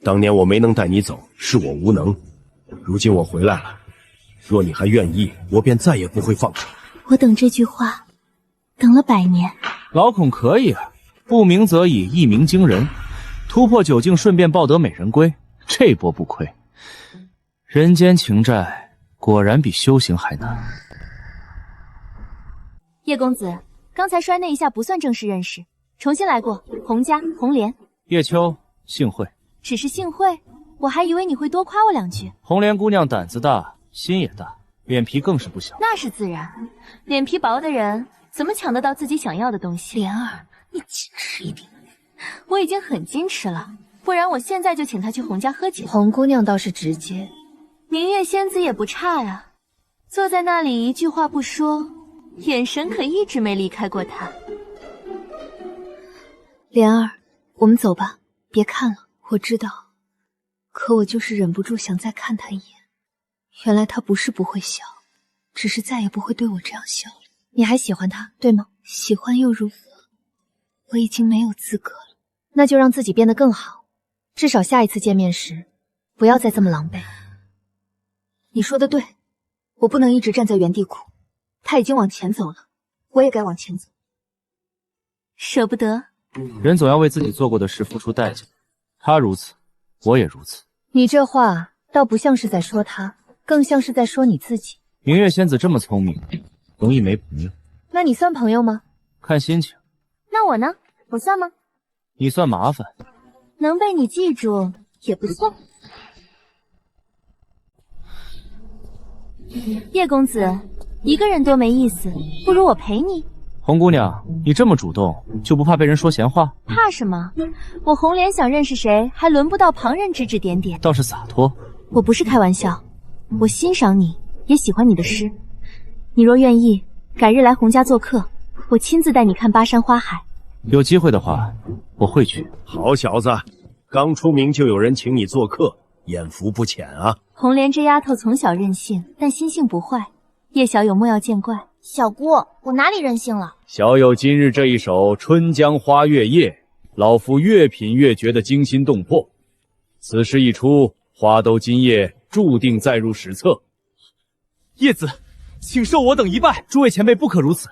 当年我没能带你走，是我无能。如今我回来了，若你还愿意，我便再也不会放手。我等这句话，等了100年。老孔可以啊，不鸣则已，一鸣惊人。突破9境，顺便抱得美人归，这波不亏。人间情债果然比修行还难。叶公子，刚才摔那一下不算正式认识，重新来过。洪家，洪莲。叶秋，幸会。只是幸会，我还以为你会多夸我2句。红莲姑娘胆子大，心也大，脸皮更是不小。那是自然，脸皮薄的人怎么抢得到自己想要的东西？莲儿，你矜持一点。我已经很矜持了，不然我现在就请她去洪家喝酒。红姑娘倒是直接。明月仙子也不差呀，坐在那里一句话不说，眼神可一直没离开过她。莲儿，我们走吧，别看了。我知道，可我就是忍不住想再看他一眼。原来他不是不会笑，只是再也不会对我这样笑了。你还喜欢他，对吗？喜欢又如何？我已经没有资格了。那就让自己变得更好，至少下一次见面时，不要再这么狼狈。你说的对，我不能一直站在原地哭。他已经往前走了，我也该往前走。舍不得。人总要为自己做过的事付出代价，他如此，我也如此。你这话倒不像是在说他，更像是在说你自己。明月仙子这么聪明，容易没朋友。那你算朋友吗？看心情。那我呢？我算吗？你算麻烦。能被你记住也不错。叶公子，一个人多没意思，不如我陪你。红姑娘，你这么主动，就不怕被人说闲话？怕什么？我红莲想认识谁，还轮不到旁人指指点点。倒是洒脱。我不是开玩笑，我欣赏你，也喜欢你的诗。你若愿意，改日来洪家做客，我亲自带你看巴山花海。有机会的话，我会去。好小子，刚出名就有人请你做客，眼福不浅啊！红莲这丫头从小任性，但心性不坏。叶小友莫要见怪。小姑，我哪里任性了？小友今日这一首《春江花月夜》，老夫越品越觉得惊心动魄。此诗一出，花都今夜注定载入史册。叶子，请受我等一拜。诸位前辈不可如此，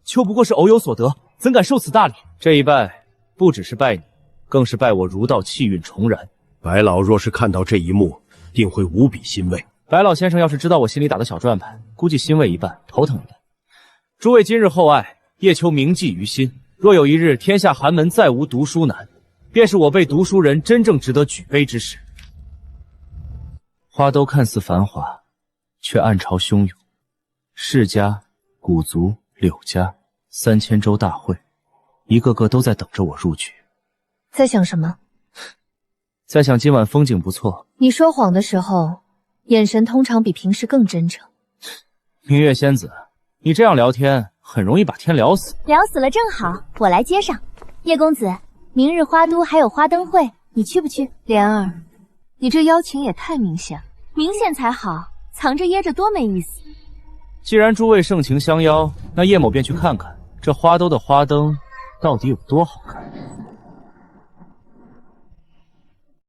秋不过是偶有所得，怎敢受此大礼？这一拜不只是拜你，更是拜我儒道气运重燃。白老若是看到这一幕，定会无比欣慰。白老先生要是知道我心里打的小转盘，估计欣慰一半，头疼一半。诸位今日厚爱，叶秋铭记于心。若有一日天下寒门再无读书难，便是我辈读书人真正值得举杯之时。花都看似繁华，却暗潮汹涌。世家、古族、柳家，3000州大会，一个个都在等着我入局。在想什么？在想今晚风景不错。你说谎的时候，眼神通常比平时更真诚。明月仙子，你这样聊天很容易把天聊死。聊死了正好，我来接上。叶公子，明日花都还有花灯会，你去不去？莲儿，你这邀请也太明显了。明显才好，藏着掖着多没意思。既然诸位盛情相邀，那叶某便去看看这花都的花灯到底有多好看。